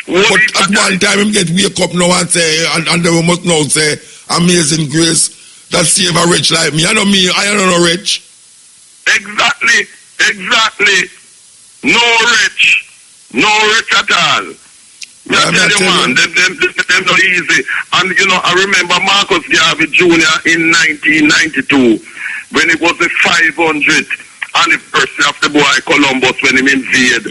But at one time him get wake up now and say, and they must now say, Amazing Grace that save a rich like me. I know me, I don't know rich. Exactly. No rich at all. I tell you, man, them not easy. And, you know, I remember Marcus Garvey Jr. in 1992, when it was the 500th anniversary of the boy Columbus, when he invaded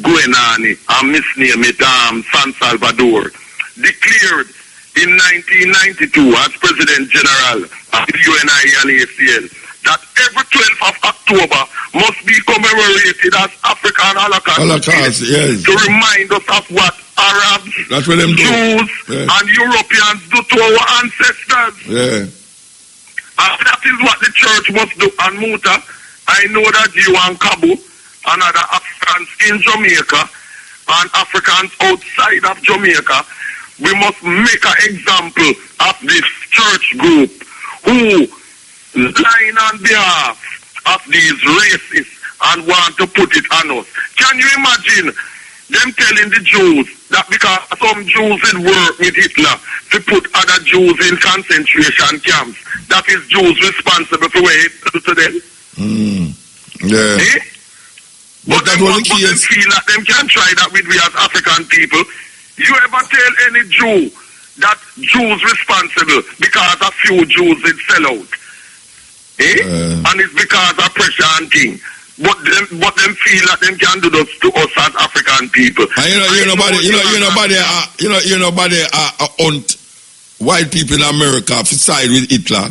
Guinea and misnamed it San Salvador, declared in 1992 as President General of the UNI and ACL that every 12th of October must be commemorated as African Holocaust yes. to remind us of what Arabs, That's what them Jews, and Europeans do to our ancestors. Yeah. And that is what the church must do. And Muta, I know that you and Kabu and other Africans in Jamaica and Africans outside of Jamaica, we must make an example of this church group who line on behalf of these racists and want to put it on us. Can you imagine them telling the Jews that because some Jews did work with Hitler to put other Jews in concentration camps, that is Jews responsible for what Hitler did to them? Yeah. Eh? But that was the case. Them feel that them can try that with we as African people. You ever tell any Jew that Jews responsible because a few Jews did sell out? And it's because of pressure and thing. But them feel that them can do this to us as African people. And nobody hunt white people in America to side with Hitler.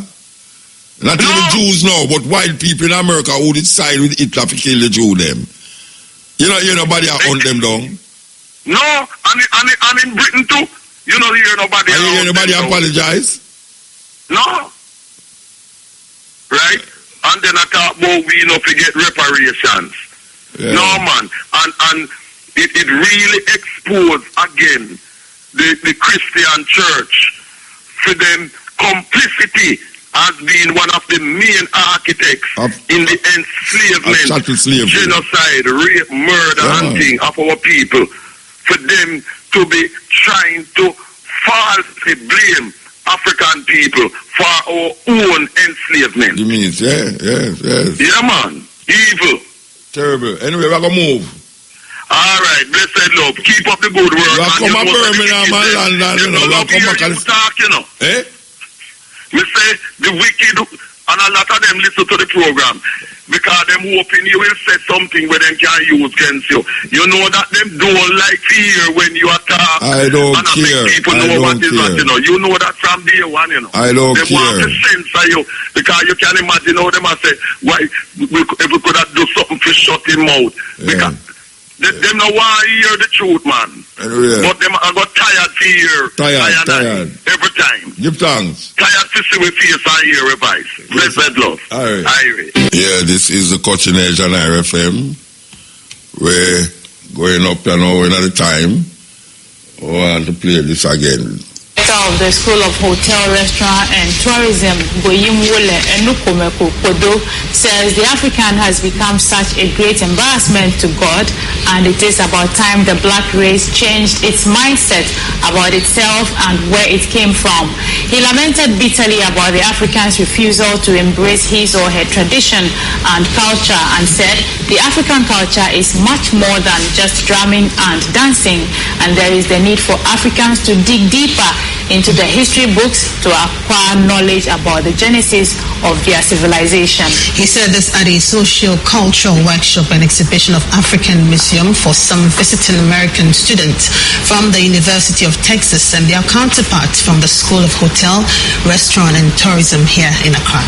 Not even Jews now, but white people in America who did side with Hitler to kill the Jew them. Nobody hunt them down. No, and in Britain too. You don't hear nobody. And you hear nobody apologize? No. Right? And then I talk about we not to get reparations. Yeah. No, man. And it really exposed again the Christian church for them complicity as being one of the main architects in the enslavement, genocide, rape, murder, and thing of our people. For them to be trying to falsely blame African people for our own enslavement. You mean, yes. Yeah, man. Evil. Terrible. Anyway, we're going to move. All right. Blessed love. Keep up the good work. We'll come to Birmingham and London, We'll come back and talk, Eh? Me say, the wicked, and a lot of them listen to the program because them hoping you will say something where them can use against you. You know that them don't like to hear when you attack. I don't and care. People know what is what, You know that from day one, I don't they care. want to censor you because you can imagine how them say, why, if we could have do something to shut him out. Because them no want to hear the truth, man. Anyway. But them I got tired to hear. Tired. Every time. Give thanks. Tired to see with face and hear advice. Blessed love. All right. Yeah, this is the Cutting Edge on RFM. We're going up and over another time. I want to play this again. Of the School of Hotel, Restaurant and Tourism, Goyimwole Enukomeko Kodo, says the African has become such a great embarrassment to God, and it is about time the black race changed its mindset about itself and where it came from. He lamented bitterly about the African's refusal to embrace his or her tradition and culture, and said the African culture is much more than just drumming and dancing, and there is the need for Africans to dig deeper into the history books to acquire knowledge about the genesis of their civilization. He said this at a socio-cultural workshop and exhibition of African Museum for some visiting American students from the University of Texas and their counterparts from the School of Hotel, Restaurant and Tourism here in Accra.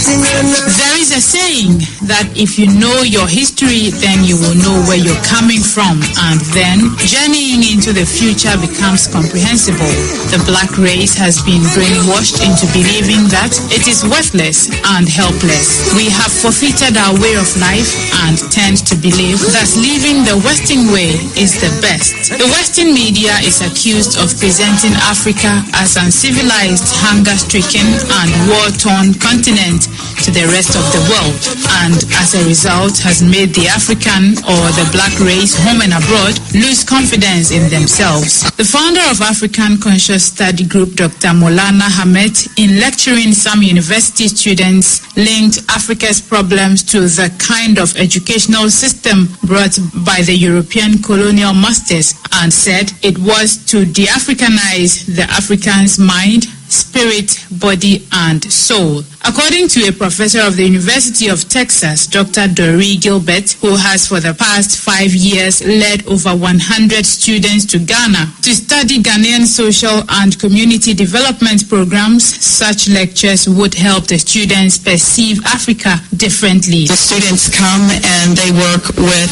There is a saying that if you know your history, then you will know where you're coming from, and then journeying into the future becomes comprehensible. The black race has been brainwashed into believing that it is worthless and helpless. We have forfeited our way of life and tend to believe that living the Western way is the best. The Western media is accused of presenting Africa as an uncivilized, hunger-stricken and war-torn continent, to the rest of the world, and as a result has made the African or the black race home and abroad lose confidence in themselves. The founder of African Conscious Study Group, Dr. Maulana Hamed, in lecturing some university students, linked Africa's problems to the kind of educational system brought by the European colonial masters, and said it was to de-Africanize the African's mind, spirit, body, and soul. According to a professor of the University of Texas, Dr. Dory Gilbert, who has for the past 5 years led over 100 students to Ghana to study Ghanaian social and community development programs, such lectures would help the students perceive Africa differently. The students come and they work with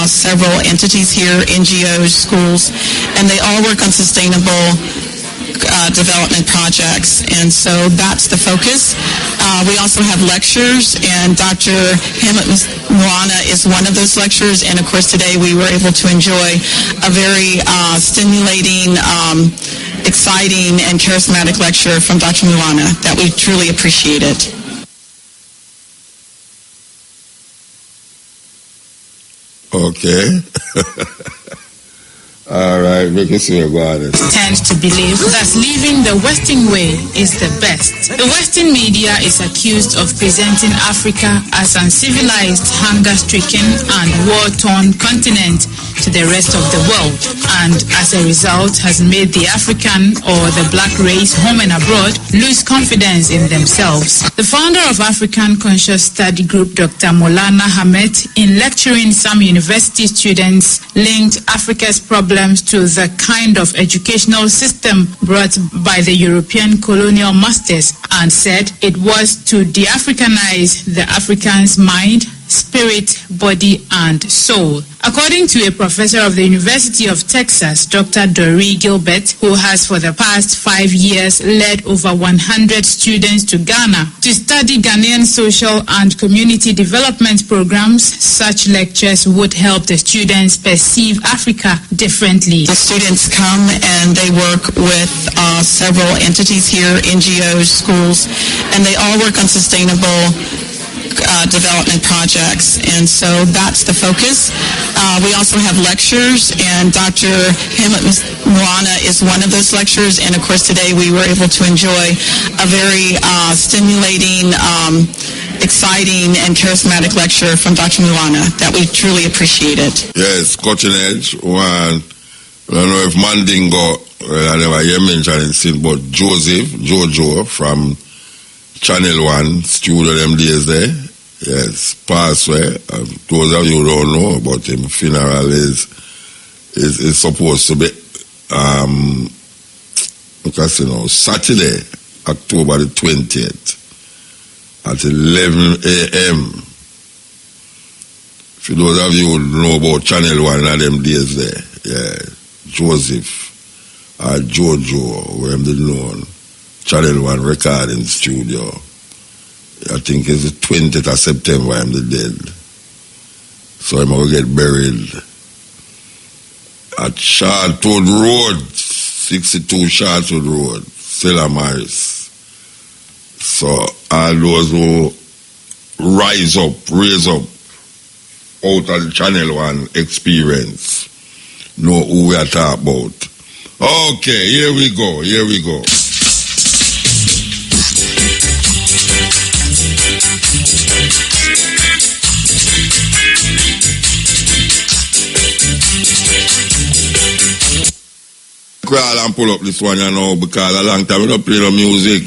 several entities here, NGOs, schools, and they all work on sustainable development projects, and so that's the focus. We also have lectures, and Dr. Hamid Mwana is one of those lecturers, and of course today we were able to enjoy a very stimulating, exciting, and charismatic lecture from Dr. Mwana that we truly appreciated. Okay. All right, make us see about it. Tend to believe that living the Western way is the best. The Western media is accused of presenting Africa as an civilized, hunger-stricken, and war-torn continent to the rest of the world, and as a result has made the African or the black race home and abroad lose confidence in themselves. The founder of African Conscious Study Group, Dr. Maulana Hamed, in lecturing some university students, linked Africa's problems to the kind of educational system brought by the European colonial masters, and said it was to de-Africanize the African's mind, spirit, body, and soul. According to a professor of the University of Texas, Dr. Dory Gilbert, who has for the past 5 years led over 100 students to Ghana to study Ghanaian social and community development programs, such lectures would help the students perceive Africa differently. The students come and they work with several entities here, NGOs, schools, and they all work on sustainable development projects, and so that's the focus. We also have lectures, and Dr. Hamid Mwana is one of those lecturers, and of course today we were able to enjoy a very stimulating, exciting, and charismatic lecture from Dr. Mwana that we truly appreciated. Yes, cutting edge one. I don't know if Mandingo, I never hear mentioned it, but Jojo from Channel 1 studio them days there. Yes, passway. Those of you who don't know about him, funeral is supposed to be Saturday, October the 20th at 11 a.m. For those of you who know about Channel 1 and them days there, yeah, Joseph or Jojo, where I'm the known, Channel 1 recording studio. I think it's the 20th of September I'm the dead. So I'm going to get buried at Chartwood Road, 62 Chartwood Road, Stella Maris. So all those who raise up out of the Channel 1 experience know who we are talking about. Okay, here we go. Crawl and pull up this one, you know, because a long time we don't play no music.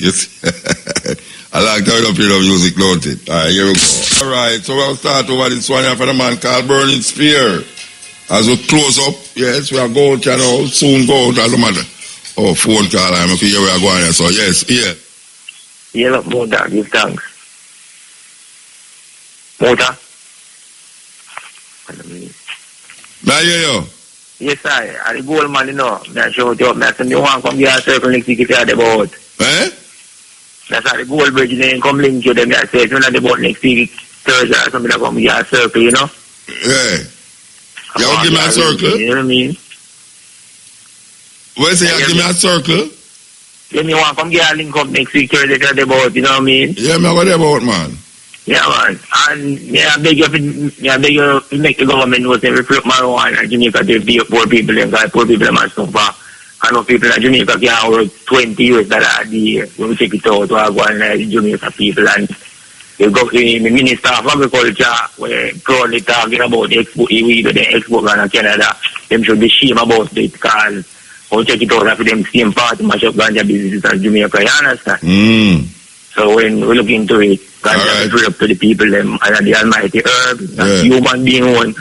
A long time we don't play no music, don't it? Alright, here we go. Alright, so we'll start over this one here for the man called Burning Spear. As we close up, yes, we are going to, you know, soon go out as a matter. Oh, phone call, I'm okay, here we are going here, so yes, here. Yeah, look, Mota, give thanks. Mota? Now, yeah. Yes, I the gold man, you know. I show you up. I said, you want to come here and circle next week if you have the boat. Eh? That's how the gold bridge, then come link you them. I said, if you have the boat next week, Thursday or something, come here and circle, you know? Yeah. You want to give me a circle? You know what I mean? What say you give me a circle? Then you want to come here and link up next week, Thursday, if you have the boat, you know what I mean? Yeah, me got the boat, man. Yeah, man. And I beg you to make the government know say reflect marijuana in Jamaica to be poor people and poor people must suffer. I know people in Jamaica can work $20 a day when we take it out to go and Jamaica people, and the Minister of Agriculture were proudly talking about the export weed and the export in Canada. Them should be ashamed about it because we'll take it out for them same party mash up ganja businesses in Jamaica, you understand? So when we look into it, ganja is free up to the people them and the almighty herb, human being one,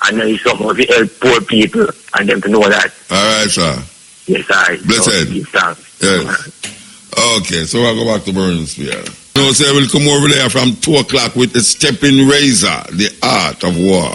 and there is something to help poor people and them to know that. Alright, sir. Yes, I. Blessed. Yes. Okay, so I'll go back to Burns here. So we'll come over there from 2 o'clock with the stepping razor, the art of war.